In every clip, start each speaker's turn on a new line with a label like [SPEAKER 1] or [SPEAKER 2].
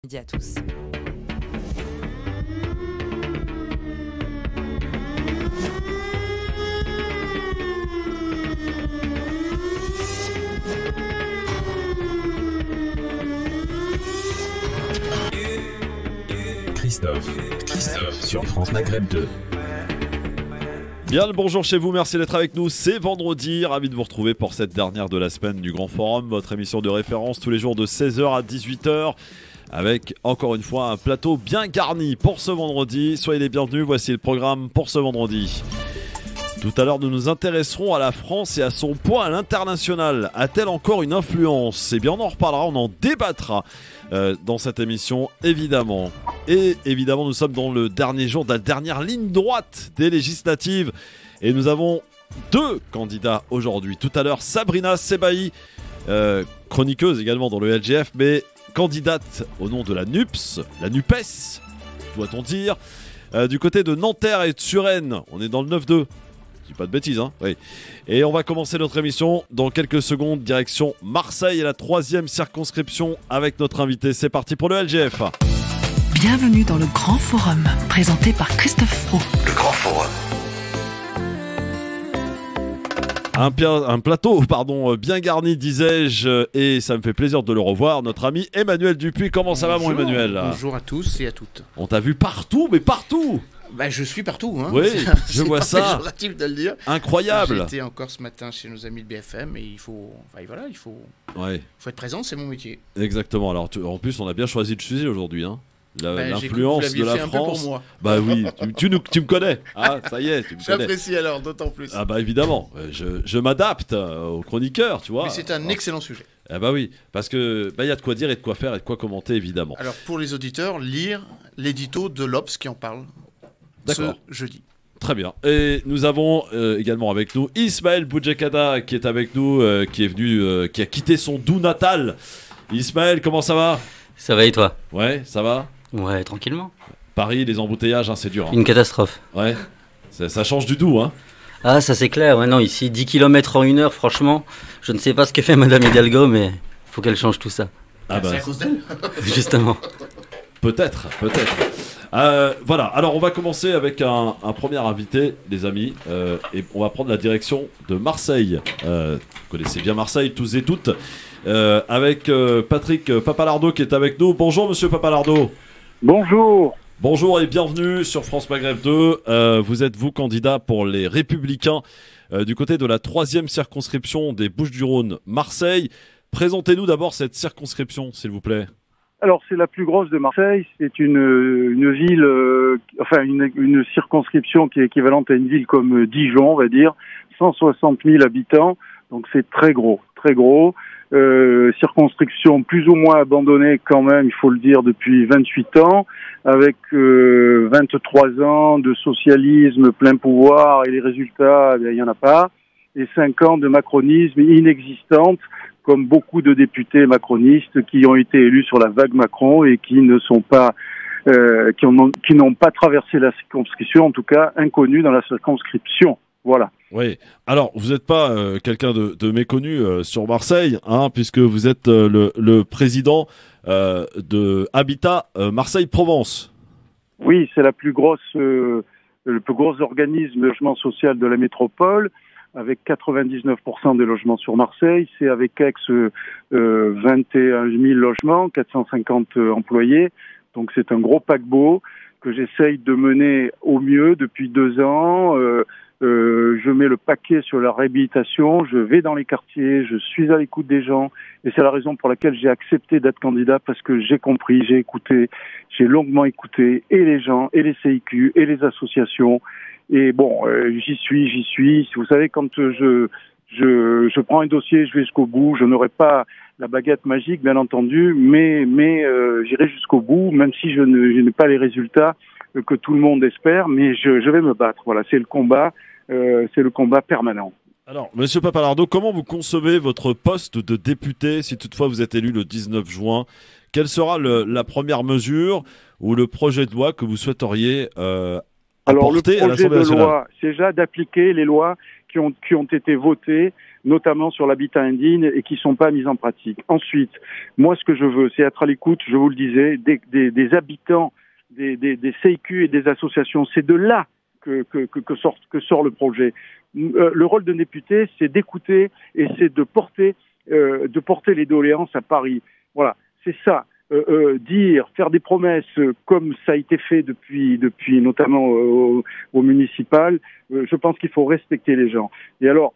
[SPEAKER 1] Midi à tous.
[SPEAKER 2] Christophe sur France Maghreb 2.
[SPEAKER 3] Bien le bonjour chez vous, merci d'être avec nous, c'est vendredi, ravi de vous retrouver pour cette dernière de la semaine du Grand Forum, votre émission de référence tous les jours de 16h à 18h, avec encore une fois un plateau bien garni pour ce vendredi. Soyez les bienvenus, voici le programme pour ce vendredi. Tout à l'heure, nous nous intéresserons à la France et à son poids à l'international. A-t-elle encore une influence ? Eh bien, on en reparlera, on en débattra dans cette émission, évidemment. Et évidemment, nous sommes dans le dernier jour de la dernière ligne droite des législatives. Et nous avons deux candidats aujourd'hui. Tout à l'heure, Sabrina Sebaï, chroniqueuse également dans le LGF, mais candidate au nom de la NUPES, doit-on dire, du côté de Nanterre et de Suresnes. On est dans le 9-2. Je dis pas de bêtises, hein. Oui. Et on va commencer notre émission dans quelques secondes, direction Marseille et la 3e circonscription avec notre invité. C'est parti pour le LGF.
[SPEAKER 4] Bienvenue dans le Grand Forum, présenté par Christophe Fro.
[SPEAKER 2] Le Grand Forum.
[SPEAKER 3] Un plateau bien garni, disais-je, et ça me fait plaisir de le revoir. Notre ami Emmanuel Dupuis. Comment ça va, mon Emmanuel ?
[SPEAKER 5] Bonjour à tous et à toutes.
[SPEAKER 3] On t'a vu partout, mais partout.
[SPEAKER 5] Bah, je suis partout, hein.
[SPEAKER 3] Oui, je vois ça.
[SPEAKER 5] C'est péjoratif de le dire.
[SPEAKER 3] Incroyable.
[SPEAKER 5] J'ai été encore ce matin chez nos amis de BFM et il faut
[SPEAKER 3] Ouais.
[SPEAKER 5] être présent, c'est mon métier.
[SPEAKER 3] Exactement. Alors, en plus, on a bien choisi le sujet aujourd'hui, hein. L'influence
[SPEAKER 5] j'ai cru que vous
[SPEAKER 3] de la
[SPEAKER 5] l'aviez fait un peu
[SPEAKER 3] France.
[SPEAKER 5] pour moi.
[SPEAKER 3] Bah oui, tu me connais. Ah, ça y est, tu me connais.
[SPEAKER 5] J'apprécie alors, d'autant plus.
[SPEAKER 3] Ah bah évidemment, je m'adapte aux chroniqueurs, tu vois.
[SPEAKER 5] Mais c'est un excellent sujet.
[SPEAKER 3] Ah bah oui, parce que y a de quoi dire et de quoi faire et de quoi commenter, évidemment.
[SPEAKER 5] Alors, pour les auditeurs, lire l'édito de l'Obs qui en parle.
[SPEAKER 3] D'accord.
[SPEAKER 5] Ce jeudi.
[SPEAKER 3] Très bien. Et nous avons également avec nous Ismaël Boudjekada qui est avec nous, qui est venu, qui a quitté son doux natal. Ismaël, comment ça va ?
[SPEAKER 6] Ça va et toi ?
[SPEAKER 3] Ouais, ça va ?
[SPEAKER 6] Ouais, tranquillement.
[SPEAKER 3] Paris, les embouteillages, hein, c'est dur. Hein.
[SPEAKER 6] Une catastrophe.
[SPEAKER 3] Ouais, ça change du doux, hein.
[SPEAKER 6] Ah, ça c'est clair. Ouais, non, ici, 10 km en 1 heure, franchement, je ne sais pas ce que fait Madame Hidalgo, mais faut qu'elle change tout ça.
[SPEAKER 3] Ah bah,
[SPEAKER 5] c'est à cause d'elle.
[SPEAKER 6] Justement.
[SPEAKER 3] Peut-être. Voilà, alors on va commencer avec un premier invité, les amis, et on va prendre la direction de Marseille. Vous connaissez bien Marseille, tous et toutes, avec Patrick Papalardo qui est avec nous. Bonjour Monsieur Papalardo.
[SPEAKER 7] Bonjour.
[SPEAKER 3] Bonjour et bienvenue sur France Maghreb 2. Vous êtes candidat pour les Républicains du côté de la 3e circonscription des Bouches-du-Rhône, Marseille. Présentez-nous d'abord cette circonscription, s'il vous plaît.
[SPEAKER 7] Alors c'est la plus grosse de Marseille, c'est une ville, une circonscription qui est équivalente à une ville comme Dijon, on va dire, 160 000 habitants, donc c'est très gros. Circonscription plus ou moins abandonnée quand même, il faut le dire, depuis 28 ans, avec 23 ans de socialisme plein pouvoir et les résultats, il n'y en a pas, et 5 ans de macronisme inexistante, comme beaucoup de députés macronistes qui ont été élus sur la vague Macron et qui ne sont pas, qui n'ont pas traversé la circonscription, en tout cas inconnus dans la circonscription. Voilà.
[SPEAKER 3] Oui. Alors, vous n'êtes pas quelqu'un de méconnu sur Marseille, hein, puisque vous êtes le président de Habitat Marseille-Provence.
[SPEAKER 7] Oui, c'est le plus gros organisme de logement social de la métropole, avec 99% des logements sur Marseille. C'est avec Aix 21 000 logements, 450 employés. Donc c'est un gros paquebot que j'essaye de mener au mieux depuis 2 ans. Je mets le paquet sur la réhabilitation, je vais dans les quartiers, je suis à l'écoute des gens. Et c'est la raison pour laquelle j'ai accepté d'être candidat, parce que j'ai compris, j'ai écouté, j'ai longuement écouté et les gens, et les CIQ, et les associations. Et bon, j'y suis. Vous savez, quand je prends un dossier, je vais jusqu'au bout. Je n'aurai pas la baguette magique, bien entendu, mais j'irai jusqu'au bout, même si je n'ai pas les résultats que tout le monde espère. Mais je vais me battre. Voilà, c'est le combat permanent.
[SPEAKER 3] Alors, Monsieur Papalardo, comment vous concevez votre poste de député si toutefois vous êtes élu le 19 juin ? Quelle sera la première mesure ou le projet de loi que vous souhaiteriez
[SPEAKER 7] Alors, le
[SPEAKER 3] apporter à
[SPEAKER 7] projet
[SPEAKER 3] l'Assemblée
[SPEAKER 7] de
[SPEAKER 3] nationale ?
[SPEAKER 7] loi, c'est déjà d'appliquer les lois qui ont été votées notamment sur l'habitat indigne, et qui sont pas mises en pratique. Ensuite, moi, ce que je veux, c'est être à l'écoute, je vous le disais, des habitants, des CIQ et des associations. C'est de là que sort le projet. Le rôle d'un député, c'est d'écouter et c'est de porter les doléances à Paris. Voilà, c'est ça. Faire des promesses comme ça a été fait depuis notamment au municipal, je pense qu'il faut respecter les gens. Et alors,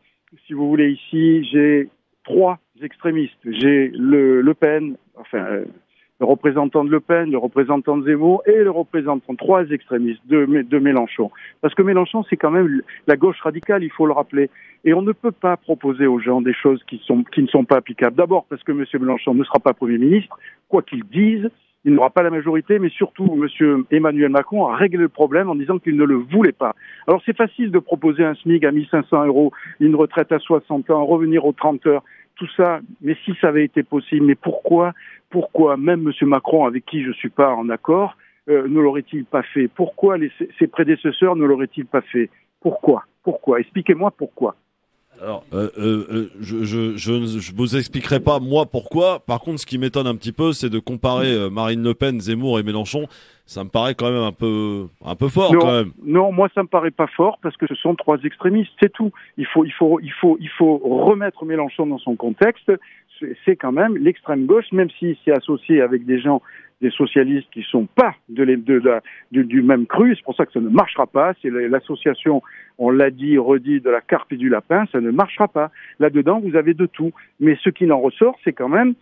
[SPEAKER 7] si vous voulez, ici, j'ai 3 extrémistes. J'ai Le Pen, le représentant de Le Pen, le représentant de Zemmour et le représentant, 3 extrémistes de Mélenchon. Parce que Mélenchon, c'est quand même la gauche radicale, il faut le rappeler. Et on ne peut pas proposer aux gens des choses qui ne sont pas applicables. D'abord parce que M. Mélenchon ne sera pas Premier ministre, quoi qu'il dise, il n'aura pas la majorité, mais surtout M. Emmanuel Macron a réglé le problème en disant qu'il ne le voulait pas. Alors c'est facile de proposer un SMIC à 1 500 €, une retraite à 60 ans, revenir aux 30 heures, tout ça, mais si ça avait été possible, mais pourquoi même M. Macron, avec qui je ne suis pas en accord, ne l'aurait-il pas fait? Pourquoi ses prédécesseurs ne l'auraient-ils pas fait? Pourquoi Expliquez-moi pourquoi.
[SPEAKER 3] Alors, je vous expliquerai pas moi pourquoi. Par contre, ce qui m'étonne un petit peu, c'est de comparer Marine Le Pen, Zemmour et Mélenchon. Ça me paraît quand même un peu fort,
[SPEAKER 7] non,
[SPEAKER 3] quand même.
[SPEAKER 7] Non, moi ça me paraît pas fort parce que ce sont 3 extrémistes, c'est tout. Il faut remettre Mélenchon dans son contexte. C'est quand même l'extrême gauche, même s'il s'est associé avec des socialistes qui sont pas du même cru. C'est pour ça que ça ne marchera pas. C'est l'association, on l'a dit, redit, de la carpe et du lapin. Ça ne marchera pas. Là-dedans, vous avez de tout. Mais ce qui en ressort, c'est quand même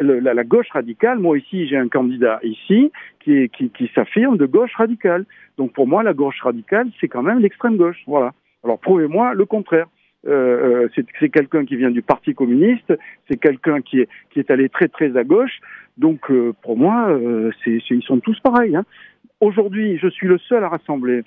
[SPEAKER 7] la gauche radicale. Moi ici, j'ai un candidat ici qui s'affirme de gauche radicale. Donc pour moi, la gauche radicale, c'est quand même l'extrême gauche. Voilà. Alors prouvez-moi le contraire. C'est quelqu'un qui vient du Parti communiste, c'est quelqu'un qui est allé très très à gauche. Donc pour moi, ils sont tous pareils. Hein. Aujourd'hui, je suis le seul à rassembler.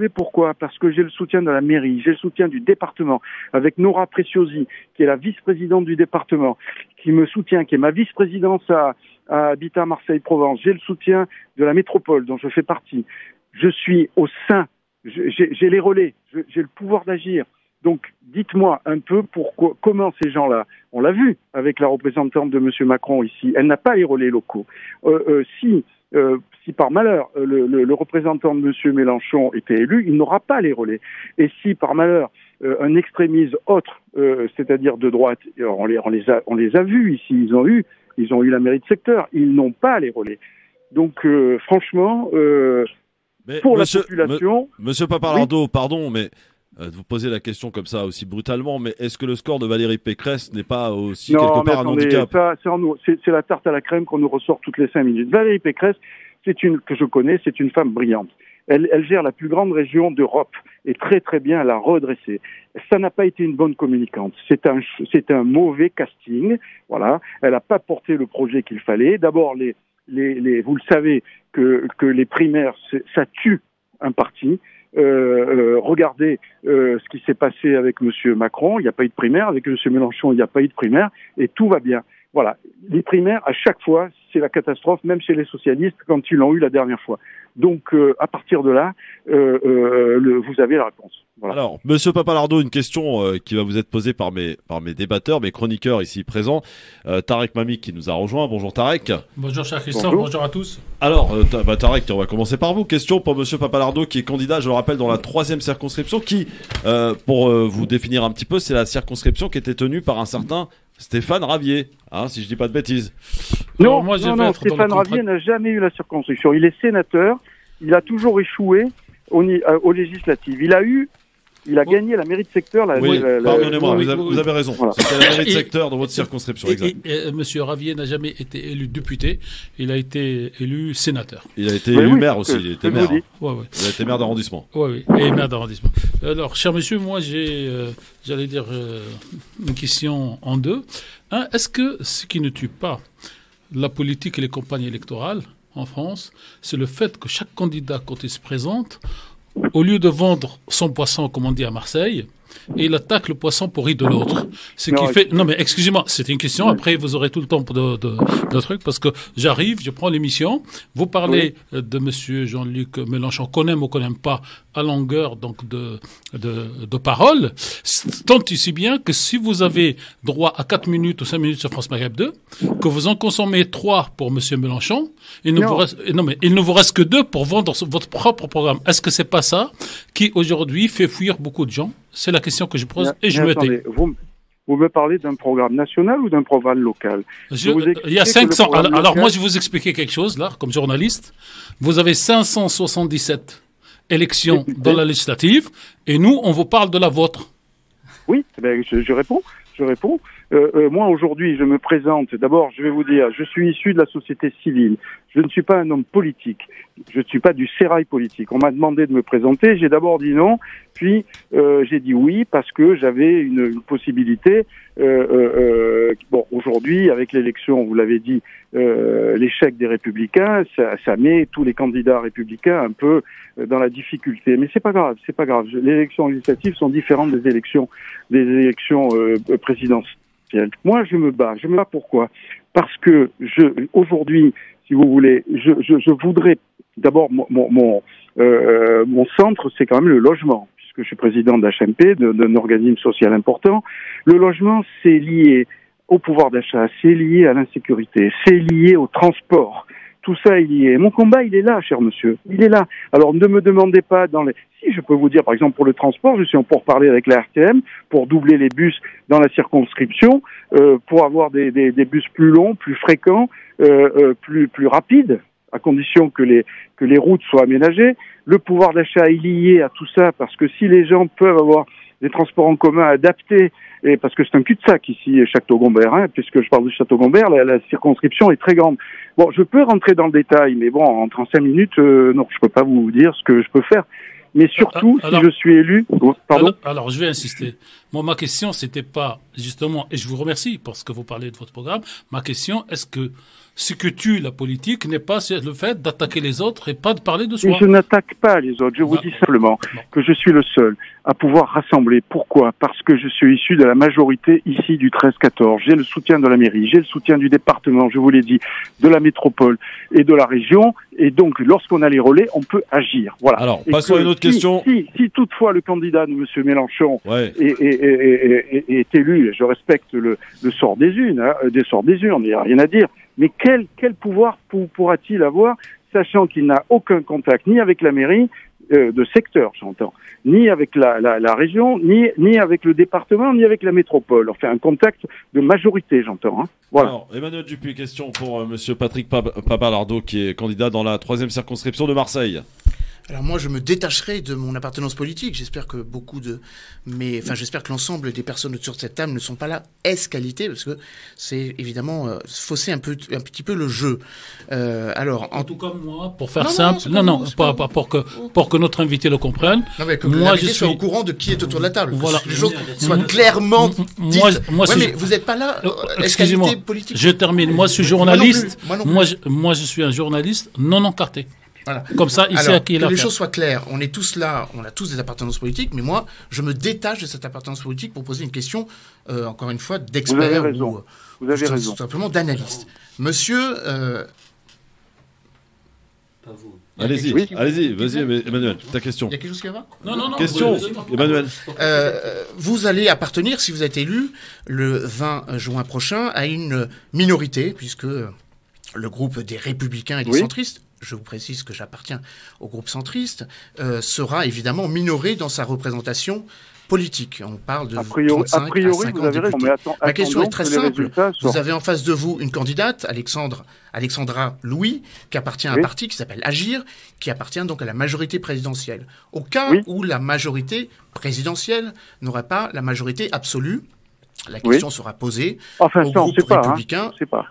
[SPEAKER 7] Pourquoi? Parce que j'ai le soutien de la mairie, j'ai le soutien du département, avec Nora Preciosi, qui est la vice-présidente du département, qui me soutient, qui est ma vice-présidence à Habitat Marseille-Provence. J'ai le soutien de la métropole, dont je fais partie. Je suis au sein, j'ai les relais, j'ai le pouvoir d'agir. Donc, dites-moi un peu comment ces gens-là, on l'a vu avec la représentante de M. Macron ici, elle n'a pas les relais locaux. Si par malheur le représentant de M. Mélenchon était élu, il n'aura pas les relais. Et si par malheur un extrémisme autre, c'est-à-dire de droite, on les a vus ici, ils ont eu la mairie de secteur, ils n'ont pas les relais. Donc franchement, pour la population...
[SPEAKER 3] Monsieur Papalardo, oui. Pardon, mais de vous poser la question comme ça aussi brutalement, mais est-ce que le score de Valérie Pécresse n'est pas aussi quelque part un handicap?
[SPEAKER 7] C'est la tarte à la crème qu'on nous ressort toutes les 5 minutes. Valérie Pécresse, que je connais, c'est une femme brillante. Elle gère la plus grande région d'Europe et très très bien elle a redressé. Ça n'a pas été une bonne communicante. C'est un mauvais casting. Voilà. Elle n'a pas porté le projet qu'il fallait. D'abord, vous le savez que les primaires, ça tue un parti. Regardez ce qui s'est passé avec M. Macron, il n'y a pas eu de primaire, avec M. Mélenchon, il n'y a pas eu de primaire, et tout va bien. Voilà, les primaires, à chaque fois, c'est la catastrophe, même chez les socialistes, quand ils l'ont eu la dernière fois. Donc, à partir de là, vous avez la réponse. Voilà.
[SPEAKER 3] Alors, Monsieur Papalardo, une question qui va vous être posée par mes débatteurs, mes chroniqueurs ici présents. Tarek Mamik qui nous a rejoint. Bonjour Tarek.
[SPEAKER 1] Bonjour cher Christophe, bonjour à tous.
[SPEAKER 3] Alors, Tarek, on va commencer par vous. Question pour Monsieur Papalardo qui est candidat, je le rappelle, dans la 3e circonscription qui, pour vous définir un petit peu, c'est la circonscription qui était tenue par un certain Stéphane Ravier, si je dis pas de bêtises.
[SPEAKER 7] Non, Stéphane Ravier n'a jamais eu la circonscription. Il est sénateur, il a toujours échoué aux législatives. Il a gagné la mairie de secteur.
[SPEAKER 3] Pardonnez-moi, vous avez raison. Voilà. C'était la mairie de secteur dans votre circonscription.
[SPEAKER 1] Et Monsieur Ravier n'a jamais été élu député, il a été élu sénateur.
[SPEAKER 3] Il a été élu maire aussi, il était maire.
[SPEAKER 1] Ouais.
[SPEAKER 3] Il a été maire d'arrondissement.
[SPEAKER 1] Oui, et maire d'arrondissement. Alors, cher monsieur, moi j'ai, une question en deux. Est-ce que ce qui ne tue pas la politique et les campagnes électorales en France, c'est le fait que chaque candidat, quand il se présente, au lieu de vendre son poisson, comme on dit à Marseille, et il attaque le poisson pourri de l'autre. Ce
[SPEAKER 7] Non,
[SPEAKER 1] qui fait. Non, mais excusez-moi, c'est une question. Après, vous aurez tout le temps de trucs parce que j'arrive, je prends l'émission. Vous parlez de Monsieur Jean-Luc Mélenchon, qu'on aime ou qu'on n'aime pas, à longueur donc de parole. Tant et si bien que si vous avez droit à 4 minutes ou 5 minutes sur France Maghreb 2, que vous en consommez 3 pour Monsieur Mélenchon, il ne vous reste que 2 pour vendre votre propre programme. Est-ce que c'est pas ça qui aujourd'hui fait fuir beaucoup de gens? C'est la question que je pose et je me tais.
[SPEAKER 7] Vous me parlez d'un programme national ou d'un programme local?
[SPEAKER 1] Il y a 500. Alors moi, je vais vous expliquer quelque chose là, comme journaliste. Vous avez 577 élections dans la législative et nous, on vous parle de la vôtre.
[SPEAKER 7] Oui, ben, je réponds. Moi, aujourd'hui, je me présente. D'abord, je vais vous dire, je suis issu de la société civile. Je ne suis pas un homme politique. Je ne suis pas du sérail politique. On m'a demandé de me présenter. J'ai d'abord dit non. Puis, j'ai dit oui parce que j'avais une possibilité. Bon, aujourd'hui, avec l'élection, vous l'avez dit, l'échec des Républicains, ça met tous les candidats républicains un peu dans la difficulté. Mais c'est pas grave. Les élections législatives sont différentes des élections présidentielles. Moi, je me bats. Pourquoi? Parce que aujourd'hui, si vous voulez, je voudrais d'abord mon centre, c'est quand même le logement, puisque je suis président d'HMP, d'un organisme social important. Le logement, c'est lié au pouvoir d'achat, c'est lié à l'insécurité, c'est lié au transport. Tout ça est lié. Mon combat, il est là, cher monsieur. Il est là. Alors, ne me demandez pas Si, je peux vous dire, par exemple, pour le transport, je suis en pourparlers avec la RTM pour doubler les bus dans la circonscription, pour avoir des bus plus longs, plus fréquents, plus rapides, à condition que les routes soient aménagées. Le pouvoir d'achat est lié à tout ça, parce que si les gens peuvent avoir des transports en commun adaptés, et parce que c'est un cul-de-sac ici, Château-Gombert, hein, puisque je parle de Château-Gombert, la circonscription est très grande. Bon, je peux rentrer dans le détail, mais bon, en 35 minutes, non, je peux pas vous dire ce que je peux faire. Mais surtout, si je suis élu... Pardon ?
[SPEAKER 1] Alors, je vais insister. Moi, ma question, c'était pas, justement, et je vous remercie parce que vous parlez de votre programme, ma question, est-ce que ce que tue la politique n'est pas le fait d'attaquer les autres et pas de parler de soi?
[SPEAKER 7] Mais je n'attaque pas les autres. Je vous dis simplement que je suis le seul à pouvoir rassembler. Pourquoi? Parce que je suis issu de la majorité ici du 13-14. J'ai le soutien de la mairie, j'ai le soutien du département, je vous l'ai dit, de la métropole et de la région. Et donc, lorsqu'on a les relais, on peut agir. Voilà.
[SPEAKER 3] Alors, passons à une autre question.
[SPEAKER 7] Si toutefois le candidat de M. Mélenchon est élu, je respecte le sort des urnes, il n'y a rien à dire. Mais quel pouvoir pourra-t-il avoir, sachant qu'il n'a aucun contact ni avec la mairie de secteur, j'entends, ni avec la région, ni avec le département, ni avec la métropole. Enfin, un contact de majorité, j'entends. Hein. Voilà.
[SPEAKER 3] Alors, Emmanuel Dupuis, question pour Monsieur Patrick Papalardo, qui est candidat dans la 3e circonscription de Marseille.
[SPEAKER 5] Alors moi, je me détacherai de mon appartenance politique. J'espère que j'espère que l'ensemble des personnes sur cette table ne sont pas là ès-qualité, parce que c'est évidemment fausser un petit peu le jeu.
[SPEAKER 1] En tout cas, moi, pour faire simple, pour que notre invité le comprenne.
[SPEAKER 5] Non, mais que moi, je suis au courant de qui est autour de la table.
[SPEAKER 1] Voilà.
[SPEAKER 5] Que les choses soient clairement dites. Mais vous n'êtes pas là.
[SPEAKER 1] Excusez-moi. Politique. Je termine. Moi, je suis journaliste. Moi, je suis un journaliste non encarté.
[SPEAKER 5] Voilà.
[SPEAKER 1] Comme ça, il sait à qui il a
[SPEAKER 5] que les choses soient claires. On est tous là, on a tous des appartenances politiques, mais moi, je me détache de cette appartenance politique pour poser une question, encore une fois, d'expert.
[SPEAKER 7] Vous avez raison. Vous avez raison.
[SPEAKER 5] Tout simplement d'analyste. Monsieur...
[SPEAKER 6] Pas vous.
[SPEAKER 3] Allez-y, vas-y, Emmanuel, ta question.
[SPEAKER 5] Il y a quelque chose qui va?
[SPEAKER 1] Non.
[SPEAKER 3] Question, Emmanuel.
[SPEAKER 5] Vous allez appartenir, si vous êtes élu, le 20 juin prochain, à une minorité, puisque le groupe des Républicains et des centristes, je vous précise que j'appartiens au groupe centriste, sera évidemment minoré dans sa représentation politique. On parle de 35 à 50 députés. Ma question est très simple. Vous avez en face de vous une candidate, Alexandra Louis, qui appartient à un parti qui s'appelle Agir, qui appartient donc à la majorité présidentielle. Au cas où la majorité présidentielle n'aurait pas la majorité absolue, la question sera posée au groupe républicain.
[SPEAKER 7] Je ne sais pas.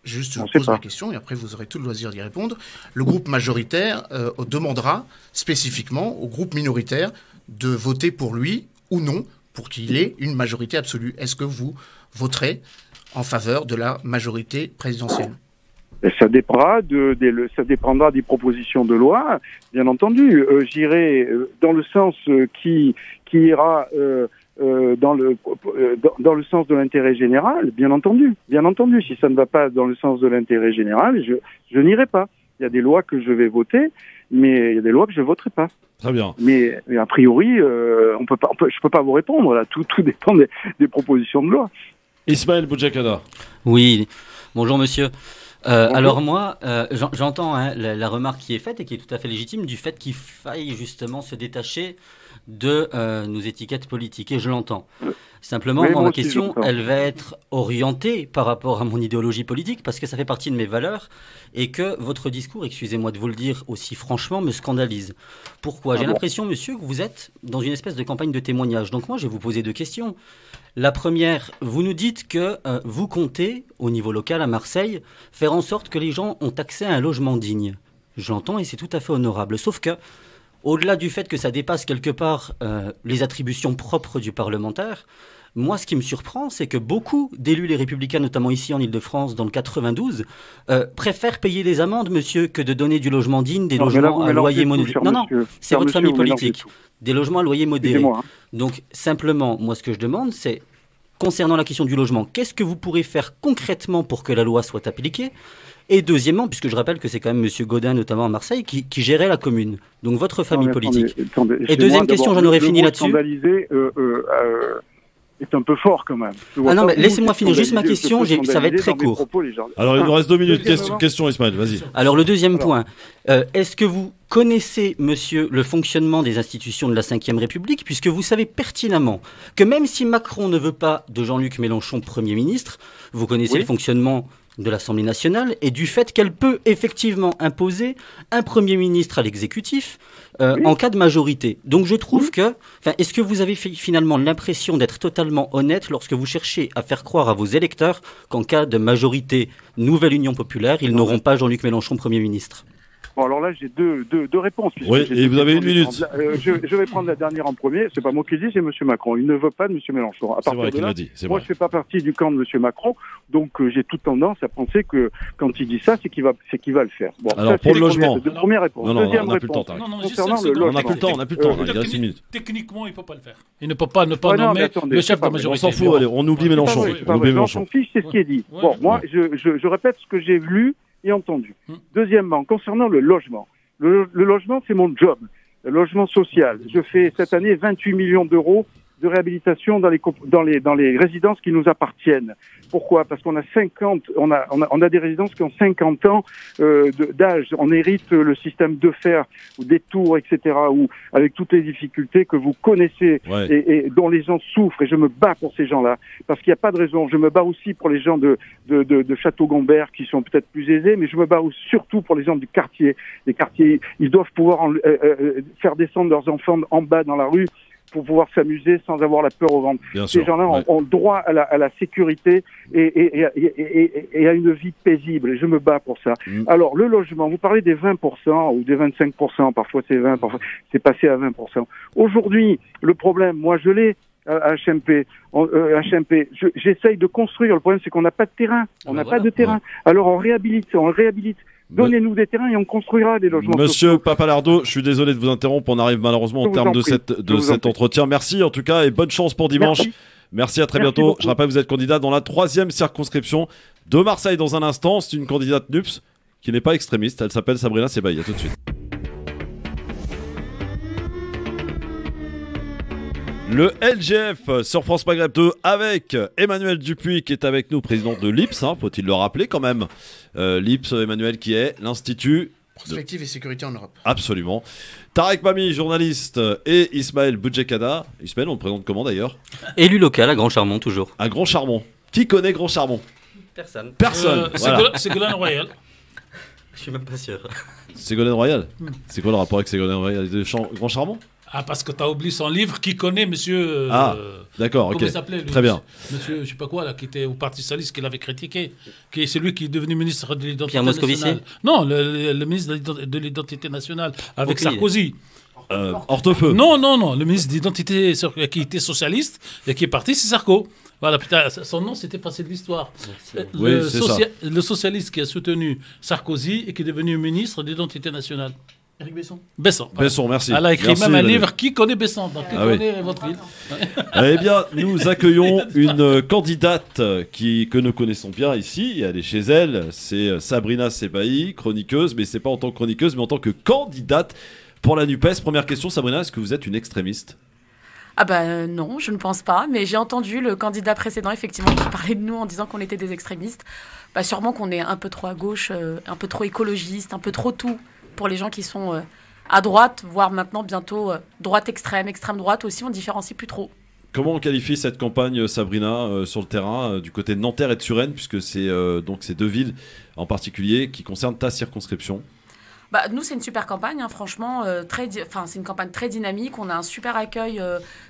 [SPEAKER 5] Juste, je vous pose la question et après vous aurez tout le loisir d'y répondre. Le groupe majoritaire demandera spécifiquement au groupe minoritaire de voter pour lui ou non pour qu'il ait une majorité absolue. Est-ce que vous voterez en faveur de la majorité présidentielle ?
[SPEAKER 7] Ça dépendra des propositions de loi, bien entendu. J'irai dans le sens qui ira dans le sens de l'intérêt général, bien entendu. Si ça ne va pas dans le sens de l'intérêt général, je n'irai pas. Il y a des lois que je vais voter, mais il y a des lois que je ne voterai pas.
[SPEAKER 3] Très bien.
[SPEAKER 7] Mais a priori, je peux pas vous répondre là. Tout dépend des propositions de loi.
[SPEAKER 3] Ismaël Boujakada.
[SPEAKER 6] Oui, bonjour monsieur. Alors moi, j'entends la remarque qui est faite et qui est tout à fait légitime du fait qu'il faille justement se détacher de nos étiquettes politiques, et je l'entends. Simplement,
[SPEAKER 7] Oui,
[SPEAKER 6] moi,
[SPEAKER 7] moi
[SPEAKER 6] ma
[SPEAKER 7] aussi,
[SPEAKER 6] question,
[SPEAKER 7] je
[SPEAKER 6] elle va être orientée par rapport à mon idéologie politique, parce que ça fait partie de mes valeurs, et que votre discours, excusez-moi de vous le dire aussi franchement, me scandalise. Pourquoi ? J'ai l'impression, monsieur, que vous êtes dans une espèce de campagne de témoignage. Donc moi, je vais vous poser deux questions. La première, vous nous dites que vous comptez, au niveau local à Marseille, faire en sorte que les gens ont accès à un logement digne. J'entends et c'est tout à fait honorable. Sauf que, au-delà du fait que ça dépasse quelque part les attributions propres du parlementaire, moi, ce qui me surprend, c'est que beaucoup d'élus les Républicains, notamment ici en Ile-de-France, dans le 92, préfèrent payer des amendes, monsieur, que de donner du logement digne, des logements à loyer modéré. Non, c'est votre famille politique. Des logements à loyer modéré. Donc, simplement, moi, ce que je demande, c'est, concernant la question du logement, qu'est-ce que vous pourrez faire concrètement pour que la loi soit appliquée ? Et deuxièmement, puisque je rappelle que c'est quand même M. Godin, notamment à Marseille, qui gérait la commune. Donc votre famille politique. Et deuxième question, j'en aurais fini là-dessus.
[SPEAKER 7] Scandalisé est un peu fort quand même.
[SPEAKER 6] Ah non, mais laissez-moi finir juste ma question, ça va être très court.
[SPEAKER 3] Alors il nous reste 2 minutes. Question Ismaël, vas-y.
[SPEAKER 6] Alors le deuxième point, est-ce que vous connaissez, monsieur, le fonctionnement des institutions de la Ve République, puisque vous savez pertinemment que même si Macron ne veut pas de Jean-Luc Mélenchon Premier ministre, vous connaissez le fonctionnement de l'Assemblée nationale et du fait qu'elle peut effectivement imposer un Premier ministre à l'exécutif en cas de majorité. Donc je trouve que, est-ce que vous avez finalement l'impression d'être totalement honnête lorsque vous cherchez à faire croire à vos électeurs qu'en cas de majorité Nouvelle Union Populaire, ils n'auront pas Jean-Luc Mélenchon Premier ministre ?
[SPEAKER 7] Bon, alors là, j'ai deux réponses.
[SPEAKER 3] Oui, et vous avez 1 minute.
[SPEAKER 7] Je vais prendre la dernière en premier. C'est pas moi qui le dis, c'est M. Macron. Il ne veut pas de M. Mélenchon.
[SPEAKER 3] C'est vrai qu'il l'a dit.
[SPEAKER 7] Moi, je fais pas partie du camp de M. Macron, donc j'ai toute tendance à penser que quand il dit ça, c'est qu'il va le faire. Bon,
[SPEAKER 3] alors, ça, pour le logement.
[SPEAKER 7] Première réponse. Deuxième réponse.
[SPEAKER 3] Concernant le logement. On n'a plus le temps. Il reste 1 minute.
[SPEAKER 1] Techniquement, il ne peut pas le faire. Il ne peut pas nommer le chef de la majorité.
[SPEAKER 3] On s'en fout, allez, on oublie Mélenchon.
[SPEAKER 7] On s'en fiche, c'est ce qui est dit. Bon, moi, je répète ce que j'ai lu et entendu. Deuxièmement, concernant le logement. Le logement, c'est mon job. Le logement social. Je fais cette année 28 millions d'euros de réhabilitation dans les résidences qui nous appartiennent. Pourquoi ? Parce qu'on a on a des résidences qui ont 50 ans d'âge. On hérite le système de fer ou des tours, etc. Ou avec toutes les difficultés que vous connaissez et dont les gens souffrent. Et je me bats pour ces gens-là parce qu'il n'y a pas de raison. Je me bats aussi pour les gens de Château-Gombert qui sont peut-être plus aisés, mais je me bats surtout pour les gens du quartier. Les quartiers, ils doivent pouvoir faire descendre leurs enfants en bas dans la rue pour pouvoir s'amuser sans avoir la peur au ventre. Ces gens-là ont droit à la sécurité et à une vie paisible. Et je me bats pour ça. Alors, le logement, vous parlez des 20% ou des 25%, parfois c'est 20%, parfois c'est passé à 20%. Aujourd'hui, le problème, moi je l'ai à HMP. J'essaye de construire. Le problème, c'est qu'on n'a pas de terrain. On n'a pas de terrain. Alors, on réhabilite. Donnez-nous des terrains et on construira des logements.
[SPEAKER 3] Monsieur Papalardo, je suis désolé de vous interrompre. On arrive malheureusement au terme de cet entretien. Merci en tout cas et bonne chance pour dimanche. Merci, à très bientôt. Beaucoup. Je rappelle, vous êtes candidat dans la 3e circonscription de Marseille dans un instant. C'est une candidate NUPS qui n'est pas extrémiste. Elle s'appelle Sabrina Sebaï. À tout de suite. Le LGF sur France Maghreb 2 avec Emmanuel Dupuis qui est avec nous, président de l'IPS, faut-il le rappeler quand même. L'IPS, Emmanuel, qui est l'Institut
[SPEAKER 5] Prospective et Sécurité en Europe.
[SPEAKER 3] Absolument. Tarek Mami, journaliste, et Ismaël Boujakada. Ismaël, on le présente comment d'ailleurs ?
[SPEAKER 6] Élu local à Grand Charmont, toujours.
[SPEAKER 3] À Grand Charmont. Qui connaît Grand Charmont ?
[SPEAKER 6] Personne.
[SPEAKER 3] Voilà.
[SPEAKER 1] Ségolène Royal.
[SPEAKER 6] Je suis même pas sûr.
[SPEAKER 3] Ségolène Royal ? C'est quoi le rapport avec Ségolène Royal ? Grand Charmont ?
[SPEAKER 1] Ah, parce que tu as oublié son livre. Qui connaît monsieur...
[SPEAKER 3] d'accord,
[SPEAKER 1] comment il s'appelait, lui,
[SPEAKER 3] très bien.
[SPEAKER 1] Monsieur, je sais pas quoi, là, qui était au Parti Socialiste, qui l'avait critiqué. C'est lui qui est devenu ministre de l'Identité
[SPEAKER 6] Pierre Moscovici
[SPEAKER 1] nationale. Non, le ministre de l'Identité nationale, avec Sarkozy.
[SPEAKER 3] Hortefeux.
[SPEAKER 1] Non, le ministre de l'Identité qui était socialiste et qui est parti, c'est Sarko. Voilà, putain, son nom s'est effacé de l'histoire. Le socialiste qui a soutenu Sarkozy et qui est devenu ministre de l'Identité nationale.
[SPEAKER 5] Éric Besson.
[SPEAKER 1] Besson.
[SPEAKER 3] Besson, merci.
[SPEAKER 1] Elle a écrit
[SPEAKER 3] Merci,
[SPEAKER 1] même un
[SPEAKER 3] Emmanuel.
[SPEAKER 1] livre qui connaît Besson. Donc, qui connaît votre ville.
[SPEAKER 3] Eh bien, nous accueillons une candidate que nous connaissons bien ici. Elle est chez elle. C'est Sabrina Sebahi, chroniqueuse, mais c'est pas en tant que chroniqueuse, mais en tant que candidate pour la NUPES. Première question, Sabrina, est-ce que vous êtes une extrémiste ?
[SPEAKER 8] Ah bah non, je ne pense pas, mais j'ai entendu le candidat précédent effectivement qui parlait de nous en disant qu'on était des extrémistes. Bah sûrement qu'on est un peu trop à gauche, un peu trop écologiste, un peu trop tout pour les gens qui sont à droite, voire maintenant bientôt droite extrême, extrême droite aussi, on différencie plus trop.
[SPEAKER 3] Comment on qualifie cette campagne, Sabrina, sur le terrain, du côté de Nanterre et de Suresnes, puisque c'est donc ces deux villes en particulier qui concernent ta circonscription ?
[SPEAKER 8] Bah, nous, c'est une super campagne, hein, franchement. C'est une campagne très dynamique. On a un super accueil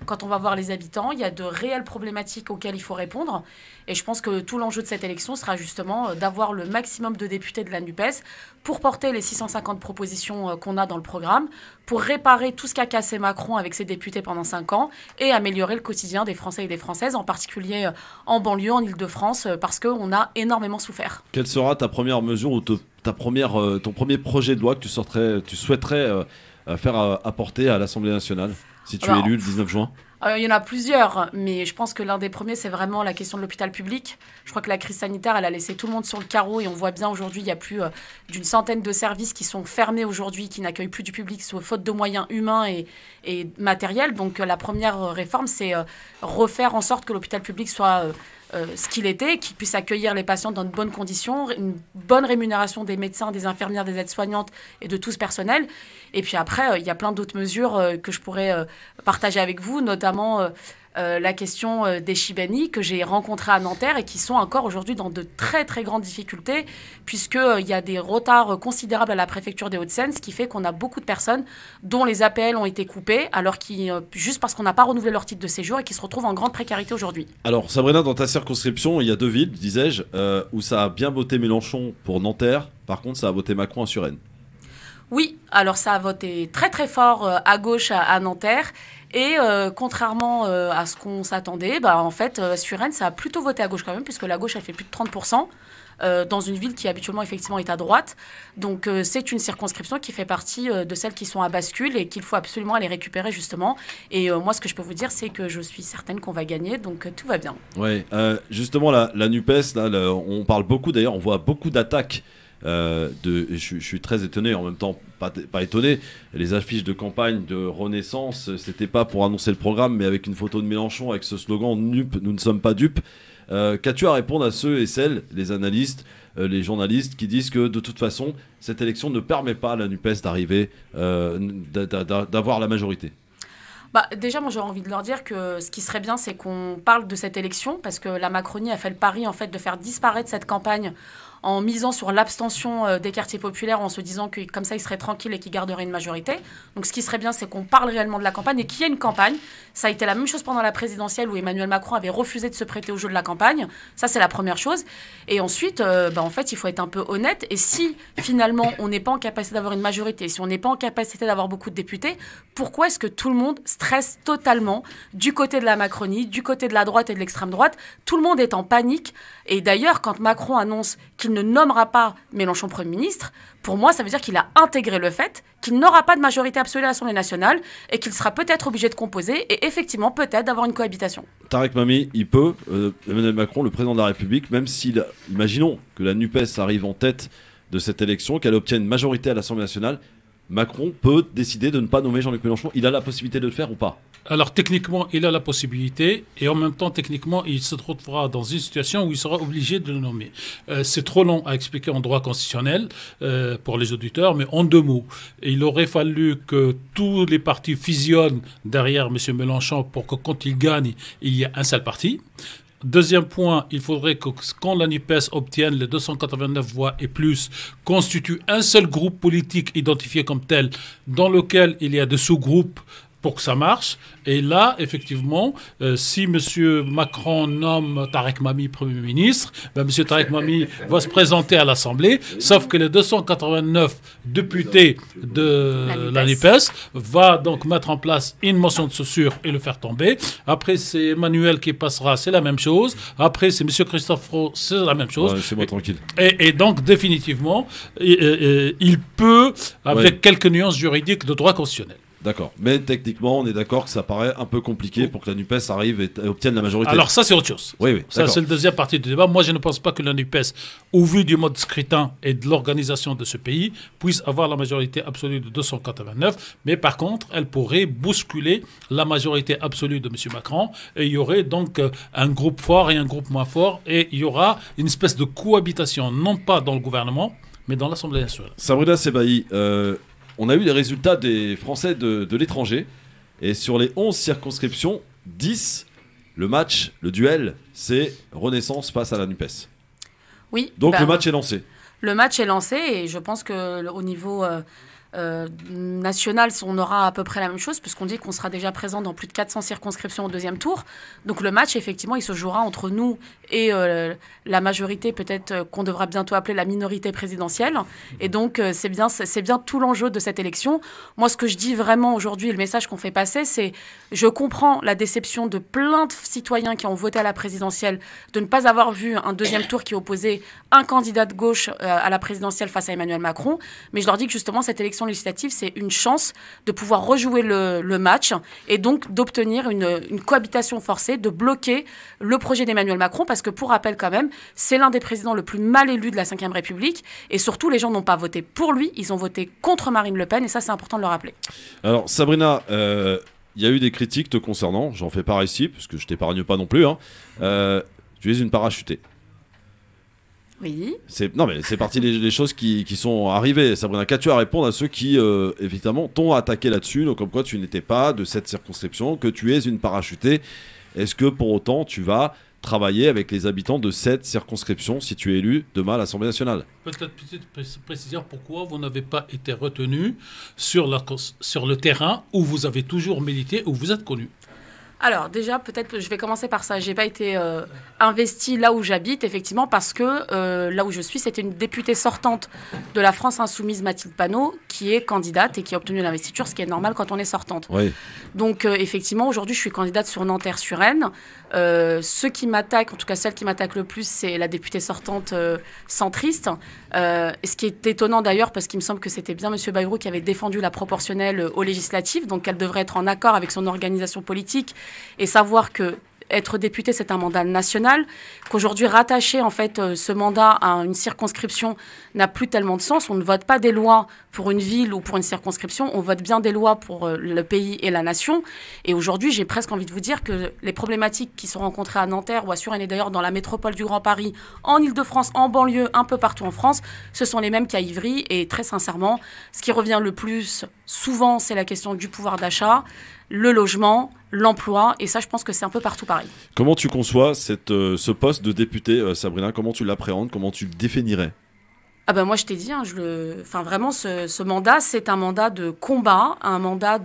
[SPEAKER 8] quand on va voir les habitants. Il y a de réelles problématiques auxquelles il faut répondre. Et je pense que tout l'enjeu de cette élection sera justement d'avoir le maximum de députés de la NUPES pour porter les 650 propositions qu'on a dans le programme, pour réparer tout ce qu'a cassé Macron avec ses députés pendant 5 ans et améliorer le quotidien des Français et des Françaises, en particulier en banlieue, en Ile-de-France, parce qu'on a énormément souffert.
[SPEAKER 3] Quelle sera ta première mesure ou ton premier projet de loi que tu souhaiterais faire apporter à l'Assemblée nationale si tu es élu le 19 juin ?
[SPEAKER 8] Il y en a plusieurs, mais je pense que l'un des premiers, c'est vraiment la question de l'hôpital public. Je crois que la crise sanitaire, elle a laissé tout le monde sur le carreau et on voit bien aujourd'hui, il y a plus d'une centaine de services qui sont fermés aujourd'hui, qui n'accueillent plus du public, faute de moyens humains et matériels. Donc la première réforme, c'est refaire en sorte que l'hôpital public soit ce qu'il était, qu'il puisse accueillir les patients dans de bonnes conditions, une bonne rémunération des médecins, des infirmières, des aides-soignantes et de tout ce personnel. Et puis après, il y a plein d'autres mesures que je pourrais partager avec vous, notamment la question des Chibani que j'ai rencontrés à Nanterre et qui sont encore aujourd'hui dans de très très grandes difficultés puisqu'il y a des retards considérables à la préfecture des Hauts-de-Seine, ce qui fait qu'on a beaucoup de personnes dont les APL ont été coupées alors juste parce qu'on n'a pas renouvelé leur titre de séjour et qui se retrouvent en grande précarité aujourd'hui. Alors
[SPEAKER 3] Sabrina, dans ta circonscription, il y a deux villes, disais-je, où ça a bien voté Mélenchon pour Nanterre, par contre ça a voté Macron à Suresnes.
[SPEAKER 8] Oui, alors ça a voté très très fort à gauche à Nanterre. Et contrairement à ce qu'on s'attendait, en fait, Suresnes, ça a plutôt voté à gauche quand même, puisque la gauche, elle fait plus de 30%, dans une ville qui habituellement, effectivement, est à droite. Donc, c'est une circonscription qui fait partie de celles qui sont à bascule et qu'il faut absolument aller récupérer, justement. Et moi, ce que je peux vous dire, c'est que je suis certaine qu'on va gagner, donc tout va bien.
[SPEAKER 3] Oui, justement, la NUPES, là, on parle beaucoup, d'ailleurs, on voit beaucoup d'attaques. Je suis très étonné, en même temps pas étonné. Les affiches de campagne de Renaissance, c'était pas pour annoncer le programme, mais avec une photo de Mélenchon avec ce slogan NUP, nous ne sommes pas dupes. Qu'as-tu à répondre à ceux et celles, les analystes, les journalistes, qui disent que de toute façon, cette élection ne permet pas à la NUPES d'arriver, d'avoir la majorité?
[SPEAKER 8] Déjà, moi, j'aurais envie de leur dire que ce qui serait bien, c'est qu'on parle de cette élection, parce que la Macronie a fait le pari, en fait, de faire disparaître cette campagne en misant sur l'abstention des quartiers populaires, en se disant que comme ça, ils seraient tranquilles et qu'ils garderaient une majorité. Donc, ce qui serait bien, c'est qu'on parle réellement de la campagne et qu'il y ait une campagne. Ça a été la même chose pendant la présidentielle où Emmanuel Macron avait refusé de se prêter au jeu de la campagne. Ça, c'est la première chose. Et ensuite, en fait, il faut être un peu honnête. Et si, finalement, on n'est pas en capacité d'avoir une majorité, si on n'est pas en capacité d'avoir beaucoup de députés, pourquoi est-ce que tout le monde stresse totalement du côté de la Macronie, du côté de la droite et de l'extrême droite? Tout le monde est en panique. Et d'ailleurs, quand Macron annonce qu'il ne nommera pas Mélenchon Premier ministre, pour moi, ça veut dire qu'il a intégré le fait qu'il n'aura pas de majorité absolue à l'Assemblée nationale et qu'il sera peut-être obligé de composer et effectivement peut-être d'avoir une cohabitation.
[SPEAKER 3] Tarek Mami, il peut, Emmanuel Macron, le président de la République, même s'il, imaginons que la NUPES arrive en tête de cette élection, qu'elle obtienne une majorité à l'Assemblée nationale, Macron peut décider de ne pas nommer Jean-Luc Mélenchon. Il a la possibilité de le faire ou pas?
[SPEAKER 1] Alors techniquement, il a la possibilité et en même temps, techniquement, il se retrouvera dans une situation où il sera obligé de le nommer. C'est trop long à expliquer en droit constitutionnel pour les auditeurs, mais en 2 mots. Il aurait fallu que tous les partis fusionnent derrière M. Mélenchon pour que quand il gagne, il y ait un seul parti. Deuxième point, il faudrait que quand la NUPES obtienne les 289 voix et plus, constitue un seul groupe politique identifié comme tel, dans lequel il y a des sous-groupes pour que ça marche. Et là, effectivement, si M. Macron nomme Tarek Mami Premier ministre, M. Tarek Mami va se présenter à l'Assemblée, sauf que les 289 députés de la NUPES va donc mettre en place une motion de censure et le faire tomber. Après, c'est Emmanuel qui passera, c'est la même chose. Après, c'est M. Christophe Fro, c'est la même chose.
[SPEAKER 3] Ouais, c'est moi tranquille.
[SPEAKER 1] Et donc, définitivement, il peut, avec quelques nuances juridiques de droit constitutionnel.
[SPEAKER 3] D'accord. Mais techniquement, on est d'accord que ça paraît un peu compliqué pour que la NUPES arrive et obtienne la majorité.
[SPEAKER 1] Alors ça, c'est autre chose.
[SPEAKER 3] Oui,
[SPEAKER 1] Ça, c'est la deuxième partie du débat. Moi, je ne pense pas que la NUPES, au vu du mode scrutin et de l'organisation de ce pays, puisse avoir la majorité absolue de 289. Mais par contre, elle pourrait bousculer la majorité absolue de M. Macron. Et il y aurait donc un groupe fort et un groupe moins fort. Et il y aura une espèce de cohabitation, non pas dans le gouvernement, mais dans l'Assemblée nationale.
[SPEAKER 3] Sabrina Sebahi, on a eu les résultats des Français de l'étranger. Et sur les 11 circonscriptions, 10, le match, le duel, c'est Renaissance face à la NUPES.
[SPEAKER 8] Oui.
[SPEAKER 3] Donc le match est lancé.
[SPEAKER 8] Le match est lancé et je pense qu'au niveau national, on aura à peu près la même chose puisqu'on dit qu'on sera déjà présent dans plus de 400 circonscriptions au deuxième tour. Donc le match, effectivement, il se jouera entre nous et la majorité, peut-être qu'on devra bientôt appeler la minorité présidentielle. Et donc c'est bien tout l'enjeu de cette élection. Moi, ce que je dis vraiment aujourd'hui, le message qu'on fait passer, c'est je comprends la déception de plein de citoyens qui ont voté à la présidentielle de ne pas avoir vu un deuxième tour qui opposait un candidat de gauche à la présidentielle face à Emmanuel Macron. Mais je leur dis que justement, cette élection législative, c'est une chance de pouvoir rejouer le match et donc d'obtenir une cohabitation forcée, de bloquer le projet d'Emmanuel Macron, parce que pour rappel quand même, c'est l'un des présidents le plus mal élu de la Ve République et surtout les gens n'ont pas voté pour lui, ils ont voté contre Marine Le Pen et ça c'est important de le rappeler. Alors
[SPEAKER 3] Sabrina, il y a eu des critiques te concernant, j'en fais part ici, parce que je t'épargne pas non plus, hein. Tu es une parachutée.
[SPEAKER 8] Oui.
[SPEAKER 3] Non mais c'est parti des choses qui sont arrivées. Sabrina, qu'as-tu à répondre à ceux qui, évidemment, t'ont attaqué là-dessus, donc comme quoi tu n'étais pas de cette circonscription, que tu es une parachutée. Est-ce que pour autant tu vas travailler avec les habitants de cette circonscription si tu es élu demain à l'Assemblée nationale?
[SPEAKER 1] Peut-être préciser pourquoi vous n'avez pas été retenu sur le terrain où vous avez toujours milité, où vous êtes connu.
[SPEAKER 8] Alors déjà, peut-être je vais commencer par ça. J'ai pas été investie là où j'habite, effectivement, parce que là où je suis, c'était une députée sortante de la France Insoumise, Mathilde Panot, qui est candidate et qui a obtenu l'investiture, ce qui est normal quand on est sortante.
[SPEAKER 3] Oui.
[SPEAKER 8] Donc effectivement, aujourd'hui, je suis candidate sur Nanterre-sur-Aisne. Ceux qui m'attaquent, en tout cas celle qui m'attaque le plus, c'est la députée sortante centriste. Et ce qui est étonnant d'ailleurs, parce qu'il me semble que c'était bien M. Bayrou qui avait défendu la proportionnelle aux législatives, donc elle devrait être en accord avec son organisation politique et savoir que être député, c'est un mandat national, qu'aujourd'hui rattacher en fait ce mandat à une circonscription n'a plus tellement de sens. On ne vote pas des lois pour une ville ou pour une circonscription, on vote bien des lois pour le pays et la nation. Et aujourd'hui, j'ai presque envie de vous dire que les problématiques qui sont rencontrées à Nanterre ou à Suresnes et d'ailleurs dans la métropole du Grand Paris, en Ile-de-France, en banlieue, un peu partout en France, ce sont les mêmes qu'à Ivry. Et très sincèrement, ce qui revient le plus souvent, c'est la question du pouvoir d'achat, le logement, l'emploi, et ça, je pense que c'est un peu partout pareil.
[SPEAKER 3] Comment tu conçois ce poste de député, Sabrina? Comment tu l'appréhendes? Comment tu le définirais?
[SPEAKER 8] Ah ben moi, je t'ai dit, hein, vraiment, ce mandat, c'est un mandat de combat, un mandat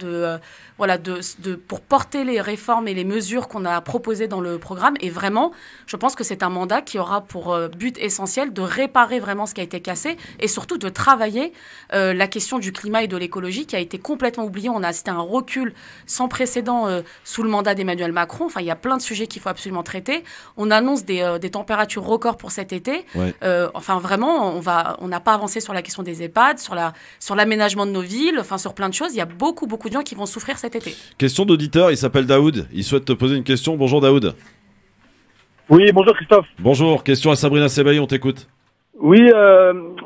[SPEAKER 8] pour porter les réformes et les mesures qu'on a proposées dans le programme. Et vraiment, je pense que c'est un mandat qui aura pour but essentiel de réparer vraiment ce qui a été cassé et surtout de travailler la question du climat et de l'écologie qui a été complètement oubliée. On a assisté à un recul sans précédent sous le mandat d'Emmanuel Macron. Enfin, il y a plein de sujets qu'il faut absolument traiter. On annonce des températures records pour cet été.
[SPEAKER 3] Ouais.
[SPEAKER 8] Enfin, vraiment, on n'a pas avancé sur la question des EHPAD, sur l'aménagement de nos villes, enfin sur plein de choses. Il y a beaucoup de gens qui vont souffrir cet été.
[SPEAKER 3] Question d'auditeur, il s'appelle Daoud. Il souhaite te poser une question. Bonjour Daoud.
[SPEAKER 9] Oui, bonjour Christophe.
[SPEAKER 3] Bonjour, question à Sabrina Sebahi, on t'écoute.
[SPEAKER 9] Oui,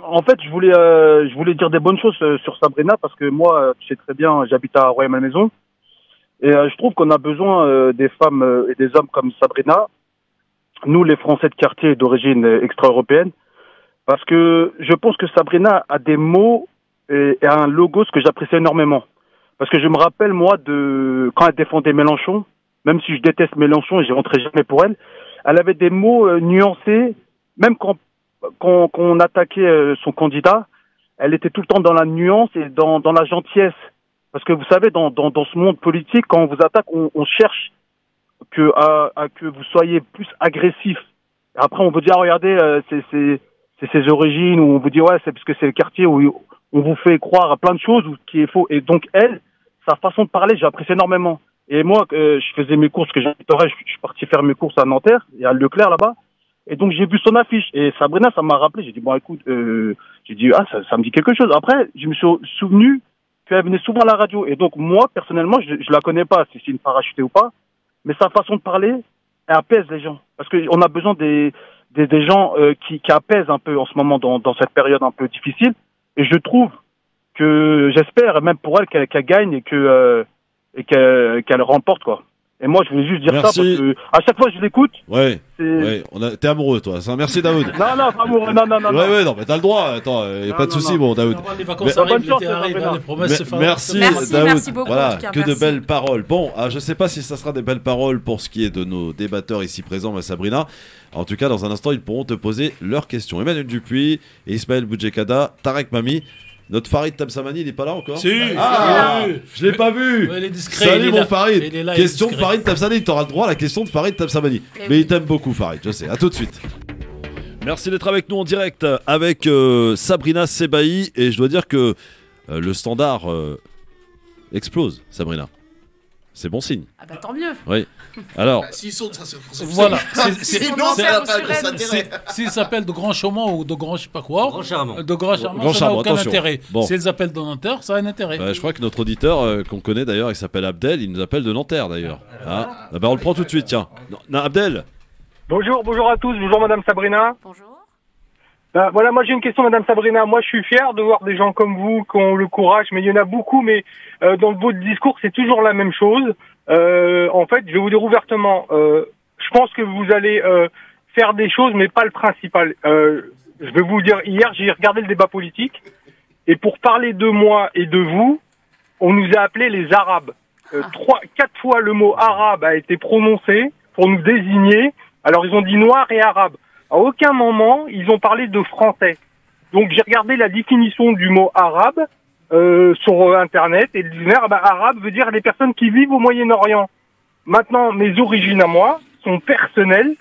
[SPEAKER 9] en fait, je voulais dire des bonnes choses sur Sabrina parce que moi, tu sais très bien, j'habite à Royan-Malmaison et je trouve qu'on a besoin des femmes et des hommes comme Sabrina, nous les Français de quartier d'origine extra-européenne, parce que je pense que Sabrina a des mots et un logo, ce que j'apprécie énormément. Parce que je me rappelle, moi, de quand elle défendait Mélenchon, même si je déteste Mélenchon et j'y rentrais jamais pour elle, elle avait des mots nuancés, même quand on attaquait son candidat, elle était tout le temps dans la nuance et dans la gentillesse. Parce que vous savez, dans ce monde politique, quand on vous attaque, on cherche à que vous soyez plus agressif. Après, on vous dit, ah, regardez, c'est ses origines, ou on vous dit, ouais, c'est parce que c'est le quartier où on vous fait croire à plein de choses qui est faux. Et donc, elle, sa façon de parler, j'apprécie énormément. Et moi, je faisais mes courses, que j'adorais, je suis parti faire mes courses à Nanterre, il y a Leclerc là-bas. Et donc, j'ai vu son affiche. Et Sabrina, ça m'a rappelé. J'ai dit, bon, écoute, j'ai dit, ah, ça me dit quelque chose. Après, je me suis souvenu qu'elle venait souvent à la radio. Et donc, moi, personnellement, je la connais pas, si c'est une parachutée ou pas. Mais sa façon de parler, elle apaise les gens. Parce qu'on a besoin des gens qui apaisent un peu en ce moment dans cette période un peu difficile. Et je trouve que, j'espère, même pour elle, qu'elle gagne et qu'elle remporte, quoi. Et moi, je voulais juste dire ça parce que à chaque fois que je l'écoute.
[SPEAKER 3] Ouais. T'es amoureux, toi. Merci, Daoud.
[SPEAKER 9] Non, pas amoureux. Non.
[SPEAKER 3] Ouais, non, mais t'as le droit. Attends, y a pas de souci, bon, Daoud.
[SPEAKER 1] Les vacances arrivent, l'été arrive, les promesses se font.
[SPEAKER 3] Merci, Daoud.
[SPEAKER 8] Merci beaucoup.
[SPEAKER 3] Voilà, que de belles paroles. Bon, je sais pas si ça sera des belles paroles pour ce qui est de nos débatteurs ici présents, ma Sabrina. En tout cas, dans un instant, ils pourront te poser leurs questions. Emmanuel Dupuis, Ismaël Boudjekada, Tarek Mami. Notre Farid Tamsamani, il est pas là encore?
[SPEAKER 1] Si,
[SPEAKER 3] je l'ai pas vu.
[SPEAKER 1] Ouais, il est discret.
[SPEAKER 3] Salut mon
[SPEAKER 1] là.
[SPEAKER 3] Farid. Question de
[SPEAKER 1] discret.
[SPEAKER 3] Farid Tamsamani, tu auras le droit à la question de Farid Tamsamani. Mais il t'aime beaucoup Farid, je sais. À tout de suite. Merci d'être avec nous en direct avec Sabrina Sebahi. Et je dois dire que le standard explose, Sabrina. C'est bon signe.
[SPEAKER 8] Ah bah tant mieux.
[SPEAKER 3] Oui. Alors,
[SPEAKER 5] S'ils sont, ça c'est
[SPEAKER 1] Voilà.
[SPEAKER 5] Sinon, ça n'a pas de s'intérêt.
[SPEAKER 1] S'ils s'appellent de grands charmants ou de grands je sais pas quoi,
[SPEAKER 6] Grand charmant.
[SPEAKER 1] de grands charmants,
[SPEAKER 3] Grand
[SPEAKER 1] ça n'a
[SPEAKER 3] charmant,
[SPEAKER 1] aucun
[SPEAKER 3] attention.
[SPEAKER 1] intérêt.
[SPEAKER 3] Bon.
[SPEAKER 1] S'ils appellent de Nanterre, ça a un intérêt.
[SPEAKER 3] je crois que notre auditeur qu'on connaît d'ailleurs, il s'appelle Abdel, il nous appelle de Nanterre d'ailleurs. Ah, bah, on le prend tout de suite, tiens. Non, Abdel.
[SPEAKER 10] Bonjour à tous, bonjour Madame Sabrina.
[SPEAKER 8] Bonjour.
[SPEAKER 10] Voilà, moi j'ai une question Madame Sabrina. Moi je suis fier de voir des gens comme vous qui ont le courage, mais il y en a beaucoup, mais dans votre discours c'est toujours la même chose. En fait, je vais vous dire ouvertement, je pense que vous allez faire des choses, mais pas le principal. Je vais vous dire, hier j'ai regardé le débat politique, et pour parler de moi et de vous, on nous a appelés les Arabes. 4 fois le mot arabe a été prononcé pour nous désigner. Alors ils ont dit noir et arabe. À aucun moment, ils ont parlé de français. Donc j'ai regardé la définition du mot arabe sur Internet, et le dictionnaire, arabe veut dire les personnes qui vivent au Moyen-Orient. Maintenant, mes origines à moi sont personnelles,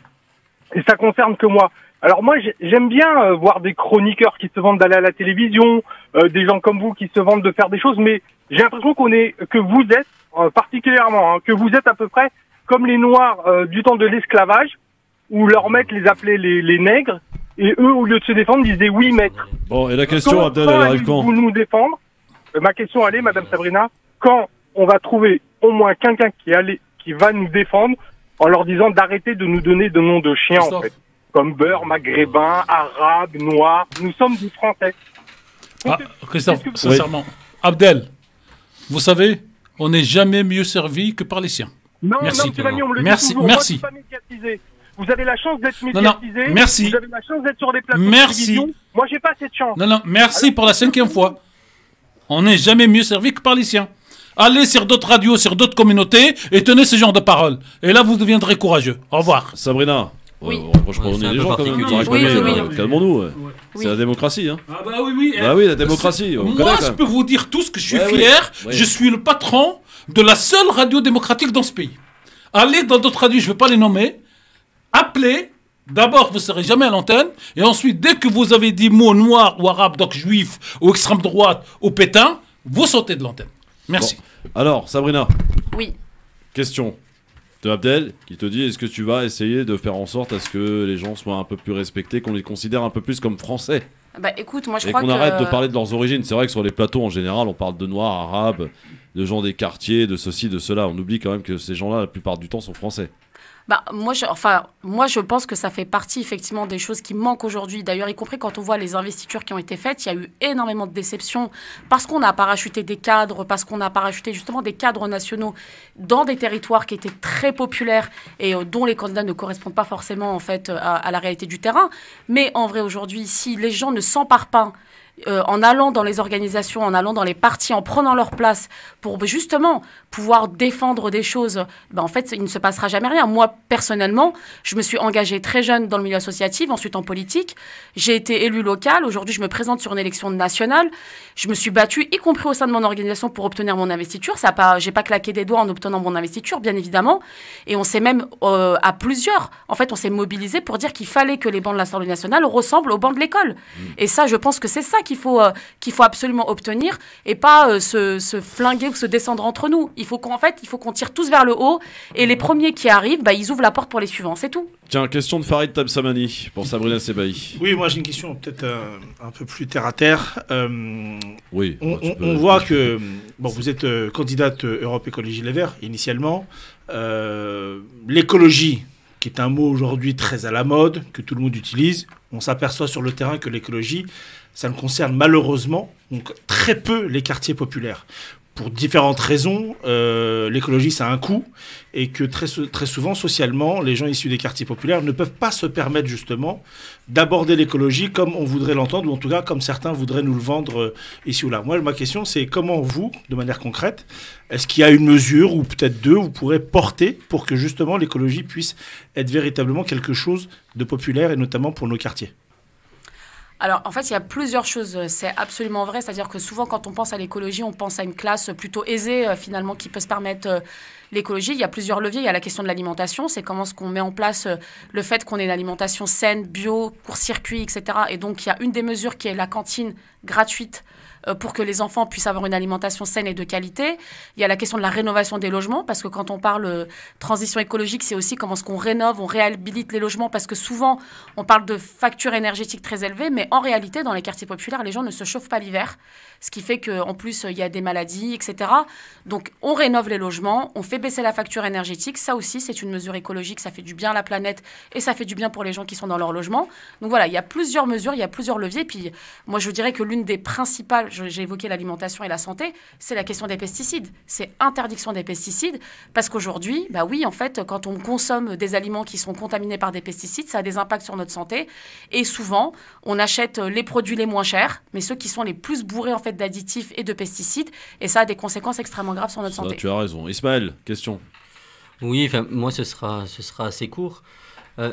[SPEAKER 10] et ça concerne que moi. Alors moi, j'aime bien voir des chroniqueurs qui se vantent d'aller à la télévision, des gens comme vous qui se vantent de faire des choses, mais j'ai l'impression que vous êtes, particulièrement, que vous êtes à peu près comme les Noirs du temps de l'esclavage, où leurs maîtres les appelaient les nègres, et eux, au lieu de se défendre, disaient oui, maître.
[SPEAKER 3] Bon, et la question, Abdel, elle arrive quand?
[SPEAKER 10] Vous nous défendre. Ma question, elle est, Madame Sabrina, quand on va trouver au moins quelqu'un qui va nous défendre en leur disant d'arrêter de nous donner de noms de chiens, en fait. Comme beurre, maghrébin, arabe, noir. Nous sommes des Français.
[SPEAKER 1] Christophe, sincèrement. Abdel, vous savez, on n'est jamais mieux servi que par les siens.
[SPEAKER 10] Non,
[SPEAKER 1] merci.
[SPEAKER 10] Monsieur Magny, on me le
[SPEAKER 1] merci,
[SPEAKER 10] dit toujours.
[SPEAKER 1] merci.
[SPEAKER 10] Moi, je suis pas médiatisé. Vous avez la chance d'être médiatisé.
[SPEAKER 1] Merci.
[SPEAKER 10] Vous avez la chance d'être sur des plateaux
[SPEAKER 1] Merci.
[SPEAKER 10] de télévision. Moi, j'ai pas cette chance.
[SPEAKER 1] Non, merci pour la 5e fois. On n'est jamais mieux servi que par les siens. Allez sur d'autres radios, sur d'autres communautés et tenez ce genre de paroles. Et là, vous deviendrez courageux. Au revoir.
[SPEAKER 3] Sabrina.
[SPEAKER 8] Oui.
[SPEAKER 3] Franchement, on est des gens quand même.
[SPEAKER 8] Oui.
[SPEAKER 3] Calmons-nous.
[SPEAKER 8] Oui.
[SPEAKER 3] C'est la démocratie. Hein.
[SPEAKER 1] Ah bah oui.
[SPEAKER 3] Bah oui, la démocratie.
[SPEAKER 1] Moi, je peux vous dire tout ce que je suis fier.
[SPEAKER 3] Oui.
[SPEAKER 1] Je suis le patron de la seule radio démocratique dans ce pays. Allez dans d'autres radios, je ne vais pas les nommer. Appelez. D'abord, vous ne serez jamais à l'antenne. Et ensuite, dès que vous avez dit mot noir ou arabe, donc juif, ou extrême droite, ou pétain, vous sautez de l'antenne. Merci.
[SPEAKER 3] Bon. Alors, Sabrina.
[SPEAKER 8] Oui.
[SPEAKER 3] Question de Abdel qui te dit, est-ce que tu vas essayer de faire en sorte à ce que les gens soient un peu plus respectés, qu'on les considère un peu plus comme français?
[SPEAKER 8] Bah écoute, moi je
[SPEAKER 3] et
[SPEAKER 8] crois
[SPEAKER 3] qu'on
[SPEAKER 8] que...
[SPEAKER 3] arrête de parler de leurs origines. C'est vrai que sur les plateaux en général, on parle de noirs, arabes, de gens des quartiers, de ceci, de cela. On oublie quand même que ces gens-là, la plupart du temps, sont français.
[SPEAKER 8] Bah, moi, je pense que ça fait partie effectivement des choses qui manquent aujourd'hui. D'ailleurs, y compris quand on voit les investitures qui ont été faites, il y a eu énormément de déceptions parce qu'on a parachuté des cadres, parce qu'on a parachuté justement des cadres nationaux dans des territoires qui étaient très populaires et dont les candidats ne correspondent pas forcément en fait à la réalité du terrain. Mais en vrai, aujourd'hui, si les gens ne s'emparent pas en allant dans les organisations, en allant dans les partis, en prenant leur place pour justement pouvoir défendre des choses, en fait, il ne se passera jamais rien. Moi, personnellement, je me suis engagée très jeune dans le milieu associatif, ensuite en politique. J'ai été élue locale. Aujourd'hui, je me présente sur une élection nationale. Je me suis battue, y compris au sein de mon organisation, pour obtenir mon investiture. J'ai pas claqué des doigts en obtenant mon investiture, bien évidemment. Et on s'est même, à plusieurs, en fait, on s'est mobilisé pour dire qu'il fallait que les bancs de l'Assemblée nationale ressemblent aux bancs de l'école. Et ça, je pense que c'est ça qu'il faut absolument obtenir, et pas se flinguer ou se descendre entre nous. Il faut qu'on tire tous vers le haut, et les premiers qui arrivent, ils ouvrent la porte pour les suivants, c'est tout.
[SPEAKER 3] Tiens, question de Farid Tabsamani pour Sabrina Sebaï.
[SPEAKER 11] Oui, moi j'ai une question peut-être un peu plus terre à terre.
[SPEAKER 3] Oui.
[SPEAKER 11] On voit que vous êtes candidate Europe Écologie Les Verts initialement. L'écologie, qui est un mot aujourd'hui très à la mode, que tout le monde utilise, on s'aperçoit sur le terrain que l'écologie, ça ne concerne malheureusement très peu les quartiers populaires. Pour différentes raisons, l'écologie, ça a un coût, et que très souvent, socialement, les gens issus des quartiers populaires ne peuvent pas se permettre justement d'aborder l'écologie comme on voudrait l'entendre, ou en tout cas comme certains voudraient nous le vendre ici ou là. Moi, ma question, c'est comment vous, de manière concrète, est-ce qu'il y a une mesure, ou peut-être deux, vous pourrez porter pour que justement l'écologie puisse être véritablement quelque chose de populaire, et notamment pour nos quartiers ?
[SPEAKER 8] Alors, en fait, il y a plusieurs choses. C'est absolument vrai. C'est-à-dire que souvent, quand on pense à l'écologie, on pense à une classe plutôt aisée, finalement, qui peut se permettre l'écologie. Il y a plusieurs leviers. Il y a la question de l'alimentation. C'est comment est-ce qu'on met en place le fait qu'on ait une alimentation saine, bio, court-circuit, etc. Et donc, il y a une des mesures qui est la cantine gratuite pour que les enfants puissent avoir une alimentation saine et de qualité. Il y a la question de la rénovation des logements, parce que quand on parle transition écologique, c'est aussi comment est-ce qu'on rénove, on réhabilite les logements, parce que souvent, on parle de factures énergétiques très élevées, mais en réalité, dans les quartiers populaires, les gens ne se chauffent pas l'hiver, ce qui fait qu'en plus, il y a des maladies, etc. Donc, on rénove les logements, on fait baisser la facture énergétique. Ça aussi, c'est une mesure écologique, ça fait du bien à la planète et ça fait du bien pour les gens qui sont dans leur logement. Donc voilà, il y a plusieurs mesures, il y a plusieurs leviers. Puis moi, je dirais que l'une des principales, j'ai évoqué l'alimentation et la santé, c'est la question des pesticides. C'est interdiction des pesticides, parce qu'aujourd'hui, oui, en fait, quand on consomme des aliments qui sont contaminés par des pesticides, ça a des impacts sur notre santé. Et souvent, on achète les produits les moins chers, mais ceux qui sont les plus bourrés, en fait, d'additifs et de pesticides, et ça a des conséquences extrêmement graves sur notre santé.
[SPEAKER 3] Tu as raison. Ismaël, question.
[SPEAKER 6] Oui, moi ce sera assez court.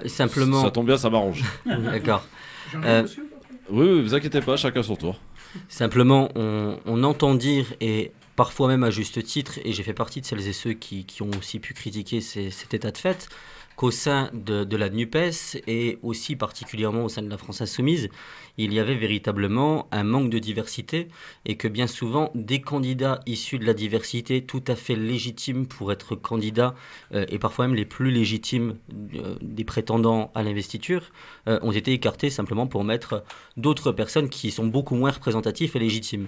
[SPEAKER 6] Simplement.
[SPEAKER 3] Ça tombe bien, ça m'arrange.
[SPEAKER 6] D'accord.
[SPEAKER 3] Oui, vous inquiétez pas, chacun son tour.
[SPEAKER 6] Simplement, on entend dire, et parfois même à juste titre, et j'ai fait partie de celles et ceux qui ont aussi pu critiquer cet état de fait, qu'au sein de la NUPES et aussi particulièrement au sein de la France Insoumise, il y avait véritablement un manque de diversité, et que bien souvent, des candidats issus de la diversité tout à fait légitimes pour être candidats, et parfois même les plus légitimes des prétendants à l'investiture, ont été écartés simplement pour mettre d'autres personnes qui sont beaucoup moins représentatives et légitimes.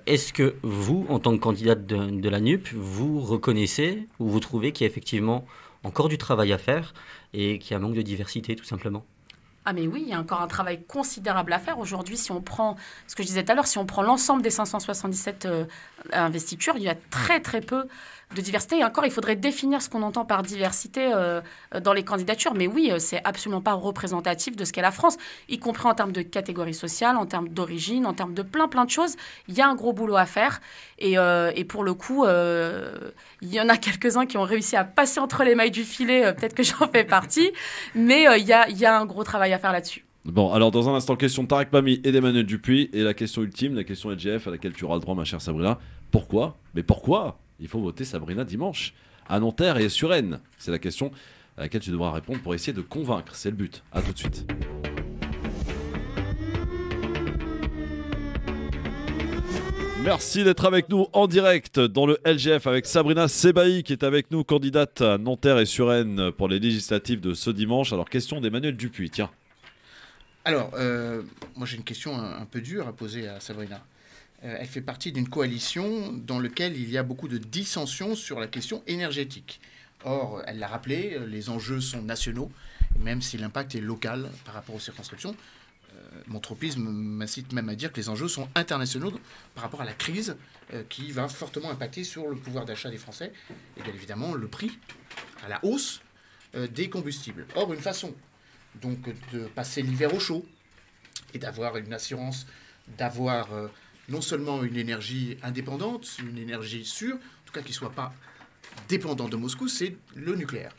[SPEAKER 6] Est-ce que vous, en tant que candidate de la NUP, vous reconnaissez ou vous trouvez qu'il y a effectivement encore du travail à faire et qu'il y a un manque de diversité tout simplement?
[SPEAKER 8] Ah mais oui, il y a encore un travail considérable à faire. Aujourd'hui, si on prend, ce que je disais tout à l'heure, si on prend l'ensemble des 577 investitures, il y a très très peu de diversité. Et encore, il faudrait définir ce qu'on entend par diversité dans les candidatures. Mais oui, c'est absolument pas représentatif de ce qu'est la France, y compris en termes de catégorie sociale, en termes d'origine, en termes de plein de choses. Il y a un gros boulot à faire. Et pour le coup, il y en a quelques-uns qui ont réussi à passer entre les mailles du filet. Peut-être que j'en fais partie. Mais il y a un gros travail à faire là-dessus.
[SPEAKER 3] Bon, alors dans un instant, question de Tarek Mami et d'Emmanuel Dupuis. Et la question ultime, la question LGF à laquelle tu auras le droit, ma chère Sabrina. Pourquoi ? Mais pourquoi il faut voter Sabrina dimanche à Nanterre et sur Rennes? C'est la question à laquelle tu devras répondre pour essayer de convaincre. C'est le but. À tout de suite. Merci d'être avec nous en direct dans le LGF avec Sabrina Sebaï qui est avec nous, candidate à Nanterre et sur Rennes pour les législatives de ce dimanche. Alors, question d'Emmanuel Dupuis, tiens.
[SPEAKER 5] Alors, moi j'ai une question un peu dure à poser à Sabrina. Elle fait partie d'une coalition dans laquelle il y a beaucoup de dissensions sur la question énergétique. Or, elle l'a rappelé, les enjeux sont nationaux, même si l'impact est local par rapport aux circonscriptions. Mon tropisme m'incite même à dire que les enjeux sont internationaux par rapport à la crise qui va fortement impacter sur le pouvoir d'achat des Français et bien évidemment le prix à la hausse des combustibles. Or, une façon donc de passer l'hiver au chaud et d'avoir une assurance d'avoir non seulement une énergie indépendante, une énergie sûre, en tout cas qui ne soit pas dépendant de Moscou, c'est le nucléaire.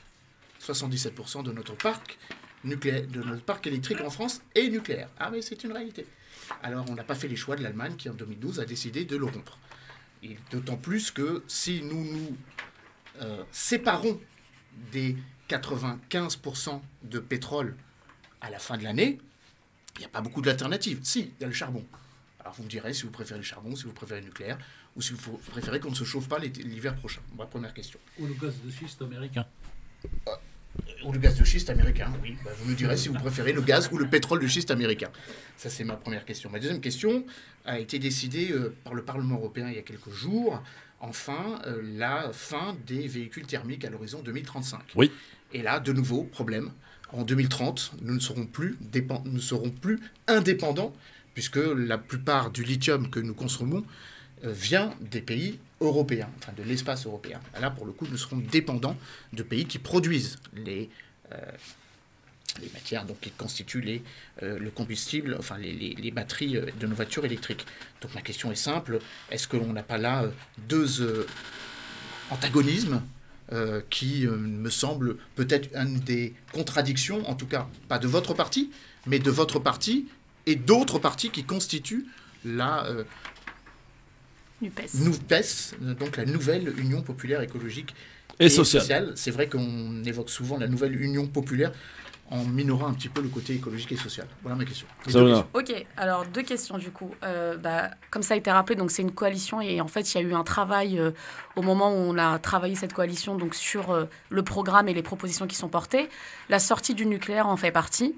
[SPEAKER 5] 77% de notre parc nucléaire, de notre parc électrique en France est nucléaire. Ah mais c'est une réalité. Alors on n'a pas fait les choix de l'Allemagne qui en 2012 a décidé de le rompre. Et d'autant plus que si nous nous séparons des 95% de pétrole à la fin de l'année, il n'y a pas beaucoup d'alternatives. Si, il y a le charbon. Alors vous me direz si vous préférez le charbon, si vous préférez le nucléaire, ou si vous préférez qu'on ne se chauffe pas l'hiver prochain. Ma première question.
[SPEAKER 1] Ou le gaz de schiste américain.
[SPEAKER 5] Ou le gaz de schiste américain, oui. Vous me direz si vous préférez le gaz ou le pétrole de schiste américain. Ça, c'est ma première question. Ma deuxième question a été décidée par le Parlement européen il y a quelques jours. Enfin, la fin des véhicules thermiques à l'horizon 2035.
[SPEAKER 3] Oui.
[SPEAKER 5] Et là, de nouveau, problème. En 2030, nous ne serons plus indépendants, puisque la plupart du lithium que nous consommons vient des pays européens, enfin de l'espace européen. Là, pour le coup, nous serons dépendants de pays qui produisent les matières donc, qui constituent le combustible, enfin les batteries de nos voitures électriques. Donc ma question est simple, est-ce que l'on n'a pas là deux antagonismes qui me semble peut-être une des contradictions, en tout cas pas de votre parti, mais de votre parti et d'autres partis qui constituent la NUPES, donc la nouvelle Union populaire écologique et sociale. C'est vrai qu'on évoque souvent la nouvelle Union populaire en minorant un petit peu le côté écologique et social. Voilà ma question.
[SPEAKER 8] Ok, alors 2 questions du coup. Comme ça a été rappelé, donc c'est une coalition et en fait il y a eu un travail au moment où on a travaillé cette coalition donc sur le programme et les propositions qui sont portées. La sortie du nucléaire en fait partie.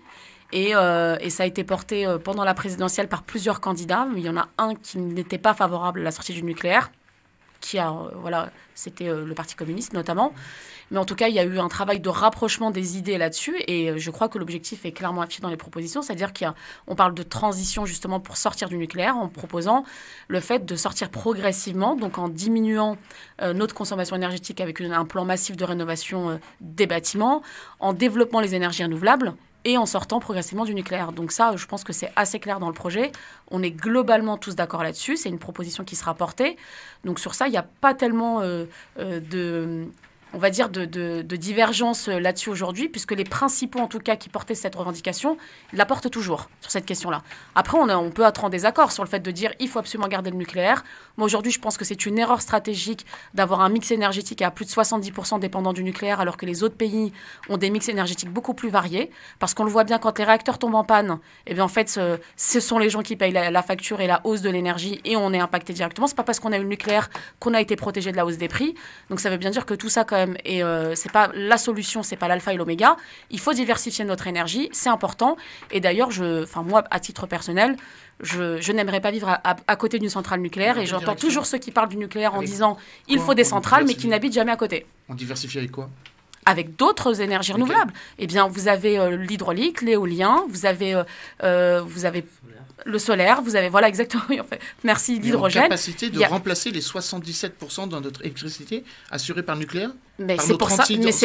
[SPEAKER 8] Et ça a été porté pendant la présidentielle par plusieurs candidats. Il y en a un qui n'était pas favorable à la sortie du nucléaire, c'était le Parti communiste notamment. Mais en tout cas, il y a eu un travail de rapprochement des idées là-dessus. Et je crois que l'objectif est clairement affiché dans les propositions. C'est-à-dire qu'on parle de transition justement pour sortir du nucléaire en proposant le fait de sortir progressivement, donc en diminuant notre consommation énergétique avec un plan massif de rénovation des bâtiments, en développant les énergies renouvelables et en sortant progressivement du nucléaire. Donc ça, je pense que c'est assez clair dans le projet. On est globalement tous d'accord là-dessus. C'est une proposition qui sera portée. Donc sur ça, il n'y a pas tellement de divergence là-dessus aujourd'hui, puisque les principaux, en tout cas, qui portaient cette revendication, la portent toujours sur cette question-là. Après, on peut être en désaccord sur le fait de dire il faut absolument garder le nucléaire. Moi, aujourd'hui, je pense que c'est une erreur stratégique d'avoir un mix énergétique à plus de 70% dépendant du nucléaire, alors que les autres pays ont des mix énergétiques beaucoup plus variés. Parce qu'on le voit bien, quand les réacteurs tombent en panne, eh bien, en fait, ce sont les gens qui payent la facture et la hausse de l'énergie, et on est impacté directement. C'est pas parce qu'on a eu le nucléaire qu'on a été protégé de la hausse des prix. Donc, ça veut bien dire que tout ça, quand même, et c'est pas la solution, c'est pas l'alpha et l'oméga. Il faut diversifier notre énergie, c'est important. Et d'ailleurs, moi, à titre personnel, je n'aimerais pas vivre à côté d'une centrale nucléaire. Et j'entends toujours ceux qui parlent du nucléaire en disant il faut des centrales, mais qui n'habitent jamais à côté.
[SPEAKER 5] On diversifie avec quoi ?
[SPEAKER 8] Avec d'autres énergies renouvelables. Eh bien, vous avez l'hydraulique, l'éolien, vous avez le solaire, vous avez, voilà, exactement, en fait, merci, l'hydrogène.
[SPEAKER 5] Capacité de remplacer les 77% de notre électricité assurée par le nucléaire ?
[SPEAKER 8] Mais c'est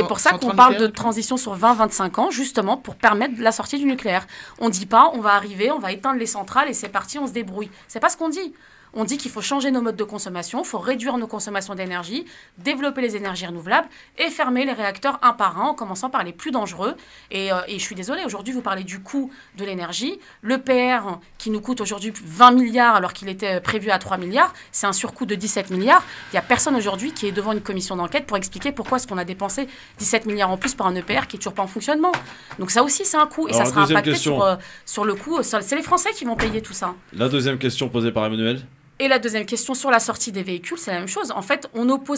[SPEAKER 8] pour ça qu'on parle de transition sur 20-25 ans, justement, pour permettre la sortie du nucléaire. On ne dit pas, on va arriver, on va éteindre les centrales et c'est parti, on se débrouille. C'est pas ce qu'on dit. On dit qu'il faut changer nos modes de consommation, il faut réduire nos consommations d'énergie, développer les énergies renouvelables et fermer les réacteurs un par un, en commençant par les plus dangereux. Et je suis désolée, aujourd'hui, vous parlez du coût de l'énergie. L'EPR, qui nous coûte aujourd'hui 20 milliards alors qu'il était prévu à 3 milliards, c'est un surcoût de 17 milliards. Il n'y a personne aujourd'hui qui est devant une commission d'enquête pour expliquer pourquoi est-ce qu'on a dépensé 17 milliards en plus par un EPR qui n'est toujours pas en fonctionnement. Donc ça aussi, c'est un coût. Et alors, ça sera impacté sur le coût. C'est les Français qui vont payer tout ça.
[SPEAKER 3] La deuxième question posée par Emmanuel.
[SPEAKER 8] Et la deuxième question sur la sortie des véhicules, c'est la même chose. En fait,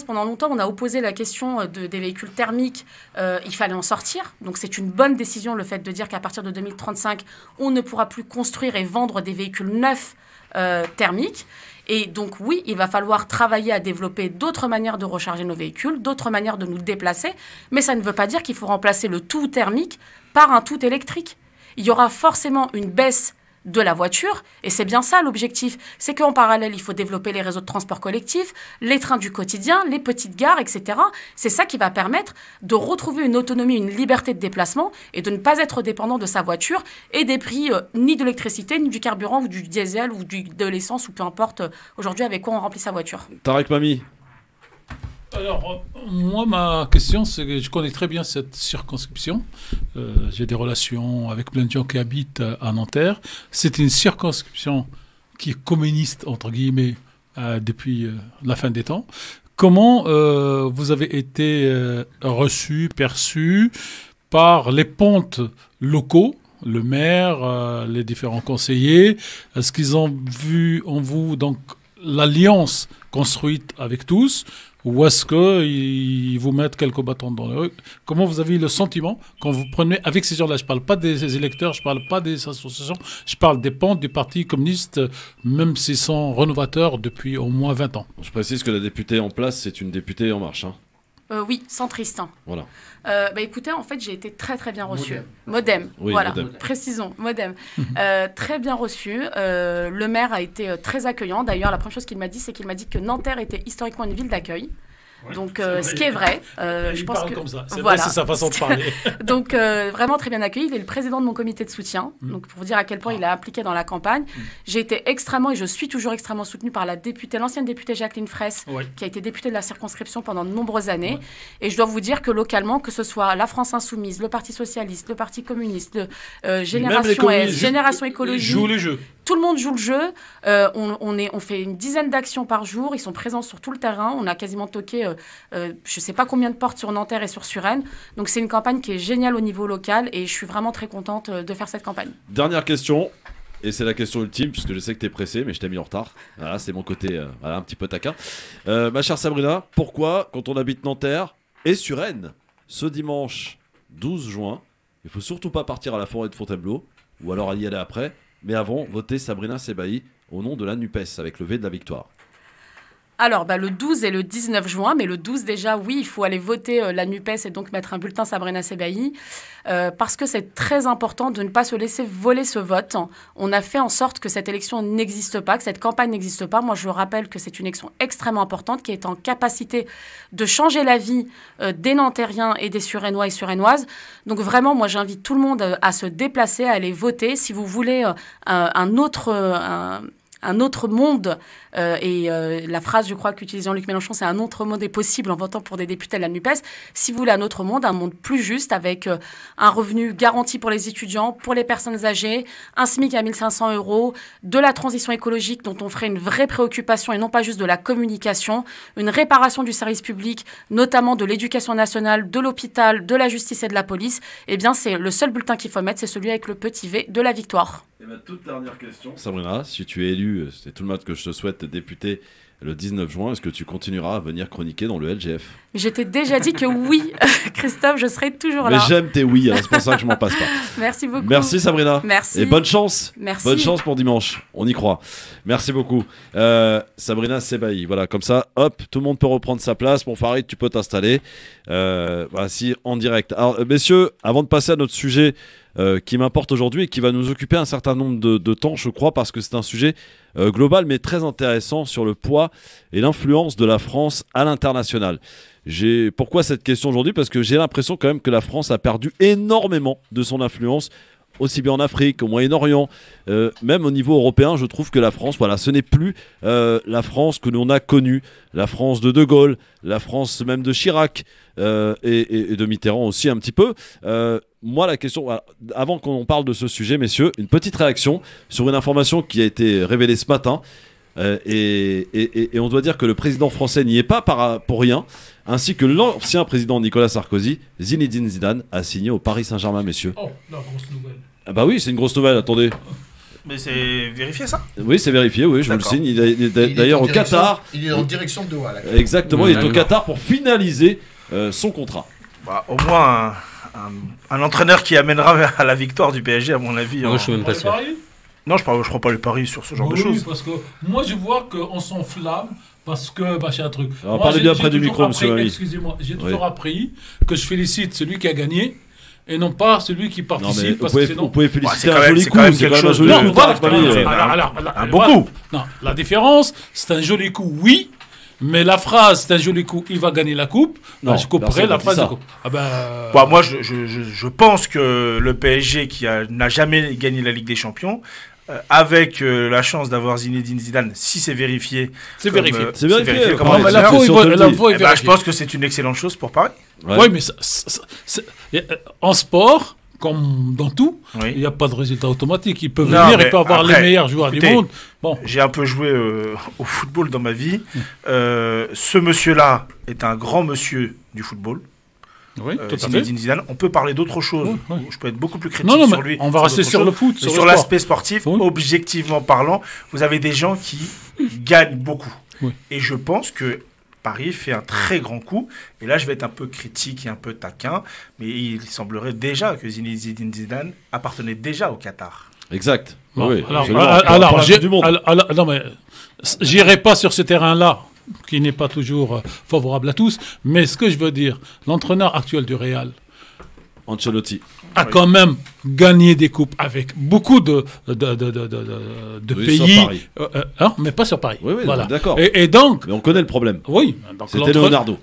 [SPEAKER 8] pendant longtemps, on a opposé la question des véhicules thermiques. Il fallait en sortir. Donc, c'est une bonne décision, le fait de dire qu'à partir de 2035, on ne pourra plus construire et vendre des véhicules neufs thermiques. Et donc, oui, il va falloir travailler à développer d'autres manières de recharger nos véhicules, d'autres manières de nous déplacer. Mais ça ne veut pas dire qu'il faut remplacer le tout thermique par un tout électrique. Il y aura forcément une baisse de la voiture. Et c'est bien ça l'objectif. C'est qu'en parallèle, il faut développer les réseaux de transport collectif, les trains du quotidien, les petites gares, etc. C'est ça qui va permettre de retrouver une autonomie, une liberté de déplacement et de ne pas être dépendant de sa voiture et des prix ni de l'électricité, ni du carburant, ou du diesel, ou de l'essence, ou peu importe aujourd'hui avec quoi on remplit sa voiture.
[SPEAKER 3] Tarek Mami.
[SPEAKER 1] Alors, moi, ma question, c'est que je connais très bien cette circonscription. J'ai des relations avec plein de gens qui habitent à Nanterre. C'est une circonscription qui est communiste, entre guillemets, depuis la fin des temps. Comment vous avez été reçu, perçu par les pontes locaux, le maire, les différents conseillers? Est-ce qu'ils ont vu en vous donc l'alliance construite avec tous? Ou est-ce qu'ils vous mettent quelques bâtons dans les rues? Comment vous avez le sentiment quand vous prenez avec ces gens-là? Je ne parle pas des électeurs, je ne parle pas des associations, je parle des pontes du Parti communiste, même s'ils sont rénovateurs depuis au moins 20 ans.
[SPEAKER 3] Je précise que la députée en place, c'est une députée En Marche. Hein.
[SPEAKER 8] Oui, centriste.
[SPEAKER 3] Voilà.
[SPEAKER 8] Écoutez, en fait, j'ai été très très bien reçue. Modem.
[SPEAKER 3] Oui,
[SPEAKER 8] voilà,
[SPEAKER 3] Modem.
[SPEAKER 8] Précisons, Modem. Très bien reçue. Le maire a été très accueillant. D'ailleurs, la première chose qu'il m'a dit, c'est qu'il m'a dit que Nanterre était historiquement une ville d'accueil.
[SPEAKER 1] Ouais,
[SPEAKER 8] donc, ce qui est vrai.
[SPEAKER 1] Je pense que comme ça. C'est vrai, c'est sa façon de parler.
[SPEAKER 8] Donc, vraiment très bien accueilli. Il est le président de mon comité de soutien. Donc, pour vous dire à quel point il est impliqué dans la campagne. J'ai été extrêmement, et je suis toujours extrêmement soutenue par l'ancienne députée Jacqueline Fraisse, qui a été députée de la circonscription pendant de nombreuses années. Et je dois vous dire que localement, que ce soit la France Insoumise, le Parti Socialiste, le Parti Communiste, Génération S, Génération Écologie,
[SPEAKER 1] joue les jeux.
[SPEAKER 8] Tout le monde joue le jeu. On fait une dizaine d'actions par jour. Ils sont présents sur tout le terrain. On a quasiment toqué, je ne sais pas combien de portes sur Nanterre et sur Suresnes. Donc c'est une campagne qui est géniale au niveau local et je suis vraiment très contente de faire cette campagne.
[SPEAKER 3] Dernière question. Et c'est la question ultime, puisque je sais que tu es pressé, mais je t'ai mis en retard. Voilà, c'est mon côté un petit peu taquin. Ma chère Sabrina, pourquoi, quand on habite Nanterre et Suresnes, ce dimanche 12 juin, il ne faut surtout pas partir à la forêt de Fontainebleau, ou alors y aller après, mais avant, voter Sabrina Sebahi au nom de la NUPES, avec le V de la victoire?
[SPEAKER 8] Alors, le 12 et le 19 juin, mais le 12 déjà, oui, il faut aller voter la NUPES et donc mettre un bulletin Sabrina Sebahi, parce que c'est très important de ne pas se laisser voler ce vote. On a fait en sorte que cette élection n'existe pas, que cette campagne n'existe pas. Moi, je rappelle que c'est une élection extrêmement importante qui est en capacité de changer la vie des Nantériens et des Suresnois et Suresnoises. Donc vraiment, moi, j'invite tout le monde à se déplacer, à aller voter. Si vous voulez un autre monde, la phrase, je crois, qu'utilise Jean-Luc Mélenchon, c'est un autre monde est possible en votant pour des députés de la NUPES. Si vous voulez un autre monde, un monde plus juste, avec un revenu garanti pour les étudiants, pour les personnes âgées, un SMIC à 1 500 €, de la transition écologique dont on ferait une vraie préoccupation et non pas juste de la communication, une réparation du service public, notamment de l'éducation nationale, de l'hôpital, de la justice et de la police, eh bien, c'est le seul bulletin qu'il faut mettre, c'est celui avec le petit V de la victoire.
[SPEAKER 3] Et ma toute dernière question, Sabrina, si tu es élue, c'est tout le monde que je te souhaite, député le 19 juin, est-ce que tu continueras à venir chroniquer dans le LGF?
[SPEAKER 8] Je t'ai déjà dit que oui, Christophe, je serai toujours là.
[SPEAKER 3] Mais j'aime tes oui, hein, c'est pour ça que je m'en passe pas.
[SPEAKER 8] Merci beaucoup.
[SPEAKER 3] Merci Sabrina.
[SPEAKER 8] Merci.
[SPEAKER 3] Et bonne chance.
[SPEAKER 8] Merci.
[SPEAKER 3] Bonne chance pour dimanche, on y croit. Merci beaucoup. Sabrina Sebahi, voilà, comme ça, hop, tout le monde peut reprendre sa place. Mon Farid, tu peux t'installer. Voici en direct. Alors, messieurs, avant de passer à notre sujet qui m'importe aujourd'hui et qui va nous occuper un certain nombre de temps, je crois, parce que c'est un sujet global mais très intéressant sur le poids et l'influence de la France à l'international. Pourquoi cette question aujourd'hui? Parce que j'ai l'impression quand même que la France a perdu énormément de son influence, aussi bien en Afrique, au Moyen-Orient, même au niveau européen. Je trouve que la France, voilà, ce n'est plus la France que l'on a connue, la France de Gaulle, la France même de Chirac et de Mitterrand aussi un petit peu. Moi, la question, avant qu'on parle de ce sujet, messieurs, une petite réaction sur une information qui a été révélée ce matin. Et on doit dire que le président français n'y est pas pour rien, ainsi que l'ancien président Nicolas Sarkozy. Zinedine Zidane a signé au Paris Saint-Germain, messieurs.
[SPEAKER 1] Oh, la grosse nouvelle.
[SPEAKER 3] Ah bah oui, c'est une grosse nouvelle, attendez.
[SPEAKER 11] Mais c'est vérifié ça?
[SPEAKER 3] Oui, c'est vérifié, oui, je vous le signe. Il est d'ailleurs au Qatar.
[SPEAKER 5] Il est en direction de Doha. Là.
[SPEAKER 3] Exactement, il est au Qatar pour finaliser son contrat.
[SPEAKER 11] Au moins un entraîneur qui amènera à la victoire du PSG, à mon avis.
[SPEAKER 6] Moi, je suis même pas sûr.
[SPEAKER 11] Non, je ne prends pas les paris sur ce genre de choses.
[SPEAKER 1] Parce que moi, je vois qu'on s'enflamme parce que c'est un truc.
[SPEAKER 3] Alors, parlez bien près du micro, monsieur Ami.
[SPEAKER 1] Excusez-moi, j'ai toujours appris que je félicite celui qui a gagné et non pas celui qui
[SPEAKER 3] Non, mais
[SPEAKER 1] participe.
[SPEAKER 3] vous
[SPEAKER 1] parce
[SPEAKER 3] pouvez,
[SPEAKER 1] que sinon...
[SPEAKER 3] vous pouvez féliciter
[SPEAKER 12] c'est quand
[SPEAKER 3] un
[SPEAKER 12] même-
[SPEAKER 3] joli
[SPEAKER 12] c'est
[SPEAKER 3] coup.
[SPEAKER 12] quand même
[SPEAKER 3] C'est
[SPEAKER 12] quelque
[SPEAKER 3] quand même un
[SPEAKER 12] chose
[SPEAKER 3] joli
[SPEAKER 12] de-
[SPEAKER 3] coup.
[SPEAKER 1] Non, voilà.
[SPEAKER 3] Tarek Mali,
[SPEAKER 12] Un beau coup.
[SPEAKER 1] Non, la différence, c'est un joli coup, oui, mais la phrase, c'est un joli coup, il va gagner la coupe.
[SPEAKER 3] Non,
[SPEAKER 1] Je couperai
[SPEAKER 3] personne
[SPEAKER 1] la
[SPEAKER 3] n'a dit
[SPEAKER 1] phrase
[SPEAKER 3] ça.
[SPEAKER 1] de coupe. Ah ben,
[SPEAKER 12] Bon, moi, je pense que le PSG, n'a jamais gagné la Ligue des Champions, avec la chance d'avoir Zinedine Zidane, si c'est vérifié.
[SPEAKER 1] C'est
[SPEAKER 12] comme,
[SPEAKER 1] vérifié.
[SPEAKER 3] C'est vérifié.
[SPEAKER 12] comme
[SPEAKER 1] non,
[SPEAKER 12] on
[SPEAKER 1] mais
[SPEAKER 12] dit.
[SPEAKER 1] l'info,
[SPEAKER 3] si
[SPEAKER 1] il
[SPEAKER 3] on
[SPEAKER 1] va-
[SPEAKER 3] te le
[SPEAKER 1] l'info
[SPEAKER 3] dit.
[SPEAKER 1] est
[SPEAKER 12] Eh ben, je
[SPEAKER 1] vérifiée.
[SPEAKER 12] pense que c'est une excellente chose pour Paris.
[SPEAKER 3] Ouais.
[SPEAKER 1] Oui, mais en sport, comme dans tout,
[SPEAKER 12] Oui.
[SPEAKER 1] il n'y a pas de résultat automatique. Il peut
[SPEAKER 12] Non,
[SPEAKER 1] venir,
[SPEAKER 12] mais
[SPEAKER 1] il peut avoir
[SPEAKER 12] après,
[SPEAKER 1] les meilleurs joueurs du
[SPEAKER 12] écoutez,
[SPEAKER 1] monde. Bon,
[SPEAKER 12] J'ai un peu joué au football dans ma vie. Ce monsieur-là est un grand monsieur du football.
[SPEAKER 1] oui, tout à fait.
[SPEAKER 12] Zinedine Zidane. On peut parler d'autre chose.
[SPEAKER 1] Oui, oui.
[SPEAKER 12] Je peux être beaucoup plus critique
[SPEAKER 1] Non, non,
[SPEAKER 12] sur
[SPEAKER 1] mais
[SPEAKER 12] lui.
[SPEAKER 1] on va rester
[SPEAKER 12] d'autres
[SPEAKER 1] sur
[SPEAKER 12] choses.
[SPEAKER 1] le foot,
[SPEAKER 12] Mais
[SPEAKER 1] sur
[SPEAKER 12] sur
[SPEAKER 1] le
[SPEAKER 12] l'aspect sportif,
[SPEAKER 1] Oui.
[SPEAKER 12] objectivement parlant, vous avez des gens qui gagnent beaucoup.
[SPEAKER 1] Oui.
[SPEAKER 12] Et je pense que Paris fait un très grand coup. Et là, je vais être un peu critique et un peu taquin, mais il semblerait déjà que Zinedine Zidane appartenait déjà au Qatar.
[SPEAKER 3] Exact.
[SPEAKER 1] Bon,
[SPEAKER 3] Oui,
[SPEAKER 1] alors,
[SPEAKER 3] absolument.
[SPEAKER 1] alors,
[SPEAKER 3] Pour la Coupe du Monde.
[SPEAKER 1] non, mais j'irai pas sur ce terrain-là, qui n'est pas toujours favorable à tous. Mais ce que je veux dire, l'entraîneur actuel du Real
[SPEAKER 3] Ancelotti.
[SPEAKER 1] a quand même gagné des coupes avec beaucoup de
[SPEAKER 3] Oui,
[SPEAKER 1] pays,
[SPEAKER 3] sur Paris.
[SPEAKER 1] Mais pas sur Paris.
[SPEAKER 3] Oui, oui,
[SPEAKER 1] voilà.
[SPEAKER 3] d'accord.
[SPEAKER 1] Et donc,
[SPEAKER 3] Mais on connaît le problème.
[SPEAKER 1] oui, donc
[SPEAKER 3] C'était Leonardo.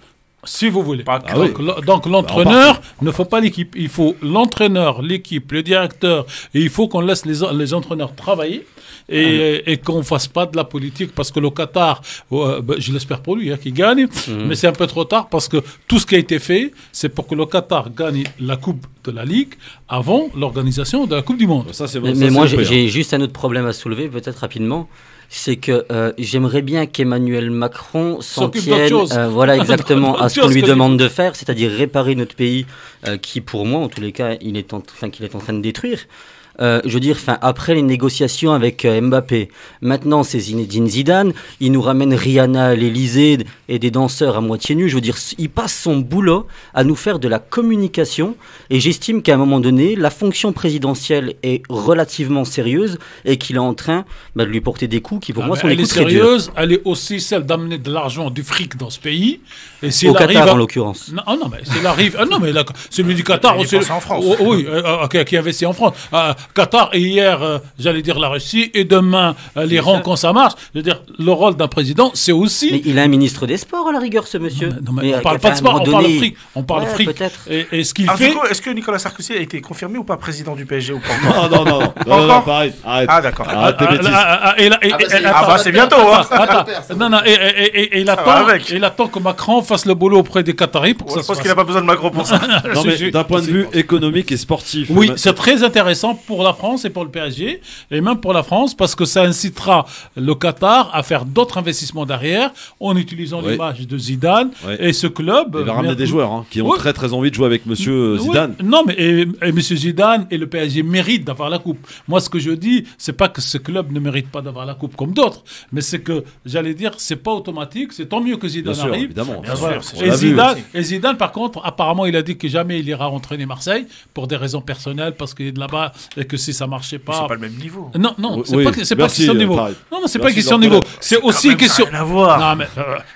[SPEAKER 1] Si vous voulez.
[SPEAKER 12] Pas que.
[SPEAKER 3] Ah oui.
[SPEAKER 1] Donc l'entraîneur ne faut pas l'équipe. Il faut l'entraîneur, l'équipe, le directeur. Et il faut qu'on laisse les entraîneurs travailler et qu'on ne fasse pas de la politique. Parce que le Qatar, je l'espère pour lui, qu'il gagne. Mais c'est un peu trop tard parce que tout ce qui a été fait, c'est pour que le Qatar gagne la Coupe de la Ligue avant l'organisation de la Coupe du Monde.
[SPEAKER 3] Ça, c'est
[SPEAKER 6] Mais,
[SPEAKER 3] ça,
[SPEAKER 6] mais
[SPEAKER 3] c'est
[SPEAKER 6] moi,
[SPEAKER 3] le pire.
[SPEAKER 6] j'ai juste un autre problème à soulever, peut-être rapidement. C'est que j'aimerais bien qu'Emmanuel Macron s'en
[SPEAKER 1] S'occupe d'autre
[SPEAKER 6] tienne,
[SPEAKER 1] chose.
[SPEAKER 6] voilà exactement, à ce
[SPEAKER 1] D'autre
[SPEAKER 6] qu'on lui
[SPEAKER 1] chose que
[SPEAKER 6] demande de faire, c'est-à-dire réparer notre pays, qui pour moi, en tous les cas, qu'il est en train de détruire. Je veux dire, après les négociations avec Mbappé, maintenant c'est Zinedine Zidane, il nous ramène Rihanna à l'Elysée et des danseurs à moitié nus. Je veux dire, il passe son boulot à nous faire de la communication et j'estime qu'à un moment donné, la fonction présidentielle est relativement sérieuse et qu'il est en train de lui porter des coups qui pour moi sont des
[SPEAKER 1] Elle est
[SPEAKER 6] coups très durs.
[SPEAKER 1] sérieuse, elle est aussi celle d'amener de l'argent, du fric dans ce pays. Et s'il
[SPEAKER 6] Au Qatar
[SPEAKER 1] arrive
[SPEAKER 6] en l'occurrence.
[SPEAKER 1] Non, non, mais s'il arrive. Non, mais celui du Qatar.
[SPEAKER 12] Il est passé en France.
[SPEAKER 1] Oui, qui investit en France. Qatar, et hier, j'allais dire la Russie, et demain, l'Iran, quand ça marche. Je veux dire, le rôle d'un président, c'est aussi.
[SPEAKER 6] Mais il a un ministre des Sports à la rigueur, ce monsieur.
[SPEAKER 1] Non, mais on parle pas de sport, on parle de fric. On parle de fric.
[SPEAKER 6] Peut-être.
[SPEAKER 1] Et ce qu'il
[SPEAKER 12] Ah,
[SPEAKER 1] fait.
[SPEAKER 12] du coup, est-ce que Nicolas Sarkozy a été confirmé ou pas président du PSG ou pas
[SPEAKER 3] Non, non, non. Non, non, pareil. Arrête.
[SPEAKER 12] Ah, d'accord.
[SPEAKER 3] Arrête tes bêtises.
[SPEAKER 12] Ah bah c'est bientôt, hein.
[SPEAKER 1] Attends, non, non, et il attend,
[SPEAKER 12] avec.
[SPEAKER 1] il attend que Macron fasse le boulot auprès des Qataris pour que
[SPEAKER 12] Je
[SPEAKER 1] ça se
[SPEAKER 12] pense
[SPEAKER 1] fasse.
[SPEAKER 12] qu'il n'a pas besoin de Macron pour ça.
[SPEAKER 3] Non, mais d'un point de vue économique et sportif.
[SPEAKER 1] Oui, c'est très intéressant pour la France et pour le PSG, et même pour la France, parce que ça incitera le Qatar à faire d'autres investissements derrière, en utilisant
[SPEAKER 3] Oui.
[SPEAKER 1] l'image de Zidane
[SPEAKER 3] Oui.
[SPEAKER 1] et ce club.
[SPEAKER 3] Il va ramener des joueurs qui ont
[SPEAKER 1] Oui.
[SPEAKER 3] très très envie de jouer avec monsieur
[SPEAKER 1] Oui.
[SPEAKER 3] Zidane.
[SPEAKER 1] Non, mais et monsieur Zidane et le PSG méritent d'avoir la coupe. Moi, ce que je dis, c'est pas que ce club ne mérite pas d'avoir la coupe comme d'autres, mais c'est que, j'allais dire, c'est pas automatique. C'est tant mieux que Zidane
[SPEAKER 3] Bien sûr,
[SPEAKER 1] arrive.
[SPEAKER 3] évidemment.
[SPEAKER 12] Bien
[SPEAKER 1] Voilà.
[SPEAKER 12] sûr,
[SPEAKER 3] on
[SPEAKER 1] Et
[SPEAKER 3] l'a vu.
[SPEAKER 1] Zidane, par contre, apparemment, il a dit que jamais il ira entraîner Marseille pour des raisons personnelles, parce qu'il est de là-bas et que si ça marchait
[SPEAKER 12] Mais
[SPEAKER 1] pas.
[SPEAKER 12] c'est pas le même niveau.
[SPEAKER 1] Non, non,
[SPEAKER 3] Oui,
[SPEAKER 1] c'est
[SPEAKER 3] oui.
[SPEAKER 1] pas c'est pas
[SPEAKER 3] Merci,
[SPEAKER 1] question de niveau.
[SPEAKER 3] Farid.
[SPEAKER 1] Non, mais c'est pas
[SPEAKER 3] Merci
[SPEAKER 1] question de
[SPEAKER 3] d'en
[SPEAKER 1] niveau.
[SPEAKER 3] reconnaître.
[SPEAKER 1] C'est aussi
[SPEAKER 12] Quand même,
[SPEAKER 1] question.
[SPEAKER 12] ça a rien à voir.
[SPEAKER 1] Non, mais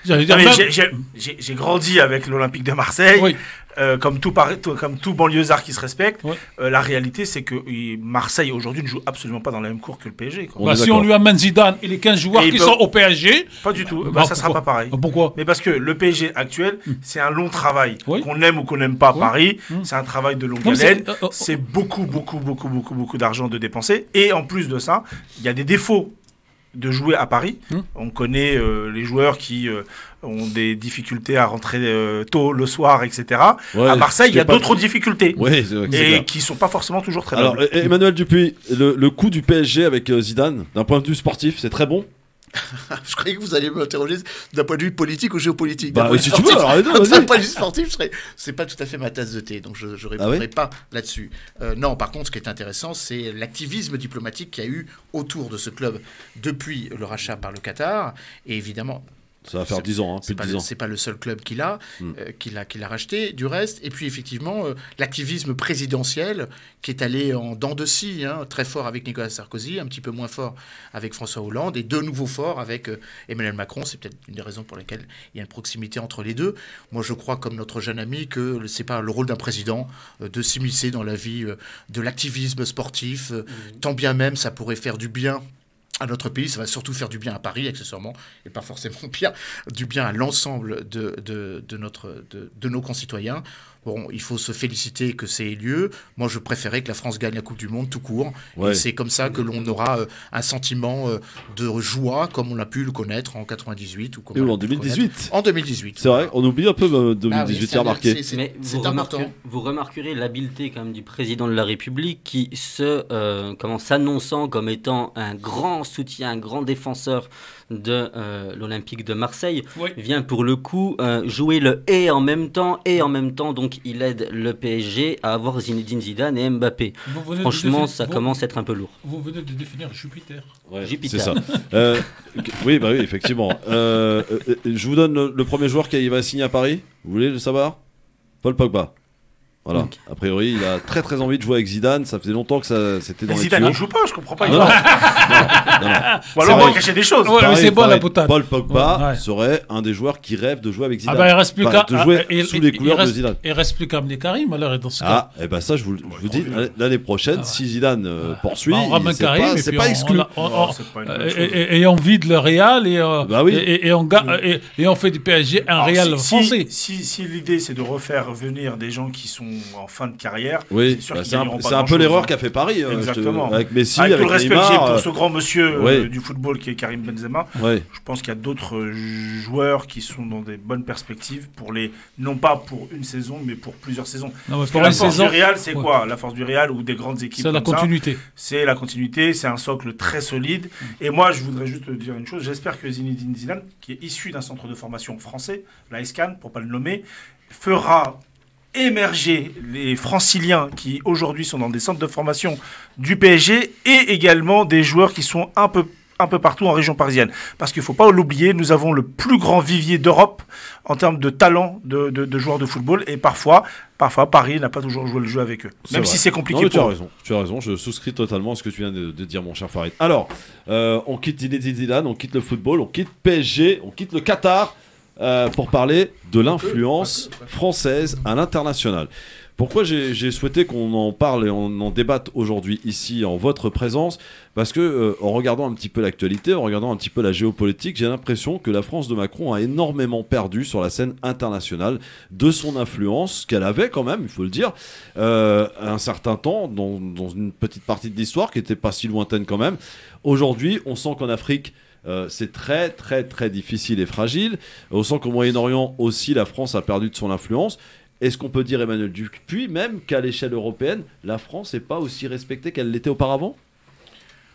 [SPEAKER 1] j'allais dire.
[SPEAKER 12] Non, mais
[SPEAKER 1] même-
[SPEAKER 12] j'ai grandi avec l'Olympique de Marseille.
[SPEAKER 1] Oui.
[SPEAKER 12] Comme tout banlieusard qui se respecte,
[SPEAKER 1] Oui.
[SPEAKER 12] la réalité c'est que Marseille aujourd'hui ne joue absolument pas dans la même cour que le PSG. Quoi.
[SPEAKER 3] On
[SPEAKER 1] Bah,
[SPEAKER 3] est
[SPEAKER 1] si
[SPEAKER 3] d'accord.
[SPEAKER 1] on lui amène Zidane et les 15 joueurs
[SPEAKER 12] Et
[SPEAKER 1] qui
[SPEAKER 12] il peut-
[SPEAKER 1] sont au PSG.
[SPEAKER 12] Pas du tout,
[SPEAKER 1] Bah,
[SPEAKER 12] ça sera
[SPEAKER 1] pourquoi
[SPEAKER 12] pas pareil.
[SPEAKER 1] Pourquoi
[SPEAKER 12] Mais parce que le PSG actuel, c'est un long travail.
[SPEAKER 1] Oui.
[SPEAKER 12] Qu'on aime ou qu'on n'aime pas
[SPEAKER 1] Oui.
[SPEAKER 12] Paris,
[SPEAKER 1] Mm.
[SPEAKER 12] c'est un travail de longue
[SPEAKER 1] Non, mais
[SPEAKER 12] haleine.
[SPEAKER 1] c'est-
[SPEAKER 12] C'est beaucoup d'argent de dépenser. Et en plus de ça, il y a des défauts de jouer à Paris. On connaît les joueurs qui ont des difficultés à rentrer tôt le soir, etc.
[SPEAKER 3] Ouais,
[SPEAKER 12] à Marseille, il y a
[SPEAKER 3] c'est pas-
[SPEAKER 12] d'autres difficultés.
[SPEAKER 3] Oui, c'est vrai que c'est
[SPEAKER 12] Et
[SPEAKER 3] clair.
[SPEAKER 12] qui sont pas forcément toujours très
[SPEAKER 3] Alors,
[SPEAKER 12] nobles.
[SPEAKER 3] Emmanuel Dupuis, le coup du PSG avec Zidane, d'un point de vue sportif, c'est très bon.
[SPEAKER 5] Je croyais que vous alliez m'interroger d'un point de vue politique ou géopolitique.
[SPEAKER 3] Bah,
[SPEAKER 5] D'un point de
[SPEAKER 3] si
[SPEAKER 5] vue
[SPEAKER 3] tu veux,
[SPEAKER 5] sportif.
[SPEAKER 3] alors, les deux,
[SPEAKER 5] D'un
[SPEAKER 3] vas-y.
[SPEAKER 5] point de vue sportif, c'est pas tout à fait ma tasse de thé, donc je répondrai
[SPEAKER 3] oui
[SPEAKER 5] pas là-dessus. Non, par contre, ce qui est intéressant, c'est l'activisme diplomatique qu'il y a eu autour de ce club depuis le rachat par le Qatar. Et évidemment,
[SPEAKER 3] Ça va faire 10 ans, plus de 10 ans.
[SPEAKER 5] C'est pas le seul club qu'il a racheté, du reste. Et puis, effectivement, l'activisme présidentiel qui est allé en dents de scie, très fort avec Nicolas Sarkozy, un petit peu moins fort avec François Hollande, et de nouveau fort avec Emmanuel Macron. C'est peut-être une des raisons pour lesquelles il y a une proximité entre les deux. Moi, je crois, comme notre jeune ami, que c'est pas le rôle d'un président de s'immiscer dans la vie de l'activisme sportif, tant bien même ça pourrait faire du bien à notre pays. Ça va surtout faire du bien à Paris, accessoirement, et pas forcément du bien à l'ensemble de nos concitoyens. Bon, il faut se féliciter que c'est lieu. Moi, je préférais que la France gagne la Coupe du Monde tout court. Ouais. Et c'est comme ça que l'on aura un sentiment de joie, comme on a pu le connaître en 98 ou
[SPEAKER 3] en 2018.
[SPEAKER 5] En 2018.
[SPEAKER 3] C'est vrai, on oublie un peu 2018,
[SPEAKER 5] c'est
[SPEAKER 3] remarqué.
[SPEAKER 6] Mais
[SPEAKER 5] c'est important.
[SPEAKER 6] Vous remarquerez l'habileté quand même du président de la République qui s'annonçant comme étant un grand soutien, un grand défenseur de l'Olympique de Marseille, vient pour le coup jouer le et en même temps, donc il aide le PSG à avoir Zinedine Zidane et Mbappé. Franchement, ça commence à être un peu lourd.
[SPEAKER 1] Vous venez de définir Jupiter.
[SPEAKER 3] Ouais, Jupiter. C'est ça. Oui, effectivement. Je vous donne le premier joueur qui va signer à Paris. Vous voulez le savoir? Paul Pogba. Voilà. A priori, il a très très envie de jouer avec Zidane. Ça faisait longtemps que c'était dans les tuyaux.
[SPEAKER 12] Zidane ne joue pas, je comprends pas.
[SPEAKER 3] Non.
[SPEAKER 12] Ou alors on cachait des choses.
[SPEAKER 1] Ouais, c'est bon la boutade.
[SPEAKER 3] Paul Pogba serait un des joueurs qui rêve de jouer avec Zidane.
[SPEAKER 1] Il reste plus qu'à
[SPEAKER 3] de jouer sous les couleurs de Zidane.
[SPEAKER 1] Il reste plus qu'à amener Karim alors dans ce cas.
[SPEAKER 3] Et ben ça, je vous dis, l'année prochaine, si Zidane poursuit, c'est pas exclu.
[SPEAKER 1] Et on vide le Real et on fait du PSG un Real français.
[SPEAKER 12] Si l'idée c'est de refaire venir des gens qui sont en fin de carrière,
[SPEAKER 3] c'est un peu l'erreur qu'a fait Paris.
[SPEAKER 12] Exactement.
[SPEAKER 3] Avec Messi,
[SPEAKER 12] avec
[SPEAKER 3] avec
[SPEAKER 12] tout le respect que j'ai pour ce grand monsieur
[SPEAKER 3] du
[SPEAKER 12] football qui est Karim Benzema. Je pense qu'il y a d'autres joueurs qui sont dans des bonnes perspectives non pas pour une saison, mais pour plusieurs saisons. La force du Real, c'est quoi? La force du Real ou des grandes équipes,
[SPEAKER 1] c'est la continuité.
[SPEAKER 12] C'est la continuité, c'est un socle très solide. Et moi, je voudrais juste dire une chose. J'espère que Zinedine Zidane, qui est issu d'un centre de formation français, la SCAN, pour pas le nommer, fera émerger les franciliens qui aujourd'hui sont dans des centres de formation du PSG et également des joueurs qui sont un peu partout en région parisienne. Parce qu'il ne faut pas l'oublier, nous avons le plus grand vivier d'Europe en termes de talent de joueurs de football et parfois Paris n'a pas toujours joué le jeu avec eux. Même si c'est compliqué pour eux.
[SPEAKER 3] Tu as raison, je souscris totalement à ce que tu viens de dire, mon cher Farid. Alors, on quitte Zinedine Zidane, on quitte le football, on quitte PSG, on quitte le Qatar pour parler de l'influence française à l'international. Pourquoi j'ai souhaité qu'on en parle et on en débatte aujourd'hui ici en votre présence? Parce que en regardant un petit peu l'actualité, en regardant un petit peu la géopolitique, j'ai l'impression que la France de Macron a énormément perdu sur la scène internationale de son influence qu'elle avait quand même, il faut le dire, un certain temps dans une petite partie de l'histoire qui n'était pas si lointaine quand même. Aujourd'hui, on sent qu'en Afrique, c'est très très très difficile et fragile. On sent qu'au Moyen-Orient aussi, la France a perdu de son influence. Est-ce qu'on peut dire, Emmanuel Dupuis, même qu'à l'échelle européenne, la France n'est pas aussi respectée qu'elle l'était auparavant?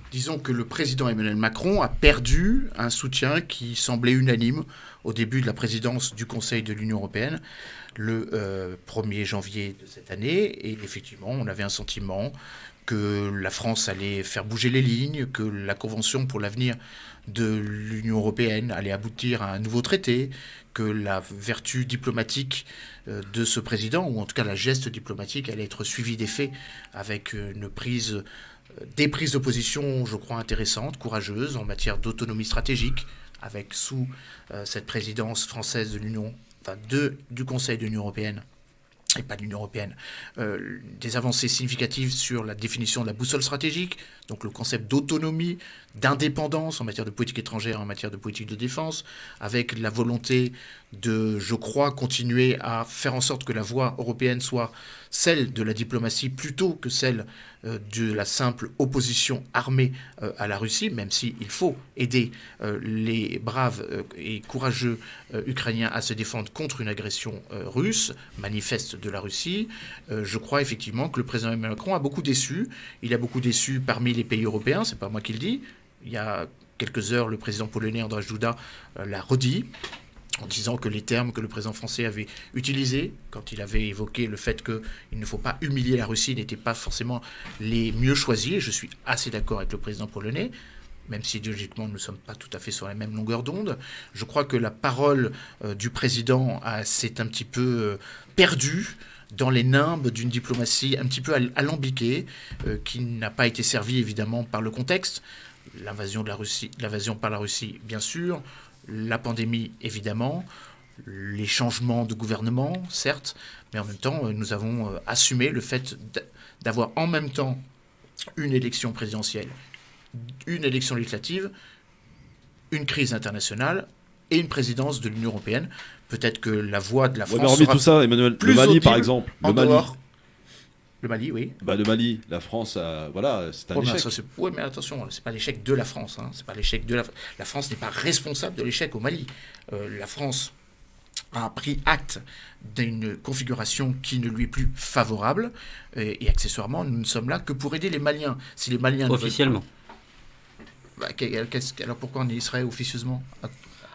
[SPEAKER 5] Disons que le président Emmanuel Macron a perdu un soutien qui semblait unanime au début de la présidence du Conseil de l'Union européenne, le 1er janvier de cette année. Et effectivement, on avait un sentiment que la France allait faire bouger les lignes, que la Convention pour l'avenir de l'Union européenne allait aboutir à un nouveau traité, que la vertu diplomatique de ce président, ou en tout cas la geste diplomatique, allait être suivie d'effets avec des prises de position, je crois, intéressantes, courageuses en matière d'autonomie stratégique, avec sous cette présidence française de l'Union, du Conseil de l'Union européenne, et pas de l'Union européenne, des avancées significatives sur la définition de la boussole stratégique, donc le concept d'autonomie, d'indépendance en matière de politique étrangère, en matière de politique de défense, avec la volonté de, je crois, continuer à faire en sorte que la voie européenne soit celle de la diplomatie plutôt que celle de la simple opposition armée à la Russie, même s'il faut aider les braves et courageux Ukrainiens à se défendre contre une agression russe, manifeste de la Russie. Je crois effectivement que le président Emmanuel Macron a beaucoup déçu. Il a beaucoup déçu parmi les pays européens, c'est pas moi qui le dis. Il y a quelques heures, le président polonais Andrzej Duda l'a redit, en disant que les termes que le président français avait utilisés quand il avait évoqué le fait qu'il ne faut pas humilier la Russie n'étaient pas forcément les mieux choisis. Je suis assez d'accord avec le président polonais. même si idéologiquement nous ne sommes pas tout à fait sur la même longueur d'onde. Je crois que la parole du président s'est un petit peu perdue dans les nimbes d'une diplomatie un petit peu alambiquée, qui n'a pas été servie évidemment par le contexte. L'invasion par la Russie, bien sûr, la pandémie, évidemment, les changements de gouvernement, certes, mais en même temps, nous avons assumé le fait d'avoir en même temps une élection présidentielle, une élection législative, une crise internationale et une présidence de l'Union européenne. Peut-être que la voix de la France
[SPEAKER 3] hormis
[SPEAKER 5] sera
[SPEAKER 3] tout ça, Emmanuel,
[SPEAKER 5] plus
[SPEAKER 3] le Mali, par
[SPEAKER 5] audible
[SPEAKER 3] exemple.
[SPEAKER 5] en dehors. Le Mali, oui.
[SPEAKER 3] Le Mali, la France, voilà, c'est un échec.
[SPEAKER 5] Oui, mais attention, c'est pas l'échec de la France. C'est pas l'échec de la France n'est pas responsable de l'échec au Mali. La France a pris acte d'une configuration qui ne lui est plus favorable. Et accessoirement, nous ne sommes là que pour aider les Maliens. Si les Maliens
[SPEAKER 6] officiellement.
[SPEAKER 5] Alors pourquoi on y serait officieusement ?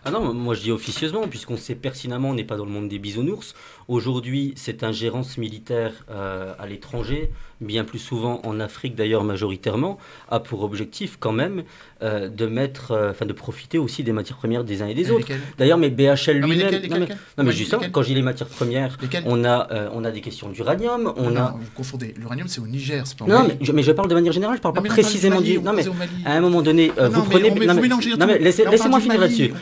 [SPEAKER 6] Ah non, moi je dis officieusement, puisqu'on sait pertinemment, on n'est pas dans le monde des bisounours. Aujourd'hui, cette ingérence militaire à l'étranger, bien plus souvent en Afrique d'ailleurs majoritairement, a pour objectif quand même de profiter aussi des matières premières des uns et des autres. D'ailleurs, mais BHL lui-même... Non mais justement, quand je dis les matières premières, on a des questions d'uranium,
[SPEAKER 5] Non, vous confondez. L'uranium, c'est au Niger, c'est pas au
[SPEAKER 6] Non,
[SPEAKER 5] Mali.
[SPEAKER 6] mais je parle de manière générale, je parle pas précisément du... Non mais à un moment donné, vous prenez... Non mais laissez-moi finir là-dessus.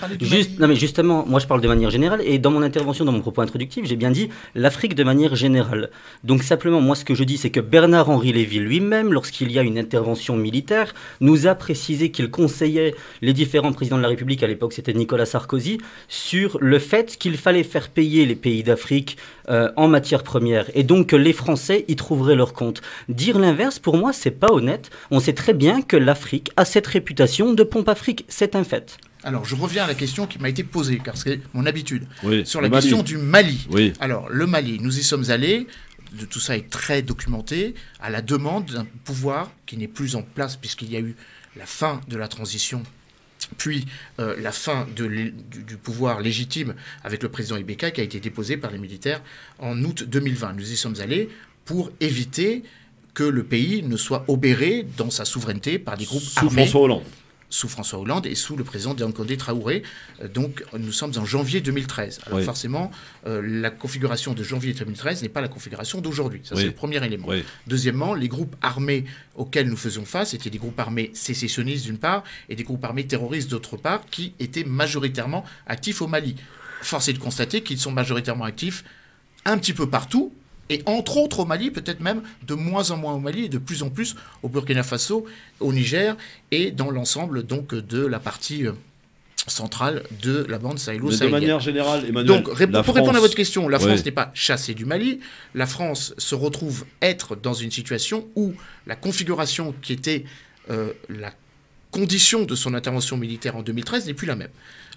[SPEAKER 6] Non mais justement, moi je parle de manière générale, et dans mon intervention, dans mon propos introductif, j'ai bien dit l'Afrique de manière générale. Donc simplement, moi ce que je dis, c'est que Bernard-Henri Lévy lui-même, lorsqu'il y a une intervention militaire, nous a précisé qu'il conseillait les différents présidents de la République, à l'époque c'était Nicolas Sarkozy, sur le fait qu'il fallait faire payer les pays d'Afrique en matière première, et donc que les Français y trouveraient leur compte. Dire l'inverse, pour moi, c'est pas honnête. On sait très bien que l'Afrique a cette réputation de pompe Afrique, c'est un fait.
[SPEAKER 5] Alors, je reviens à la question qui m'a été posée, car c'est mon habitude, sur la
[SPEAKER 3] Mali.
[SPEAKER 5] question du Mali.
[SPEAKER 3] Oui.
[SPEAKER 5] Alors, le Mali, nous y sommes allés, tout ça est très documenté, à la demande d'un pouvoir qui n'est plus en place, puisqu'il y a eu la fin de la transition, puis la fin du pouvoir légitime avec le président Ibeka, qui a été déposé par les militaires en août 2020. Nous y sommes allés pour éviter que le pays ne soit obéré dans sa souveraineté par des groupes armés. Sous François Hollande et sous le président Diankondé Traoré. Donc, nous sommes en janvier 2013. Alors, forcément, la configuration de janvier 2013 n'est pas la configuration d'aujourd'hui. Ça, c'est le premier élément. Deuxièmement, les groupes armés auxquels nous faisions face étaient des groupes armés sécessionnistes, d'une part, et des groupes armés terroristes, d'autre part, qui étaient majoritairement actifs au Mali. Force est de constater qu'ils sont majoritairement actifs un petit peu partout, et entre autres au Mali, peut-être même de moins en moins au Mali et de plus en plus au Burkina Faso, au Niger et dans l'ensemble donc de la partie centrale de la bande sahélo-sahélienne.
[SPEAKER 3] De manière générale, Emmanuel,
[SPEAKER 5] donc, pour répondre à votre question, la France n'est pas chassée du Mali. La France se retrouve être dans une situation où la configuration qui était la condition de son intervention militaire en 2013 n'est plus la même.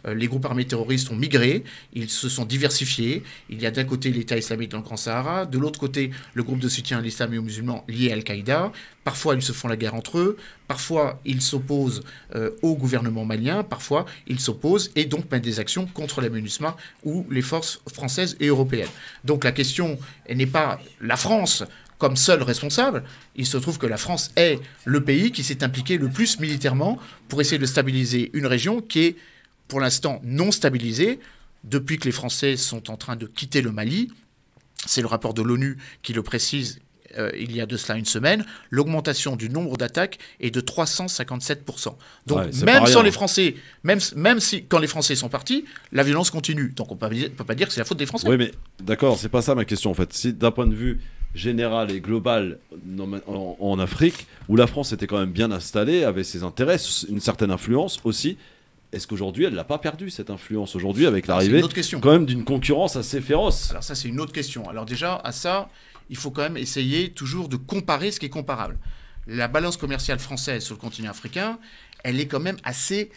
[SPEAKER 5] Les groupes armés terroristes ont migré, ils se sont diversifiés. Il y a d'un côté l'État islamique dans le Grand Sahara, de l'autre côté le groupe de soutien à l'islam et aux musulmans lié à Al-Qaïda. Parfois ils se font la guerre entre eux, parfois ils s'opposent au gouvernement malien, parfois ils s'opposent et donc mènent des actions contre la MINUSMA ou les forces françaises et européennes. Donc la question n'est pas la France comme seul responsable. Il se trouve que la France est le pays qui s'est impliqué le plus militairement pour essayer de stabiliser une région qui est pour l'instant non stabilisée depuis que les Français sont en train de quitter le Mali. C'est le rapport de l'ONU qui le précise il y a de cela une semaine. L'augmentation du nombre d'attaques est de 357%. Donc même sans les Français, même si quand les Français sont partis, la violence continue. Donc on ne peut pas dire que c'est la faute des Français.
[SPEAKER 3] Oui, mais d'accord, c'est pas ça ma question en fait. Si d'un point de vue général et global en Afrique, où la France était quand même bien installée, avait ses intérêts, une certaine influence aussi, est-ce qu'aujourd'hui, elle n'a pas perdu cette influence aujourd'hui avec l'arrivée quand même d'une concurrence assez féroce?
[SPEAKER 5] Alors ça, c'est une autre question. Alors déjà, à ça, il faut quand même essayer toujours de comparer ce qui est comparable. La balance commerciale française sur le continent africain, elle est quand même assez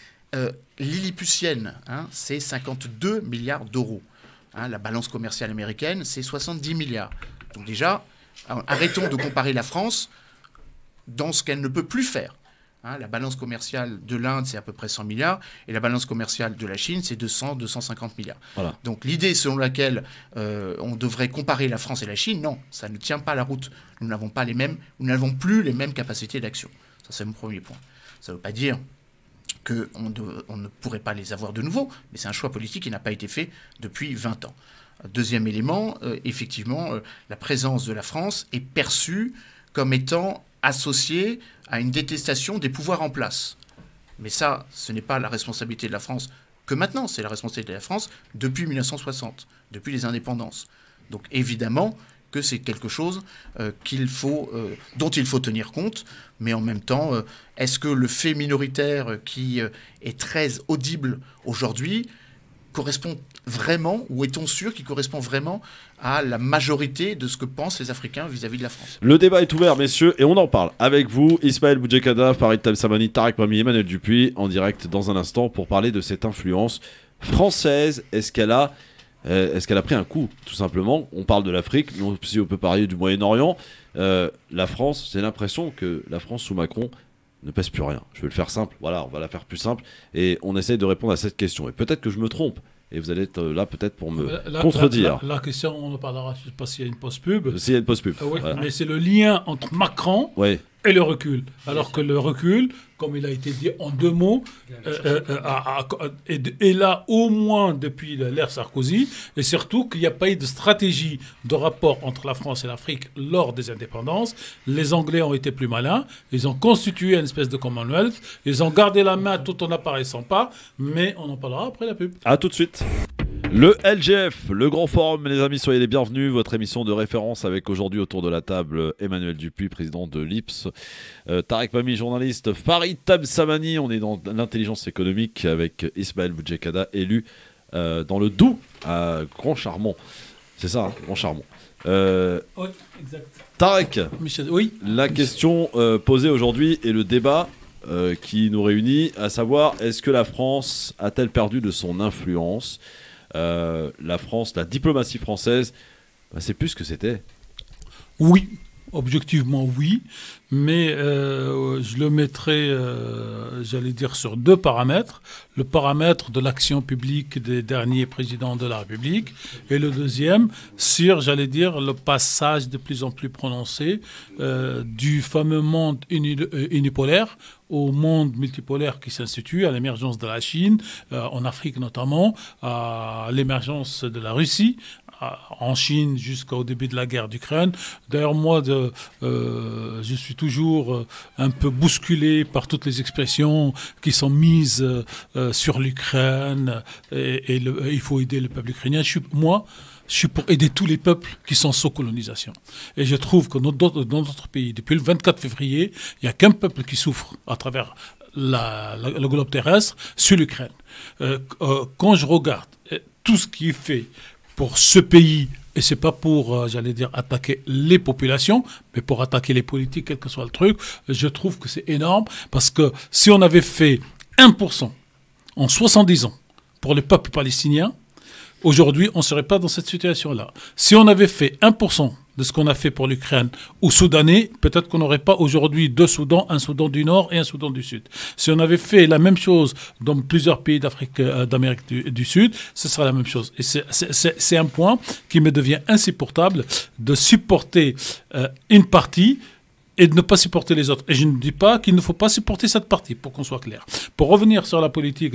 [SPEAKER 5] lilliputienne. C'est 52 milliards d'euros. La balance commerciale américaine, c'est 70 milliards. Donc déjà, arrêtons de comparer la France dans ce qu'elle ne peut plus faire. La balance commerciale de l'Inde, c'est à peu près 100 milliards, et la balance commerciale de la Chine, c'est 200-250 milliards. Voilà. Donc l'idée selon laquelle on devrait comparer la France et la Chine, non, ça ne tient pas la route. Nous n'avons plus les mêmes capacités d'action. Ça, c'est mon premier point. Ça ne veut pas dire qu'on ne pourrait pas les avoir de nouveau, mais c'est un choix politique qui n'a pas été fait depuis 20 ans. Deuxième élément, effectivement, la présence de la France est perçue comme étant associée à une détestation des pouvoirs en place. Mais ça, ce n'est pas la responsabilité de la France que maintenant, c'est la responsabilité de la France depuis 1960, depuis les indépendances. Donc évidemment que c'est quelque chose dont il faut tenir compte, mais en même temps, est-ce que le fait minoritaire qui est très audible aujourd'hui correspond vraiment, ou est-on sûr qu'il correspond vraiment à la majorité de ce que pensent les Africains vis-à-vis de la France?
[SPEAKER 3] Le débat est ouvert, messieurs, et on en parle avec vous, Ismaël Boudjekada, Farid Tabsamani, Tarek Mami, Emmanuel Dupuis, en direct dans un instant pour parler de cette influence française. Est-ce qu'elle a pris un coup, tout simplement? On parle de l'Afrique, mais aussi on peut parler du Moyen-Orient. La France, j'ai l'impression que la France sous Macron ne pèse plus rien. Je vais le faire simple, voilà, on va la faire plus simple, et on essaye de répondre à cette question. Et peut-être que je me trompe, et vous allez être là peut-être pour me contredire.
[SPEAKER 1] La question, on en parlera, je ne sais pas s'il y a une pause pub.
[SPEAKER 3] S'il y a une pause pub.
[SPEAKER 1] Oui,
[SPEAKER 3] voilà.
[SPEAKER 1] Mais c'est le lien entre Macron et le recul. Alors que le recul, comme il a été dit en deux mots, est là au moins depuis l'ère Sarkozy, et surtout qu'il n'y a pas eu de stratégie de rapport entre la France et l'Afrique lors des indépendances. Les Anglais ont été plus malins, ils ont constitué une espèce de Commonwealth, ils ont gardé la main tout en n'apparaissant pas, mais on en parlera après la pub.
[SPEAKER 3] A tout de suite. Le LGF, le grand forum, les amis, soyez les bienvenus. Votre émission de référence avec aujourd'hui autour de la table Emmanuel Dupuis, président de l'IPS, Tarek Mami, journaliste, Farid Tabsamani, on est dans l'intelligence économique avec Ismaël Boudjekada, élu dans le Doubs à Grand Charmont. C'est ça, hein, Grand Charmont.
[SPEAKER 1] Oui, exact.
[SPEAKER 3] Tarek,
[SPEAKER 1] Michel, oui.
[SPEAKER 3] La question posée aujourd'hui est le débat qui nous réunit, à savoir, est-ce que la France a-t-elle perdu de son influence ? La France, la diplomatie française, c'est plus ce que c'était.
[SPEAKER 1] Oui, objectivement oui, mais je le mettrai, j'allais dire, sur deux paramètres. Le paramètre de l'action publique des derniers présidents de la République, et le deuxième sur, j'allais dire, le passage de plus en plus prononcé du fameux monde unipolaire au monde multipolaire qui s'institue, à l'émergence de la Chine, en Afrique notamment, à l'émergence de la Russie, en Chine jusqu'au début de la guerre d'Ukraine. D'ailleurs, moi, je suis toujours un peu bousculé par toutes les expressions qui sont mises sur l'Ukraine, et il faut aider le peuple ukrainien. Je suis pour aider tous les peuples qui sont sous colonisation. Et je trouve que dans notre pays, depuis le 24 février, il n'y a qu'un peuple qui souffre à travers le globe terrestre, c'est l'Ukraine. Quand je regarde tout ce qui est fait pour ce pays, et c'est pas pour, j'allais dire, attaquer les populations, mais pour attaquer les politiques, quel que soit le truc, je trouve que c'est énorme, parce que si on avait fait 1% en 70 ans pour le peuple palestinien, aujourd'hui, on ne serait pas dans cette situation-là. Si on avait fait 1% de ce qu'on a fait pour l'Ukraine ou Soudanais, peut-être qu'on n'aurait pas aujourd'hui deux Soudans, un Soudan du Nord et un Soudan du Sud. Si on avait fait la même chose dans plusieurs pays d'Amérique du Sud, ce serait la même chose. Et c'est un point qui me devient insupportable de supporter une partie et de ne pas supporter les autres. Et je ne dis pas qu'il ne faut pas supporter cette partie, pour qu'on soit clair. Pour revenir sur la politique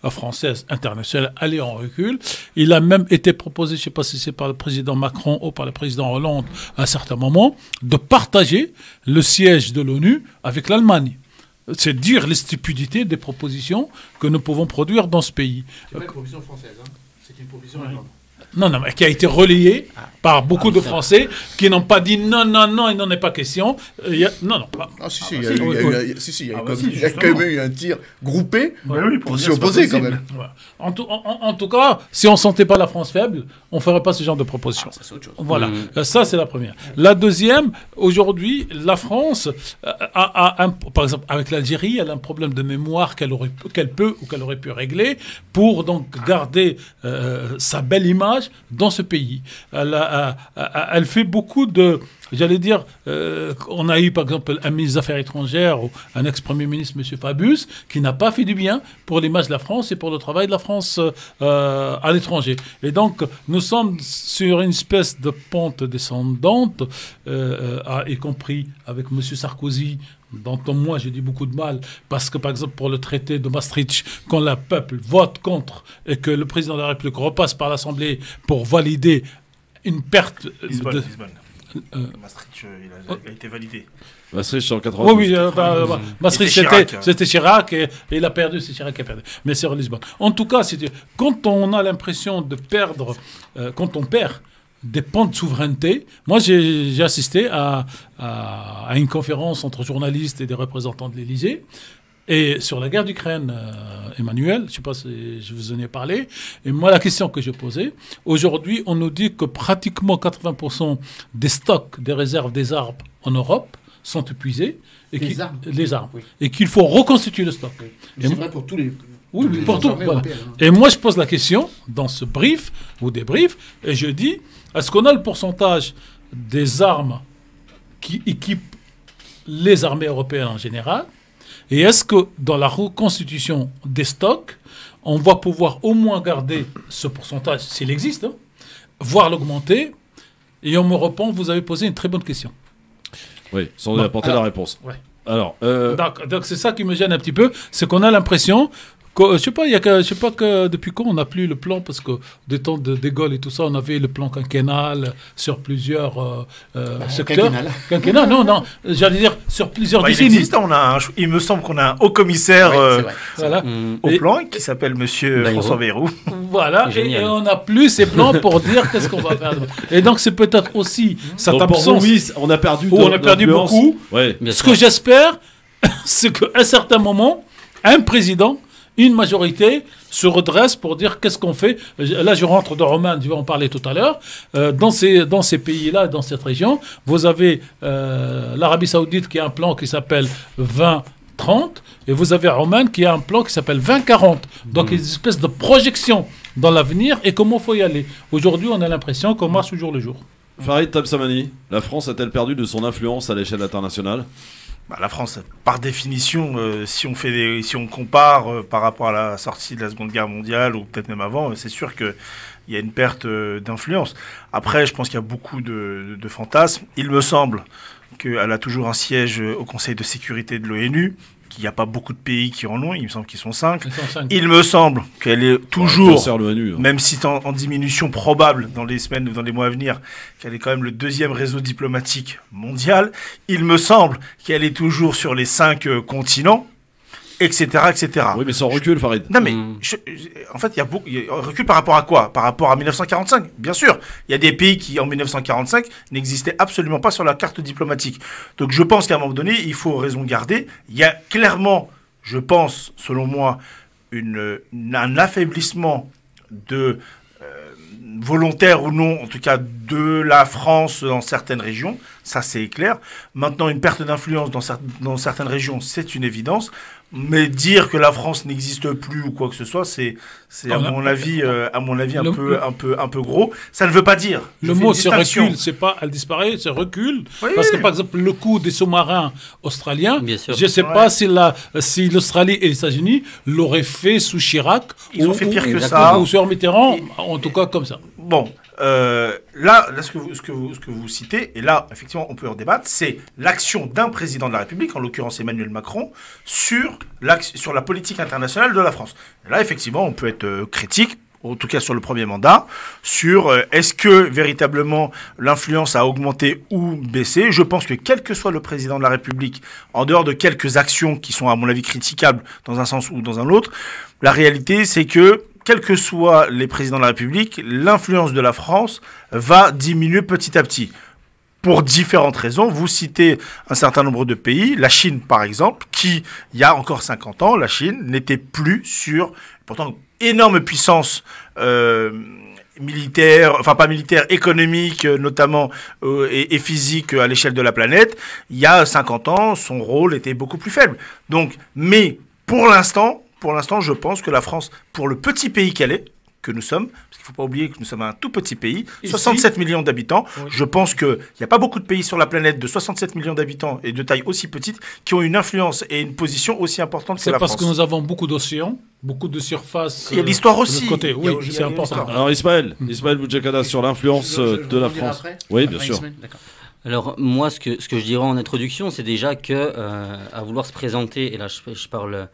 [SPEAKER 1] française, internationale, aller en recul, il a même été proposé, je ne sais pas si c'est par le président Macron ou par le président Hollande à un certain moment, de partager le siège de l'ONU avec l'Allemagne. C'est dire les stupidités des propositions que nous pouvons produire dans ce pays.
[SPEAKER 5] C'est pas une proposition française, hein. C'est une proposition allemande.
[SPEAKER 1] Non, mais qui a été relayé par beaucoup de Français qui n'ont pas dit non, il n'en est pas question. Il y a
[SPEAKER 5] quand même eu un tir groupé pour s'y opposer quand même.
[SPEAKER 1] En tout cas, si on ne sentait pas la France faible, on ne ferait pas ce genre de proposition.
[SPEAKER 5] Ça, c'est autre chose.
[SPEAKER 1] Voilà, ça c'est la première. La deuxième, aujourd'hui, la France par exemple, avec l'Algérie, elle a un problème de mémoire qu'elle peut ou qu'elle aurait pu régler pour donc garder sa belle image dans ce pays. Elle fait beaucoup de... J'allais dire, on a eu par exemple un ministre des Affaires étrangères ou un ex-premier ministre, M. Fabius, qui n'a pas fait du bien pour l'image de la France et pour le travail de la France à l'étranger. Et donc, nous sommes sur une espèce de pente descendante, y compris avec M. Sarkozy, dont moi j'ai dit beaucoup de mal, parce que par exemple pour le traité de Maastricht, quand le peuple vote contre et que le président de la République repasse par l'Assemblée pour valider une perte
[SPEAKER 12] Lisbonne. Maastricht, il a été validé.
[SPEAKER 3] Maastricht, c'est en 92.
[SPEAKER 1] Oui, Maastricht, c'était Chirac et il a perdu, c'est Chirac qui a perdu. Mais c'est en Lisbonne. En tout cas, quand on a l'impression de perdre, quand on perd des pans de souveraineté, moi j'ai assisté à une conférence entre journalistes et des représentants de l'Élysée. Et sur la guerre d'Ukraine, Emmanuel, je ne sais pas si je vous en ai parlé, et moi la question que je posais, aujourd'hui on nous dit que pratiquement 80% des stocks, des réserves des armes en Europe sont épuisés. Et les armes. Oui. Et qu'il faut reconstituer le stock.
[SPEAKER 5] Oui. C'est vrai pour tous les...
[SPEAKER 1] Oui, pour tout. Voilà. Et moi je pose la question dans ce brief ou débrief, et je dis, est-ce qu'on a le pourcentage des armes qui équipent les armées européennes en général? Et est-ce que dans la reconstitution des stocks, on va pouvoir au moins garder ce pourcentage, s'il existe, hein, voire l'augmenter? Et on me répond, vous avez posé une très bonne question.
[SPEAKER 3] Oui, sans apporter la réponse.
[SPEAKER 1] Ouais.
[SPEAKER 3] Alors,
[SPEAKER 1] donc c'est ça qui me gêne un petit peu, c'est qu'on a l'impression... Je sais pas, depuis quand on n'a plus le plan, parce que des temps de Gaulle et tout ça, on avait le plan quinquennal sur plusieurs secteurs. Quinquennal, non, j'allais dire sur plusieurs décennies.
[SPEAKER 12] Il existe, il me semble qu'on a un haut commissaire au plan qui s'appelle Monsieur François Bayrou.
[SPEAKER 1] Voilà, et on n'a plus ces plans pour dire qu'est-ce qu'on va faire. Et donc c'est peut-être aussi cette absence.
[SPEAKER 3] Oui, on a perdu
[SPEAKER 1] beaucoup.
[SPEAKER 3] Ouais.
[SPEAKER 1] Ce que j'espère, c'est qu'à un certain moment, un président, une majorité se redresse pour dire qu'est-ce qu'on fait. Là, je rentre de Romain, je vais en parler tout à l'heure. Dans ces pays-là, dans cette région, vous avez l'Arabie Saoudite qui a un plan qui s'appelle 2030 et vous avez Romain qui a un plan qui s'appelle 2040. Donc, il y a une espèce de projection dans l'avenir et comment il faut y aller. Aujourd'hui, on a l'impression qu'on marche au jour le jour.
[SPEAKER 3] Farid Tabsamani, la France a-t-elle perdu de son influence à l'échelle internationale ?
[SPEAKER 12] La France, par définition, si on compare par rapport à la sortie de la Seconde Guerre mondiale ou peut-être même avant, c'est sûr qu'il y a une perte d'influence. Après, je pense qu'il y a beaucoup de fantasmes. Il me semble qu'elle a toujours un siège au Conseil de sécurité de l'ONU, qu'il n'y a pas beaucoup de pays qui en ont, il me semble qu'ils sont 5. Il me semble qu'elle est toujours, même si c'est en diminution probable dans les semaines ou dans les mois à venir, qu'elle est quand même le deuxième réseau diplomatique mondial. Il me semble qu'elle est toujours sur les 5 continents, etc., etc.
[SPEAKER 3] Oui, mais sans recul, Farid.
[SPEAKER 12] Non, mais en fait, il y a recul par rapport à quoi? Par rapport à 1945, bien sûr. Il y a des pays qui, en 1945, n'existaient absolument pas sur la carte diplomatique. Donc, je pense qu'à un moment donné, il faut raison garder. Il y a clairement, je pense, selon moi, un affaiblissement volontaire ou non, en tout cas, de la France dans certaines régions. Ça, c'est clair. Maintenant, une perte d'influence dans certaines régions, c'est une évidence. Mais dire que la France n'existe plus ou quoi que ce soit, c'est à mon avis un peu gros. Ça ne veut pas dire.
[SPEAKER 1] Le mot c'est recul, c'est pas elle disparaît, c'est recul. Oui, parce que par exemple le coup des sous-marins australiens, je ne sais pas si l'Australie et les États-Unis l'auraient fait sous Chirac
[SPEAKER 12] ont fait pire que ça
[SPEAKER 1] ou sur Mitterrand, en tout cas comme ça.
[SPEAKER 12] Bon. Là, ce que vous citez, et là, effectivement, on peut en débattre, c'est l'action d'un président de la République, en l'occurrence Emmanuel Macron, sur la politique internationale de la France. Et là, effectivement, on peut être critique, en tout cas sur le premier mandat, sur est-ce que véritablement l'influence a augmenté ou baissé. Je pense que quel que soit le président de la République, en dehors de quelques actions qui sont à mon avis critiquables dans un sens ou dans un autre, la réalité c'est que quels que soient les présidents de la République, l'influence de la France va diminuer petit à petit. Pour différentes raisons. Vous citez un certain nombre de pays, la Chine par exemple, qui, il y a encore 50 ans, la Chine n'était plus sur, pourtant, énorme puissance militaire, enfin pas militaire, économique notamment, et physique à l'échelle de la planète. Il y a 50 ans, son rôle était beaucoup plus faible. Donc, mais pour l'instant, je pense que la France, pour le petit pays qu'elle est, que nous sommes, parce qu'il ne faut pas oublier que nous sommes un tout petit pays, 67 millions d'habitants. Oui. Je pense qu'il n'y a pas beaucoup de pays sur la planète de 67 millions d'habitants et de taille aussi petite qui ont une influence et une position aussi importante que la France.
[SPEAKER 1] C'est parce que nous avons beaucoup d'océans, beaucoup de surface.
[SPEAKER 12] Il y a l'histoire aussi.
[SPEAKER 1] Côté. Oui, c'est important.
[SPEAKER 3] Alors Ismaël Boujakada sur l'influence de la France. Oui, bien sûr.
[SPEAKER 6] Alors moi, ce que je dirais en introduction, c'est déjà que à vouloir se présenter, et là je parle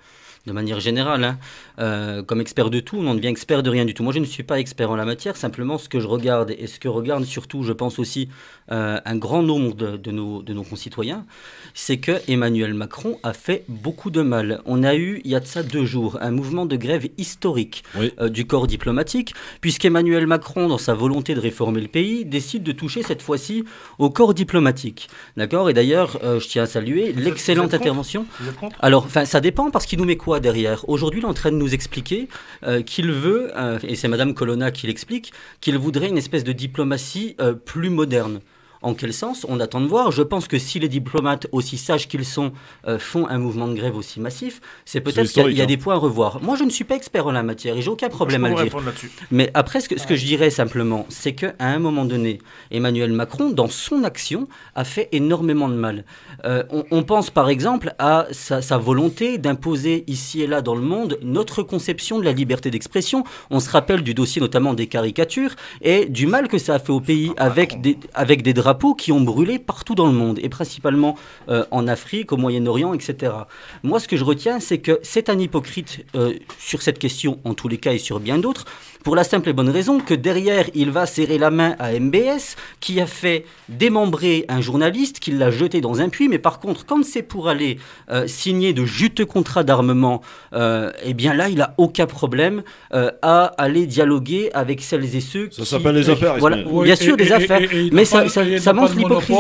[SPEAKER 6] de manière générale, comme expert de tout, on en devient expert de rien du tout. Moi, je ne suis pas expert en la matière, simplement ce que je regarde, et ce que regarde surtout, je pense aussi, un grand nombre de nos concitoyens, c'est que Emmanuel Macron a fait beaucoup de mal. On a eu, il y a de ça 2 jours, un mouvement de grève historique du corps diplomatique, puisqu'Emmanuel Macron, dans sa volonté de réformer le pays, décide de toucher cette fois-ci au corps diplomatique. D'accord ? Et d'ailleurs, je tiens à saluer l'excellente intervention.
[SPEAKER 12] Vous êtes contre ?
[SPEAKER 6] Alors, ça dépend, parce qu'il nous met quoi derrière ? Aujourd'hui, il est en train de nous expliquer qu'il veut, et c'est Madame Colonna qui l'explique, qu'il voudrait une espèce de diplomatie plus moderne. En quel sens ? On attend de voir. Je pense que si les diplomates, aussi sages qu'ils sont, font un mouvement de grève aussi massif, c'est peut-être qu'il y a des points à revoir. Moi, je ne suis pas expert en la matière et j'ai aucun problème à le dire. Mais après, ce que je dirais simplement, c'est qu'à un moment donné, Emmanuel Macron, dans son action, a fait énormément de mal. On pense par exemple à sa volonté d'imposer ici et là dans le monde notre conception de la liberté d'expression. On se rappelle du dossier notamment des caricatures et du mal que ça a fait au pays avec des drapeaux qui ont brûlé partout dans le monde, et principalement en Afrique, au Moyen-Orient, etc. Moi, ce que je retiens, c'est que c'est un hypocrite sur cette question, en tous les cas, et sur bien d'autres, pour la simple et bonne raison que derrière, il va serrer la main à MBS, qui a fait démembrer un journaliste, qui l'a jeté dans un puits, mais par contre, quand c'est pour aller signer de juteux contrats d'armement, eh bien là, il n'a aucun problème à aller dialoguer avec celles et ceux qui...
[SPEAKER 3] Ça s'appelle les affaires.
[SPEAKER 6] Voilà, bien sûr, des affaires, mais ça montre l'hypocrisie.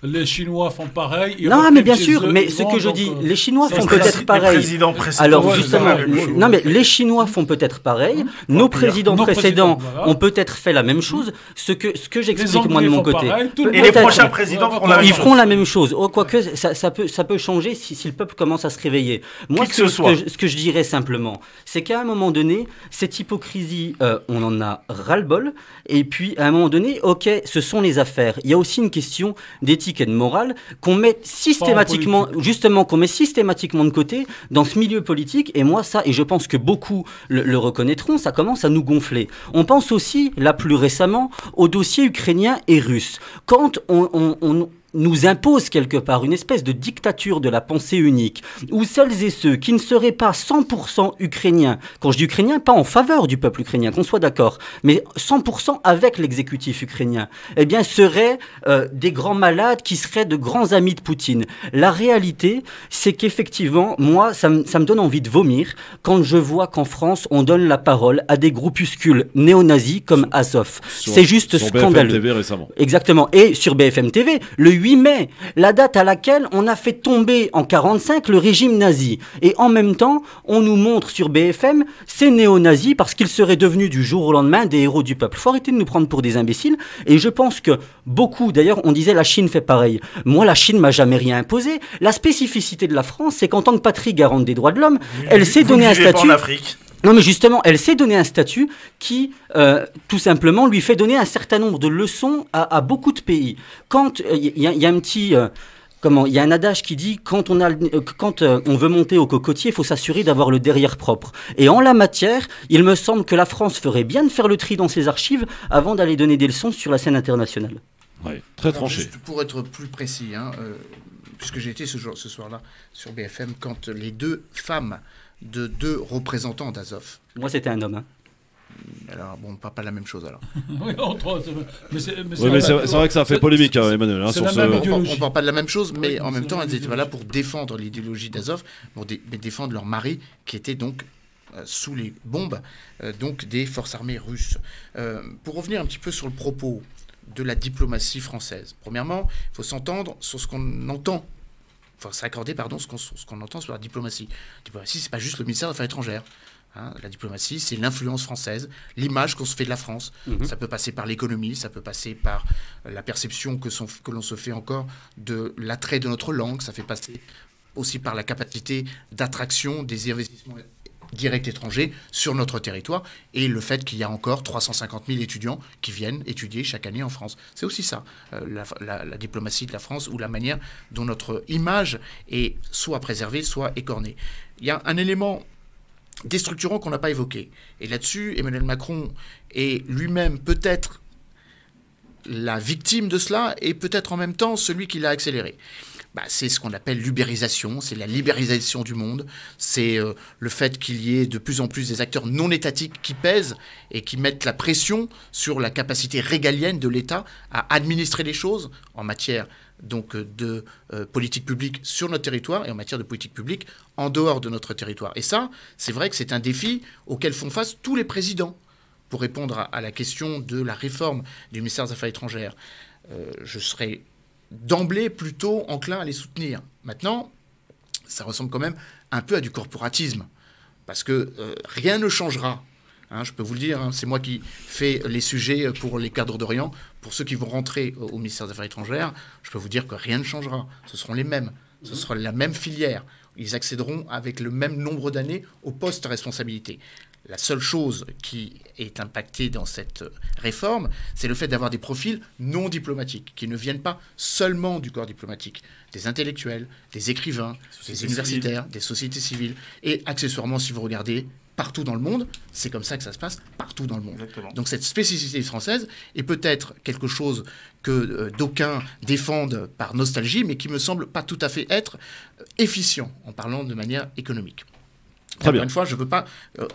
[SPEAKER 1] Les Chinois font pareil.
[SPEAKER 6] Non, mais bien sûr, mais ce que je dis, les Chinois font peut-être pareil. Alors justement, non, mais les Chinois font peut-être pareil. Nos présidents précédents ont peut-être fait la même chose. Ce que j'explique moi de mon côté.
[SPEAKER 12] Et les prochains présidents
[SPEAKER 6] feront la même chose. Oh, quoique ça peut changer si le peuple commence à se réveiller. Moi, ce que je dirais simplement, c'est qu'à un moment donné, cette hypocrisie, on en a ras-le-bol. Et puis à un moment donné, ok, ce sont les affaires. Il y a aussi une question d'éthique et de morale qu'on met systématiquement, de côté dans ce milieu politique. Et moi, ça, et je pense que beaucoup le reconnaîtront, ça commence à nous gonfler. On pense aussi, là plus récemment, au dossier ukrainien et russe. Quand on nous impose quelque part une espèce de dictature de la pensée unique, où celles et ceux qui ne seraient pas 100% ukrainiens, quand je dis ukrainiens, pas en faveur du peuple ukrainien, qu'on soit d'accord, mais 100% avec l'exécutif ukrainien, eh bien seraient des grands malades qui seraient de grands amis de Poutine. La réalité, c'est qu'effectivement, moi, ça me donne envie de vomir quand je vois qu'en France, on donne la parole à des groupuscules néo-nazis comme Azov. C'est juste scandaleux.
[SPEAKER 3] BFM TV récemment.
[SPEAKER 6] Exactement. Et sur BFM TV, le 8 mai, la date à laquelle on a fait tomber en 1945 le régime nazi. Et en même temps, on nous montre sur BFM ces néo-nazis parce qu'ils seraient devenus du jour au lendemain des héros du peuple. Il faut arrêter de nous prendre pour des imbéciles. Et je pense que beaucoup, d'ailleurs, on disait la Chine fait pareil. Moi, la Chine m'a jamais rien imposé. La spécificité de la France, c'est qu'en tant que patrie garante des droits de l'homme, elle s'est donné un statut... Non, mais justement, elle s'est donné un statut qui, tout simplement, lui fait donner un certain nombre de leçons à beaucoup de pays. Quand il y a un petit... il y a un adage qui dit quand on veut monter au cocotier, il faut s'assurer d'avoir le derrière propre. Et en la matière, il me semble que la France ferait bien de faire le tri dans ses archives avant d'aller donner des leçons sur la scène internationale.
[SPEAKER 3] Oui, très tranché.
[SPEAKER 5] Juste pour être plus précis, puisque j'ai été ce soir-là sur BFM, quand les 2 femmes de 2 représentants d'Azov.
[SPEAKER 6] Moi, c'était un homme.
[SPEAKER 5] Alors, bon, pas la même chose, alors.
[SPEAKER 1] Oui, entre autres. Mais c'est
[SPEAKER 3] vrai que ça a fait polémique, Emmanuel.
[SPEAKER 5] On ne parle pas de la même chose, mais en même temps, elles étaient là pour défendre l'idéologie d'Azov, pour défendre leur mari, qui était donc sous les bombes donc des forces armées russes. Pour revenir un petit peu sur le propos de la diplomatie française. Premièrement, il faut s'entendre sur ce qu'on entend. Enfin, s'accorder, ce qu'on entend sur la diplomatie. La diplomatie, c'est pas juste le ministère des Affaires étrangères. La diplomatie, c'est l'influence française, l'image qu'on se fait de la France. Ça peut passer par l'économie, ça peut passer par la perception que l'on se fait encore de l'attrait de notre langue, ça fait passer aussi par la capacité d'attraction des investissements directs étrangers sur notre territoire et le fait qu'il y a encore 350 000 étudiants qui viennent étudier chaque année en France. C'est aussi ça, la diplomatie de la France ou la manière dont notre image est soit préservée, soit écornée. Il y a un élément déstructurant qu'on n'a pas évoqué. Et là-dessus, Emmanuel Macron est lui-même peut-être la victime de cela et peut-être en même temps celui qui l'a accéléré. C'est ce qu'on appelle l'ubérisation, c'est la libéralisation du monde, c'est le fait qu'il y ait de plus en plus des acteurs non étatiques qui pèsent et qui mettent la pression sur la capacité régalienne de l'État à administrer les choses en matière donc de politique publique sur notre territoire et en matière de politique publique en dehors de notre territoire. Et ça, c'est vrai que c'est un défi auquel font face tous les présidents. Pour répondre à la question de la réforme du ministère des Affaires étrangères, je serais d'emblée plutôt enclin à les soutenir. Maintenant, ça ressemble quand même un peu à du corporatisme, parce que rien ne changera. Je peux vous le dire, c'est moi qui fais les sujets pour les cadres d'Orient. Pour ceux qui vont rentrer au ministère des Affaires étrangères, je peux vous dire que rien ne changera. Ce seront les mêmes. Ce sera la même filière. Ils accéderont avec le même nombre d'années au poste à responsabilité. La seule chose qui est impactée dans cette réforme, c'est le fait d'avoir des profils non diplomatiques, qui ne viennent pas seulement du corps diplomatique, des intellectuels, des écrivains, des universitaires, des sociétés civiles, et accessoirement, si vous regardez partout dans le monde, c'est comme ça que ça se passe partout dans le monde.
[SPEAKER 12] Exactement.
[SPEAKER 5] Donc cette spécificité française est peut-être quelque chose que d'aucuns défendent par nostalgie, mais qui me semble pas tout à fait être efficient en parlant de manière économique. Encore une fois, je ne veux pas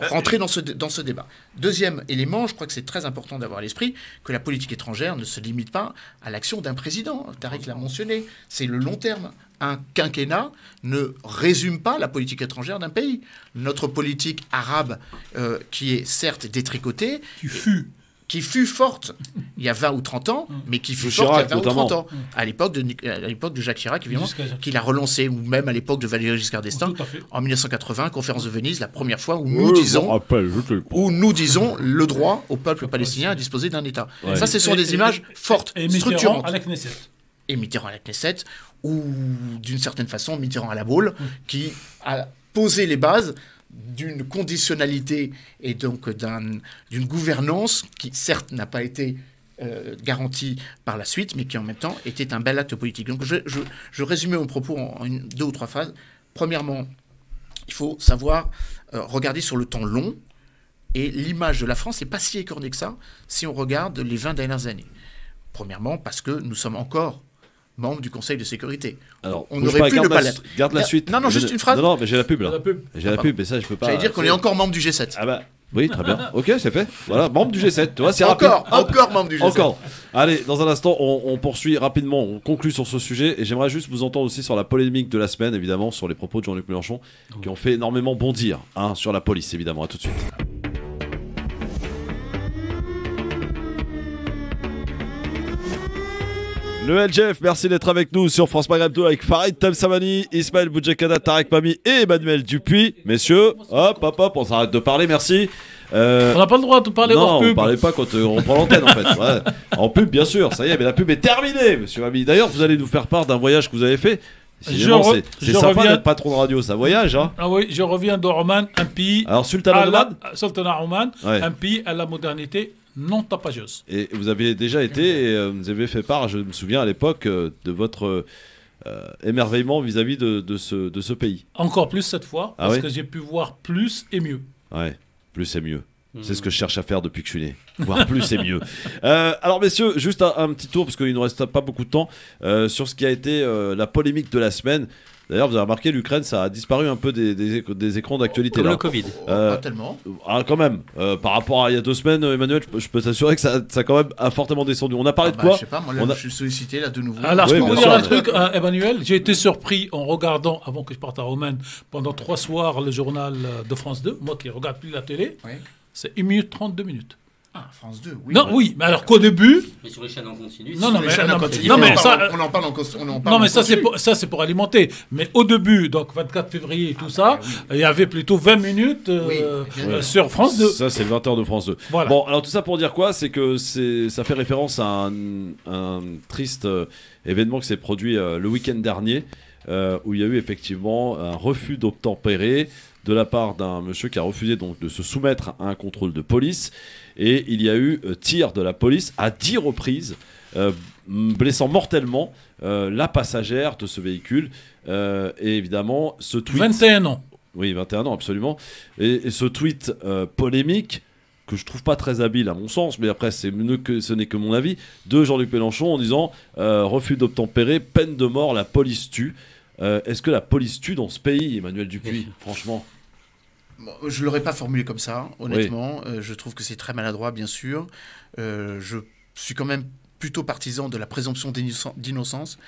[SPEAKER 5] rentrer dans ce débat. Deuxième élément, je crois que c'est très important d'avoir à l'esprit que la politique étrangère ne se limite pas à l'action d'un président. Tariq l'a mentionné, c'est le long terme. Un quinquennat ne résume pas la politique étrangère d'un pays. Notre politique arabe, qui est certes détricotée, qui fut forte il y a 20 ou 30 ans, mais qui fut forte il y a 20 ou 30 ans. À l'époque de Jacques Chirac, évidemment, qui l'a relancé, ou même à l'époque de Valéry Giscard d'Estaing, en 1980, conférence de Venise, la première fois où nous disons le droit au peuple palestinien à disposer d'un État. Ouais. Ça, ce sont des images fortes, structurantes.
[SPEAKER 1] À la Knesset.
[SPEAKER 5] Et Mitterrand à la Knesset, ou d'une certaine façon Mitterrand à la Baule, qui a posé les bases d'une conditionnalité et donc d'une gouvernance qui, certes, n'a pas été garantie par la suite, mais qui, en même temps, était un bel acte politique. Donc, je résumais mon propos en 2 ou 3 phrases. Premièrement, il faut savoir regarder sur le temps long, et l'image de la France n'est pas si écornée que ça si on regarde les 20 dernières années. Premièrement, parce que nous sommes encore membre du Conseil de sécurité.
[SPEAKER 3] Alors,
[SPEAKER 5] on aurait pu ne pas l'être.
[SPEAKER 3] Garde la suite.
[SPEAKER 5] Non, juste une phrase.
[SPEAKER 3] Non, mais j'ai la pub là. J'ai la pub, mais ça, je peux pas.
[SPEAKER 5] J'allais dire qu'on est encore membre du G7.
[SPEAKER 3] Ah bah, oui, très bien. Ok, c'est fait. Voilà, membre du G7. Tu vois, c'est rapide.
[SPEAKER 5] Encore membre du G7.
[SPEAKER 3] Encore. Allez, dans un instant, on poursuit rapidement, on conclut sur ce sujet. Et j'aimerais juste vous entendre aussi sur la polémique de la semaine, évidemment, sur les propos de Jean-Luc Mélenchon, qui ont fait énormément bondir sur la police, évidemment. À tout de suite. Le LGF, merci d'être avec nous sur France Maghreb 2 avec Farid Tamsamani, Ismaël Boudjekada, Tarek Pami et Emmanuel Dupuis. Messieurs, hop, on s'arrête de parler, merci.
[SPEAKER 1] On n'a pas le droit de parler hors pub.
[SPEAKER 3] Non, on parlait pas quand on reprend l'antenne en fait. Ouais. En pub, bien sûr, ça y est, mais la pub est terminée, monsieur Ami. D'ailleurs, vous allez nous faire part d'un voyage que vous avez fait. C'est sympa d'être patron de radio, ça voyage. Hein.
[SPEAKER 1] Ah oui, je reviens d'Oman, un pays.
[SPEAKER 3] Alors, Sultanat
[SPEAKER 1] Oman, un pays à la modernité non tapageuse.
[SPEAKER 3] Et vous avez déjà été, et vous avez fait part, je me souviens à l'époque, de votre émerveillement vis-à-vis de ce pays.
[SPEAKER 1] Encore plus cette fois, parce que j'ai pu voir plus et mieux.
[SPEAKER 3] Ouais, plus et mieux. C'est ce que je cherche à faire depuis que je suis né. Voir plus et mieux. Alors messieurs, juste un petit tour, parce qu'il ne nous reste pas beaucoup de temps, sur ce qui a été la polémique de la semaine. D'ailleurs, vous avez remarqué, l'Ukraine, ça a disparu un peu des écrans d'actualité.
[SPEAKER 6] Comme
[SPEAKER 3] là.
[SPEAKER 6] le Covid.
[SPEAKER 5] Pas tellement.
[SPEAKER 3] Quand même. Par rapport à il y a 2 semaines, Emmanuel, je peux t'assurer que ça a quand même fortement descendu. On a parlé de quoi?
[SPEAKER 5] Je sais pas, moi là, je suis sollicité là de nouveau.
[SPEAKER 1] Alors, je peux vous dire un truc, Emmanuel. J'ai été surpris en regardant, avant que je parte à Romaine, pendant 3 soirs, le journal de France 2. Moi qui ne regarde plus la télé, c'est 1 minute 32 minutes.
[SPEAKER 5] Ah, France 2, oui.
[SPEAKER 1] Non, oui, mais alors qu'au début.
[SPEAKER 6] Mais sur les chaînes en continu.
[SPEAKER 1] Non, mais
[SPEAKER 5] ça, on en parle en continu.
[SPEAKER 1] Non, mais ça, c'est pour alimenter. Mais au début, donc 24 février et tout ça, il y avait plutôt 20 minutes sur France 2.
[SPEAKER 3] Ça, c'est le 20h de France 2.
[SPEAKER 1] Voilà.
[SPEAKER 3] Bon, alors tout ça pour dire quoi? C'est que ça fait référence à un triste événement qui s'est produit le week-end dernier, où il y a eu effectivement un refus d'obtempérer de la part d'un monsieur qui a refusé donc de se soumettre à un contrôle de police. Et il y a eu tir de la police à 10 reprises, blessant mortellement la passagère de ce véhicule. Et évidemment, ce tweet...
[SPEAKER 1] 21 ans.
[SPEAKER 3] Oui, 21 ans, absolument. Et ce tweet polémique que je trouve pas très habile à mon sens, mais après ce n'est que mon avis, de Jean-Luc Mélenchon en disant refus d'obtempérer, peine de mort, la police tue. Est-ce que la police tue dans ce pays, Emmanuel Dupuis, franchement?
[SPEAKER 5] Je ne l'aurais pas formulé comme ça, honnêtement. Oui. Je trouve que c'est très maladroit, bien sûr. Je suis quand même plutôt partisan de la présomption d'innocence,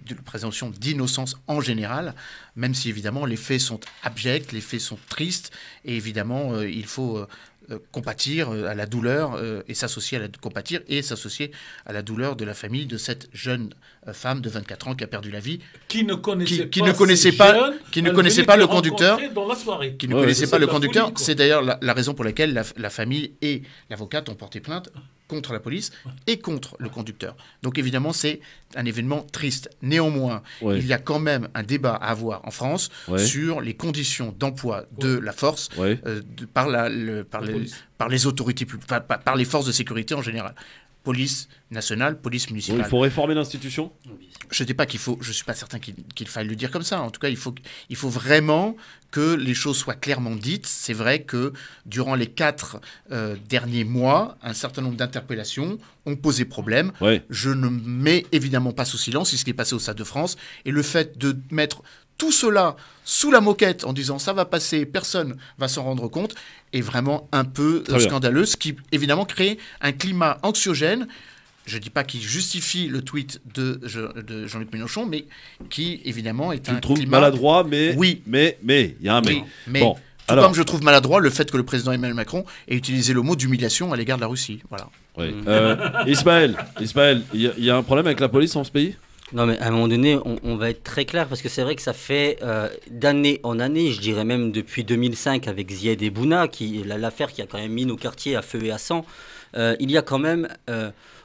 [SPEAKER 5] de la présomption d'innocence en général, même si évidemment les faits sont abjects, les faits sont tristes, et évidemment il faut compatir à la douleur et s'associer à la douleur de la famille de cette jeune femme de 24 ans qui a perdu la vie,
[SPEAKER 1] qui ne connaissait
[SPEAKER 5] pas le conducteur,
[SPEAKER 1] qui
[SPEAKER 5] ne connaissait pas le conducteur. C'est d'ailleurs la raison pour laquelle la famille et l'avocate ont porté plainte contre la police et contre le conducteur. Donc évidemment, c'est un événement triste. Néanmoins, il y a quand même un débat à avoir en France sur les conditions d'emploi de la force par les autorités publiques, par les forces de sécurité en général. Police nationale, police municipale.
[SPEAKER 3] Il faut réformer l'institution ?
[SPEAKER 5] Je ne dis pas qu'il faut, je suis pas certain qu'il faille le dire comme ça. En tout cas, il faut vraiment que les choses soient clairement dites. C'est vrai que durant les 4 derniers mois, un certain nombre d'interpellations ont posé problème. Je ne mets évidemment pas sous silence ce qui est passé au Stade de France. Et le fait de mettre tout cela sous la moquette en disant ça va passer, personne va s'en rendre compte, est vraiment un peu scandaleux, ce qui évidemment crée un climat anxiogène. Je ne dis pas qu'il justifie le tweet de Jean-Luc Mélenchon, mais qui évidemment est un climat
[SPEAKER 3] maladroit, mais mais il y a un mais.
[SPEAKER 5] Bon, comme je trouve maladroit le fait que le président Emmanuel Macron ait utilisé le mot d'humiliation à l'égard de la Russie. Voilà.
[SPEAKER 3] Ismaël, il y a un problème avec la police en ce pays ?
[SPEAKER 6] Non, mais à un moment donné, on va être très clair, parce que c'est vrai que ça fait d'année en année, je dirais même depuis 2005 avec Zied et Bouna, l'affaire qui a quand même mis nos quartiers à feu et à sang, il y a quand même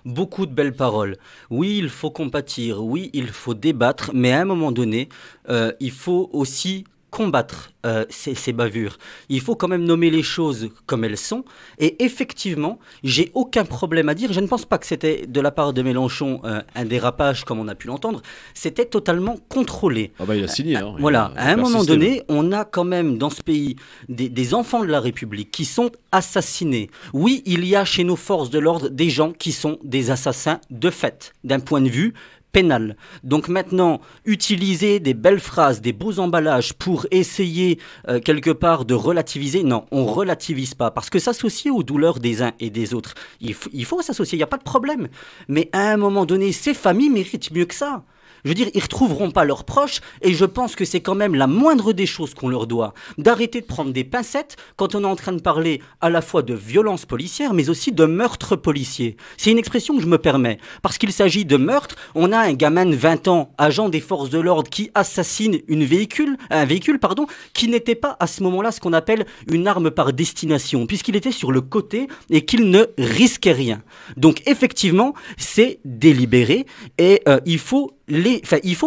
[SPEAKER 6] beaucoup de belles paroles. Oui, il faut compatir, oui, il faut débattre, mais à un moment donné, il faut aussi combattre ces bavures. Il faut quand même nommer les choses comme elles sont. Et effectivement, j'ai aucun problème à dire. Je ne pense pas que c'était de la part de Mélenchon un dérapage comme on a pu l'entendre. C'était totalement contrôlé.
[SPEAKER 3] Ah bah il a signé.
[SPEAKER 6] Voilà. À un moment donné, on a quand même dans ce pays des enfants de la République qui sont assassinés. Oui, il y a chez nos forces de l'ordre des gens qui sont des assassins de fait, d'un point de vue pénal. Donc maintenant, utiliser des belles phrases, des beaux emballages pour essayer quelque part de relativiser, non, on relativise pas, parce que s'associer aux douleurs des uns et des autres, il faut s'associer, il n'y a pas de problème. Mais à un moment donné, ces familles méritent mieux que ça. Je veux dire, ils ne retrouveront pas leurs proches, et je pense que c'est quand même la moindre des choses qu'on leur doit, d'arrêter de prendre des pincettes quand on est en train de parler à la fois de violence policière, mais aussi de meurtre policier. C'est une expression que je me permets, parce qu'il s'agit de meurtre. On a un gamin de 20 ans, agent des forces de l'ordre, qui assassine un véhicule, qui n'était pas à ce moment-là ce qu'on appelle une arme par destination, puisqu'il était sur le côté et qu'il ne risquait rien. Donc effectivement, c'est délibéré, et il faut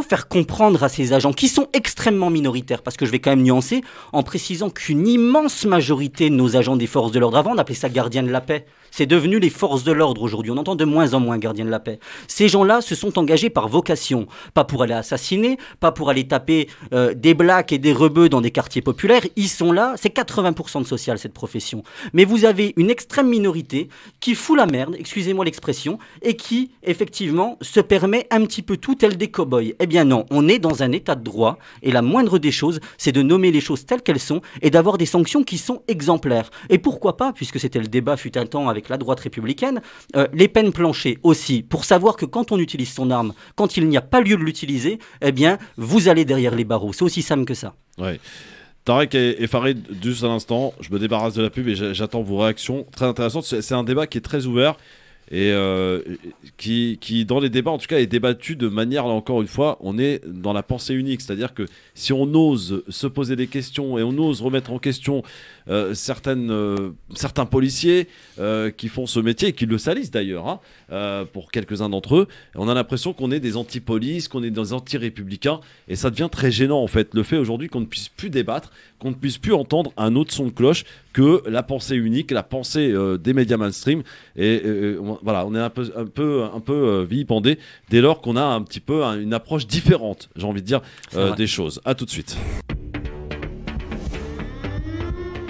[SPEAKER 6] faire comprendre à ces agents qui sont extrêmement minoritaires, parce que je vais quand même nuancer en précisant qu'une immense majorité de nos agents des forces de l'ordre, avant on appelait ça gardiens de la paix, c'est devenu les forces de l'ordre aujourd'hui, on entend de moins en moins gardiens de la paix. Ces gens-là se sont engagés par vocation, pas pour aller assassiner, pas pour aller taper des blacks et des rebeux dans des quartiers populaires, ils sont là, c'est 80% de social cette profession. Mais vous avez une extrême minorité qui fout la merde, excusez-moi l'expression, et qui effectivement se permet un petit peu tout tel des cow-boys. Eh bien non, on est dans un état de droit, et la moindre des choses, c'est de nommer les choses telles qu'elles sont et d'avoir des sanctions qui sont exemplaires. Et pourquoi pas, puisque c'était le débat fut un temps avec la droite républicaine, les peines planchées aussi, pour savoir que quand on utilise son arme, quand il n'y a pas lieu de l'utiliser, eh bien, vous allez derrière les barreaux. C'est aussi simple que ça.
[SPEAKER 3] Ouais. Tarek et Farid, juste à l'instant, je me débarrasse de la pub et j'attends vos réactions. Très intéressantes. C'est un débat qui est très ouvert et qui, dans les débats, en tout cas, est débattu de manière, là encore une fois, on est dans la pensée unique. C'est-à-dire que si on ose se poser des questions et on ose remettre en question certains policiers qui font ce métier et qui le salissent d'ailleurs, pour quelques-uns d'entre eux, on a l'impression qu'on est des anti-police, qu'on est des anti-républicains, et ça devient très gênant en fait, le fait aujourd'hui qu'on ne puisse plus débattre, qu'on ne puisse plus entendre un autre son de cloche que la pensée unique, la pensée des médias mainstream, et voilà, on est un peu vilipendé dès lors qu'on a un petit peu une approche différente, j'ai envie de dire, des choses. À tout de suite.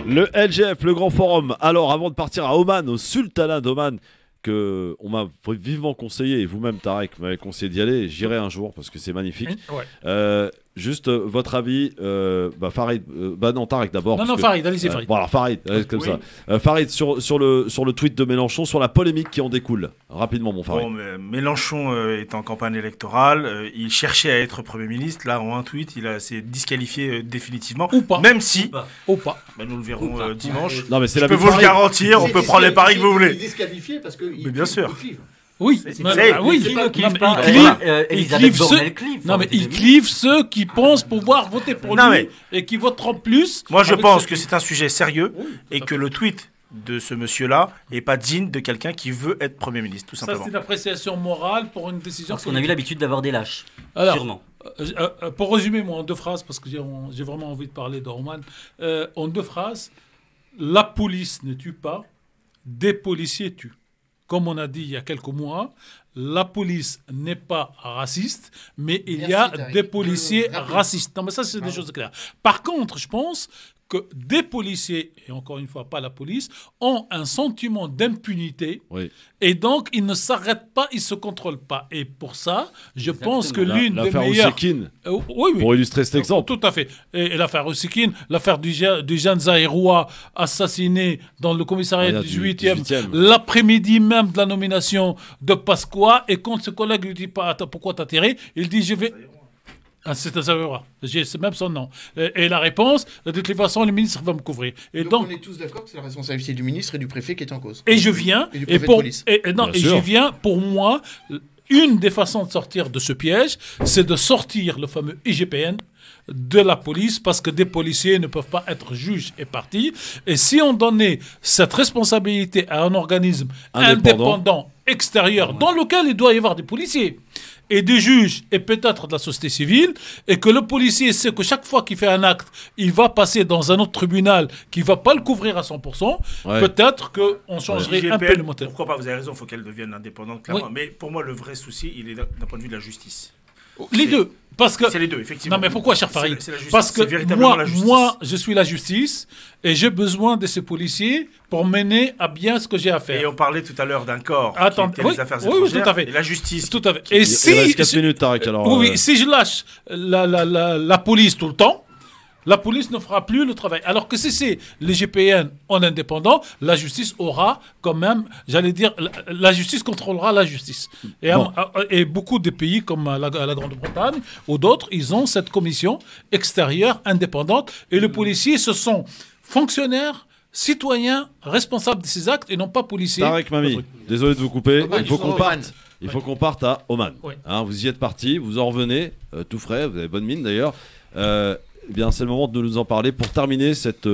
[SPEAKER 3] Le LGF, le grand forum. Alors, avant de partir à Oman, au Sultanat d'Oman, que on m'a vivement conseillé, et vous-même, Tarek, m'avez conseillé d'y aller. J'irai un jour parce que c'est magnifique.
[SPEAKER 1] Ouais.
[SPEAKER 3] Juste votre avis, Farid, non, Tarek d'abord.
[SPEAKER 1] Non, Farid, allez-y, Farid.
[SPEAKER 3] Bon, alors Farid, comme ça. Farid, sur le tweet de Mélenchon, sur la polémique qui en découle. Rapidement, mon Farid.
[SPEAKER 12] Bon, Mélenchon est en campagne électorale. Il cherchait à être Premier ministre. Là, en un tweet, il s'est disqualifié définitivement.
[SPEAKER 1] Ou pas.
[SPEAKER 12] Même si.
[SPEAKER 1] Ou pas.
[SPEAKER 12] Nous le verrons dimanche.
[SPEAKER 3] Non, mais c'est
[SPEAKER 12] je peux vous le garantir. On peut prendre les paris que vous voulez.
[SPEAKER 5] Il est disqualifié parce que.
[SPEAKER 12] Mais bien sûr.
[SPEAKER 1] Oui, il clive ceux qui pensent pouvoir voter pour lui et qui voteront plus.
[SPEAKER 12] Moi, je pense que c'est un sujet sérieux et que le tweet de ce monsieur-là n'est pas digne de quelqu'un qui veut être Premier ministre, tout simplement.
[SPEAKER 1] Ça, c'est une appréciation morale pour une décision.
[SPEAKER 6] Parce qu'on a eu l'habitude d'avoir des lâches.
[SPEAKER 1] Alors,
[SPEAKER 6] sûrement.
[SPEAKER 1] Pour résumer, moi, en 2 phrases, parce que j'ai vraiment envie de parler d'Oman, en 2 phrases, la police ne tue pas, des policiers tuent. Comme on a dit il y a quelques mois, la police n'est pas raciste, mais il y a des policiers racistes. Non, mais ça, c'est des choses claires. Par contre, je pense que des policiers, et encore une fois pas la police, ont un sentiment d'impunité, et donc ils ne s'arrêtent pas, ils ne se contrôlent pas. Et pour ça, je pense que l'une des meilleures...
[SPEAKER 3] Pour illustrer cet exemple.
[SPEAKER 1] Tout à fait. Et l'affaire Ousekine, l'affaire du jeune Zaïrois assassiné dans le commissariat du 18e, l'après-midi même de la nomination de Pasqua, et quand ce collègue lui dit pas, pourquoi t'as tiré, il dit je vais... c'est un Zaïrois. C'est même son nom. Et la réponse, de toutes les façons, le ministre va me couvrir. Et donc
[SPEAKER 5] on est tous d'accord que c'est la responsabilité du ministre et du préfet qui est en cause.
[SPEAKER 1] Et je viens, je viens, pour moi, une des façons de sortir de ce piège, c'est de sortir le fameux IGPN de la police, parce que des policiers ne peuvent pas être juges et partis. Et si on donnait cette responsabilité à un organisme indépendant extérieur, dans lequel il doit y avoir des policiers et des juges et peut-être de la société civile, et que le policier sait que chaque fois qu'il fait un acte, il va passer dans un autre tribunal qui ne va pas le couvrir à 100%, peut-être qu'on changerait un peu le moteur.
[SPEAKER 12] Pourquoi pas, vous avez raison, il faut qu'elle devienne indépendante, clairement. Mais pour moi, le vrai souci, il est d'un point de vue de la justice.
[SPEAKER 1] Les deux. Parce que...
[SPEAKER 12] C'est les deux, effectivement.
[SPEAKER 1] Non, mais pourquoi, cher Farid ?
[SPEAKER 12] Parce que
[SPEAKER 1] moi, je suis la justice et j'ai besoin de ces policiers pour mener à bien ce que j'ai à faire.
[SPEAKER 12] Et on parlait tout à l'heure d'un corps qui était les affaires étrangères.
[SPEAKER 1] Oui, tout à fait.
[SPEAKER 12] Et la justice.
[SPEAKER 1] Tout à fait. Et si...
[SPEAKER 3] Il reste 4 minutes, Tarek, alors...
[SPEAKER 1] Oui, si je lâche la police tout le temps, la police ne fera plus le travail. Alors que si c'est les GPN en indépendant, la justice aura quand même, j'allais dire, la justice contrôlera la justice. Et beaucoup de pays comme la Grande-Bretagne ou d'autres, ils ont cette commission extérieure indépendante. Et les policiers, ce sont fonctionnaires, citoyens, responsables de ces actes et non pas policiers.
[SPEAKER 3] Tarek Mami, désolé de vous couper. Il faut qu'on parte à Oman.
[SPEAKER 1] Oui.
[SPEAKER 3] Hein, vous y êtes parti, vous en revenez, tout frais, vous avez bonne mine d'ailleurs. Eh bien, c'est le moment de nous en parler pour terminer cette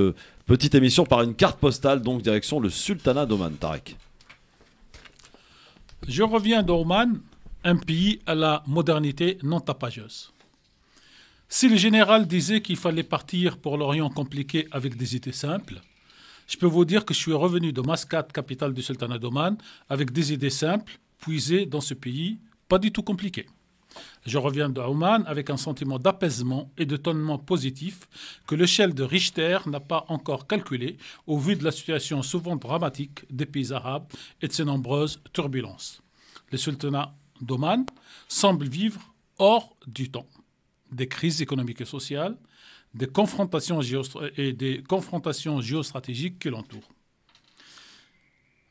[SPEAKER 3] petite émission par une carte postale, donc direction le Sultanat d'Oman. Tarek.
[SPEAKER 1] Je reviens d'Oman, un pays à la modernité non tapageuse. Si le général disait qu'il fallait partir pour l'Orient compliqué avec des idées simples, je peux vous dire que je suis revenu de Mascate, capitale du Sultanat d'Oman, avec des idées simples, puisées dans ce pays, pas du tout compliquées. Je reviens d'Oman avec un sentiment d'apaisement et de tonnement positif que l'échelle de Richter n'a pas encore calculé au vu de la situation souvent dramatique des pays arabes et de ses nombreuses turbulences. Le sultanat d'Oman semble vivre hors du temps. Des crises économiques et sociales, des confrontations géostratégiques qui l'entourent.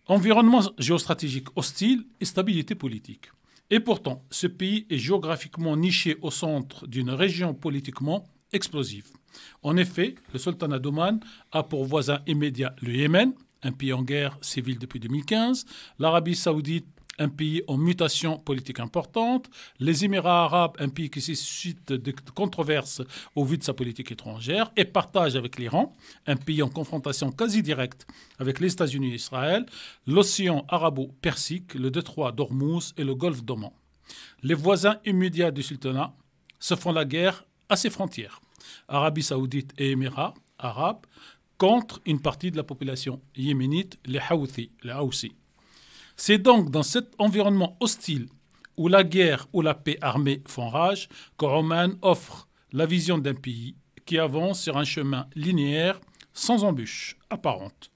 [SPEAKER 1] Environnement géostratégique hostile et stabilité politique. Et pourtant, ce pays est géographiquement niché au centre d'une région politiquement explosive. En effet, le sultanat d'Oman a pour voisin immédiat le Yémen, un pays en guerre civile depuis 2015, l'Arabie saoudite, un pays en mutation politique importante, les Émirats arabes, un pays qui suscite des controverses au vu de sa politique étrangère, et partage avec l'Iran, un pays en confrontation quasi directe avec les États-Unis et Israël, l'océan arabo-persique, le détroit d'Ormuz et le golfe d'Oman. Les voisins immédiats du sultanat se font la guerre à ses frontières, Arabie saoudite et Émirats arabes, contre une partie de la population yéménite, les Houthis, les Houthis. C'est donc dans cet environnement hostile où la guerre ou la paix armée font rage qu'Oman offre la vision d'un pays qui avance sur un chemin linéaire sans embûche apparente.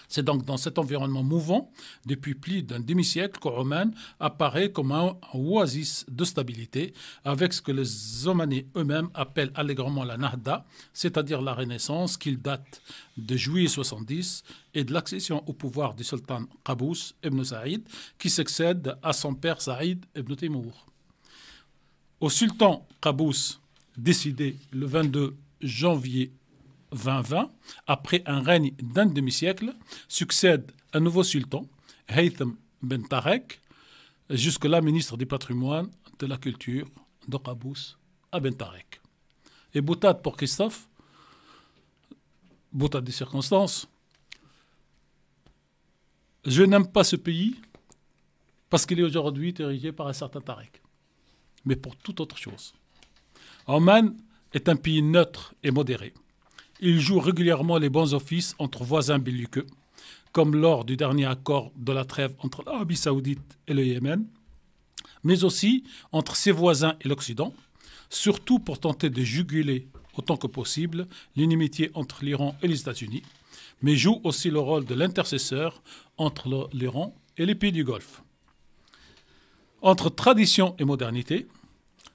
[SPEAKER 1] C'est donc dans cet environnement mouvant, depuis plus d'un demi-siècle, qu'Oman apparaît comme un oasis de stabilité, avec ce que les Omanais eux-mêmes appellent allègrement la Nahda, c'est-à-dire la Renaissance, qui date de juillet 70 et de l'accession au pouvoir du sultan Qaboos ibn Saïd, qui succède à son père Saïd ibn Timour. Au sultan Qaboos, décédé le 22 janvier 2020, après un règne d'un demi-siècle, succède un nouveau sultan, Haytham Ben Tarek, jusque-là ministre du patrimoine, de la culture de Qaboos à Ben Tarek. Et boutade pour Christophe, boutade des circonstances, je n'aime pas ce pays parce qu'il est aujourd'hui dirigé par un certain Tarek, mais pour toute autre chose. Oman est un pays neutre et modéré. Il joue régulièrement les bons offices entre voisins belliqueux, comme lors du dernier accord de la trêve entre l'Arabie saoudite et le Yémen, mais aussi entre ses voisins et l'Occident, surtout pour tenter de juguler autant que possible l'inimitié entre l'Iran et les États-Unis, mais joue aussi le rôle de l'intercesseur entre l'Iran et les pays du Golfe. Entre tradition et modernité,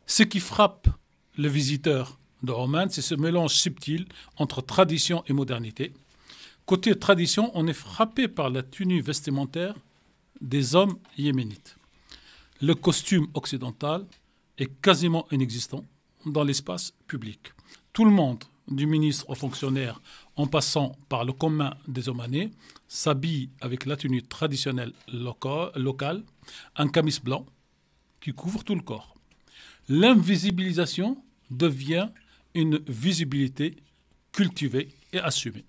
[SPEAKER 1] ce qui frappe le visiteur de Oman, c'est ce mélange subtil entre tradition et modernité. Côté tradition, on est frappé par la tenue vestimentaire des hommes yéménites. Le costume occidental est quasiment inexistant dans l'espace public. Tout le monde, du ministre au fonctionnaire, en passant par le commun des Omanais, s'habille avec la tenue traditionnelle locale, un camis blanc qui couvre tout le corps. L'invisibilisation devient une visibilité cultivée et assumée.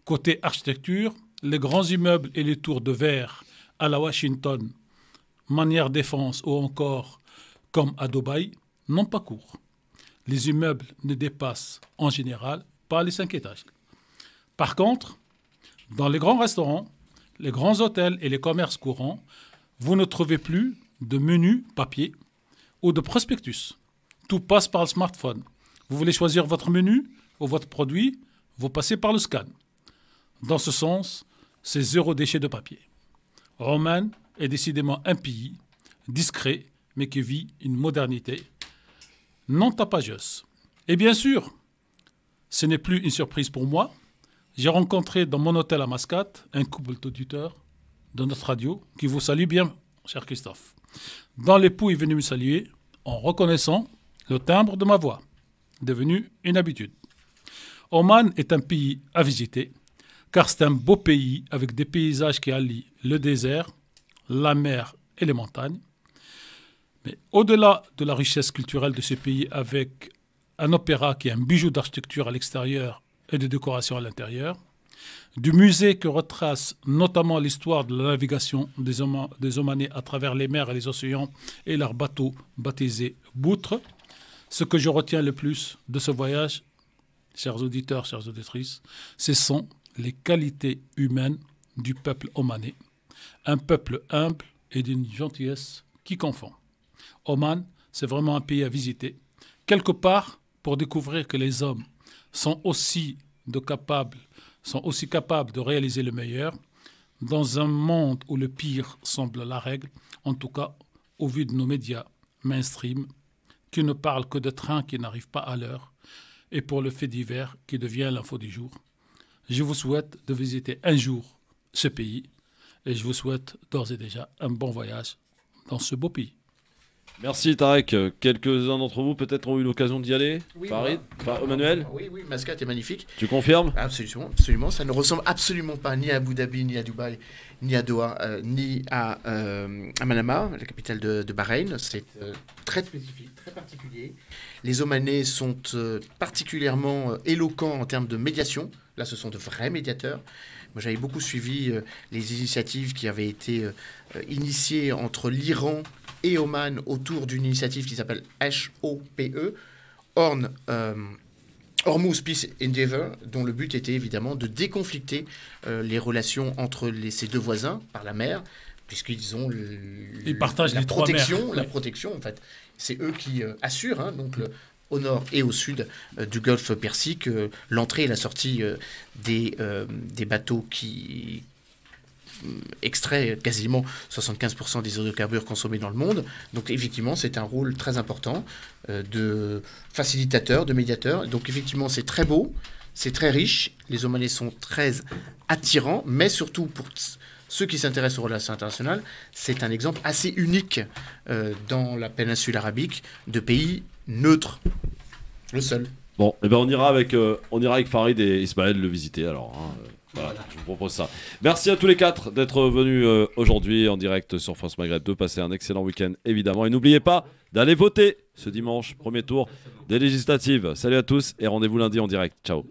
[SPEAKER 1] Côté architecture, les grands immeubles et les tours de verre à la Washington, Manière Défense ou encore comme à Dubaï n'ont pas cours. Les immeubles ne dépassent en général pas les 5 étages. Par contre, dans les grands restaurants, les grands hôtels et les commerces courants, vous ne trouvez plus de menus papier ou de prospectus. Tout passe par le smartphone. Vous voulez choisir votre menu ou votre produit, vous passez par le scan. Dans ce sens, c'est zéro déchet de papier. Oman est décidément un pays discret, mais qui vit une modernité non tapageuse. Et bien sûr, ce n'est plus une surprise pour moi. J'ai rencontré dans mon hôtel à Mascate un couple d'auditeurs de notre radio qui vous salue bien, cher Christophe. Dont l'époux est venu me saluer en reconnaissant le timbre de ma voix, devenu une habitude. Oman est un pays à visiter, car c'est un beau pays avec des paysages qui allient le désert, la mer et les montagnes. Mais au-delà de la richesse culturelle de ce pays, avec un opéra qui est un bijou d'architecture à l'extérieur et de décoration à l'intérieur, du musée qui retrace notamment l'histoire de la navigation des Omanais à travers les mers et les océans et leurs bateaux baptisés Boutres, ce que je retiens le plus de ce voyage, chers auditeurs, chères auditrices, ce sont les qualités humaines du peuple omanais, un peuple humble et d'une gentillesse qui confond. Oman, c'est vraiment un pays à visiter, quelque part pour découvrir que les hommes sont aussi capables de réaliser le meilleur, dans un monde où le pire semble la règle, en tout cas au vu de nos médias mainstream, qui ne parlent que de trains qui n'arrivent pas à l'heure, et pour le fait divers qui devient l'info du jour. Je vous souhaite de visiter un jour ce pays, et je vous souhaite d'ores et déjà un bon voyage dans ce beau pays.
[SPEAKER 3] Merci Tarek. Quelques-uns d'entre vous peut-être ont eu l'occasion d'y aller.
[SPEAKER 5] Oui,
[SPEAKER 3] Farid, Emmanuel.
[SPEAKER 5] Oui, Mascate est magnifique.
[SPEAKER 3] Tu confirmes?
[SPEAKER 5] Absolument. Ça ne ressemble absolument pas ni à Abu Dhabi, ni à Dubaï, ni à Doha, ni à Manama, la capitale de Bahreïn. C'est très spécifique, très particulier. Les Omanais sont particulièrement éloquents en termes de médiation. Là, ce sont de vrais médiateurs. Moi, j'avais beaucoup suivi les initiatives qui avaient été initiées entre l'Iran et Oman autour d'une initiative qui s'appelle HOPE, Hormuz Peace Endeavor, dont le but était évidemment de déconflicter les relations entre ces deux voisins par la mer, puisqu'ils ont
[SPEAKER 1] Ils partagent
[SPEAKER 5] la
[SPEAKER 1] les trois
[SPEAKER 5] protection.
[SPEAKER 1] mers.
[SPEAKER 5] La protection, en fait, c'est eux qui assurent donc au nord et au sud du golfe Persique, l'entrée et la sortie des bateaux qui extrait quasiment 75% des hydrocarbures consommés dans le monde. Donc effectivement, c'est un rôle très important de facilitateur, de médiateur. Donc effectivement, c'est très beau, c'est très riche, les Omanais sont très attirants, mais surtout pour ceux qui s'intéressent aux relations internationales, c'est un exemple assez unique dans la péninsule arabique de pays neutres. Le seul.
[SPEAKER 3] Bon, eh ben on ira avec Farid et Ismaël le visiter alors. Voilà, je vous propose ça. Merci à tous les quatre d'être venus aujourd'hui en direct sur France Maghreb 2. Passez un excellent week-end évidemment. Et n'oubliez pas d'aller voter ce dimanche, premier tour des législatives. Salut à tous et rendez-vous lundi en direct. Ciao.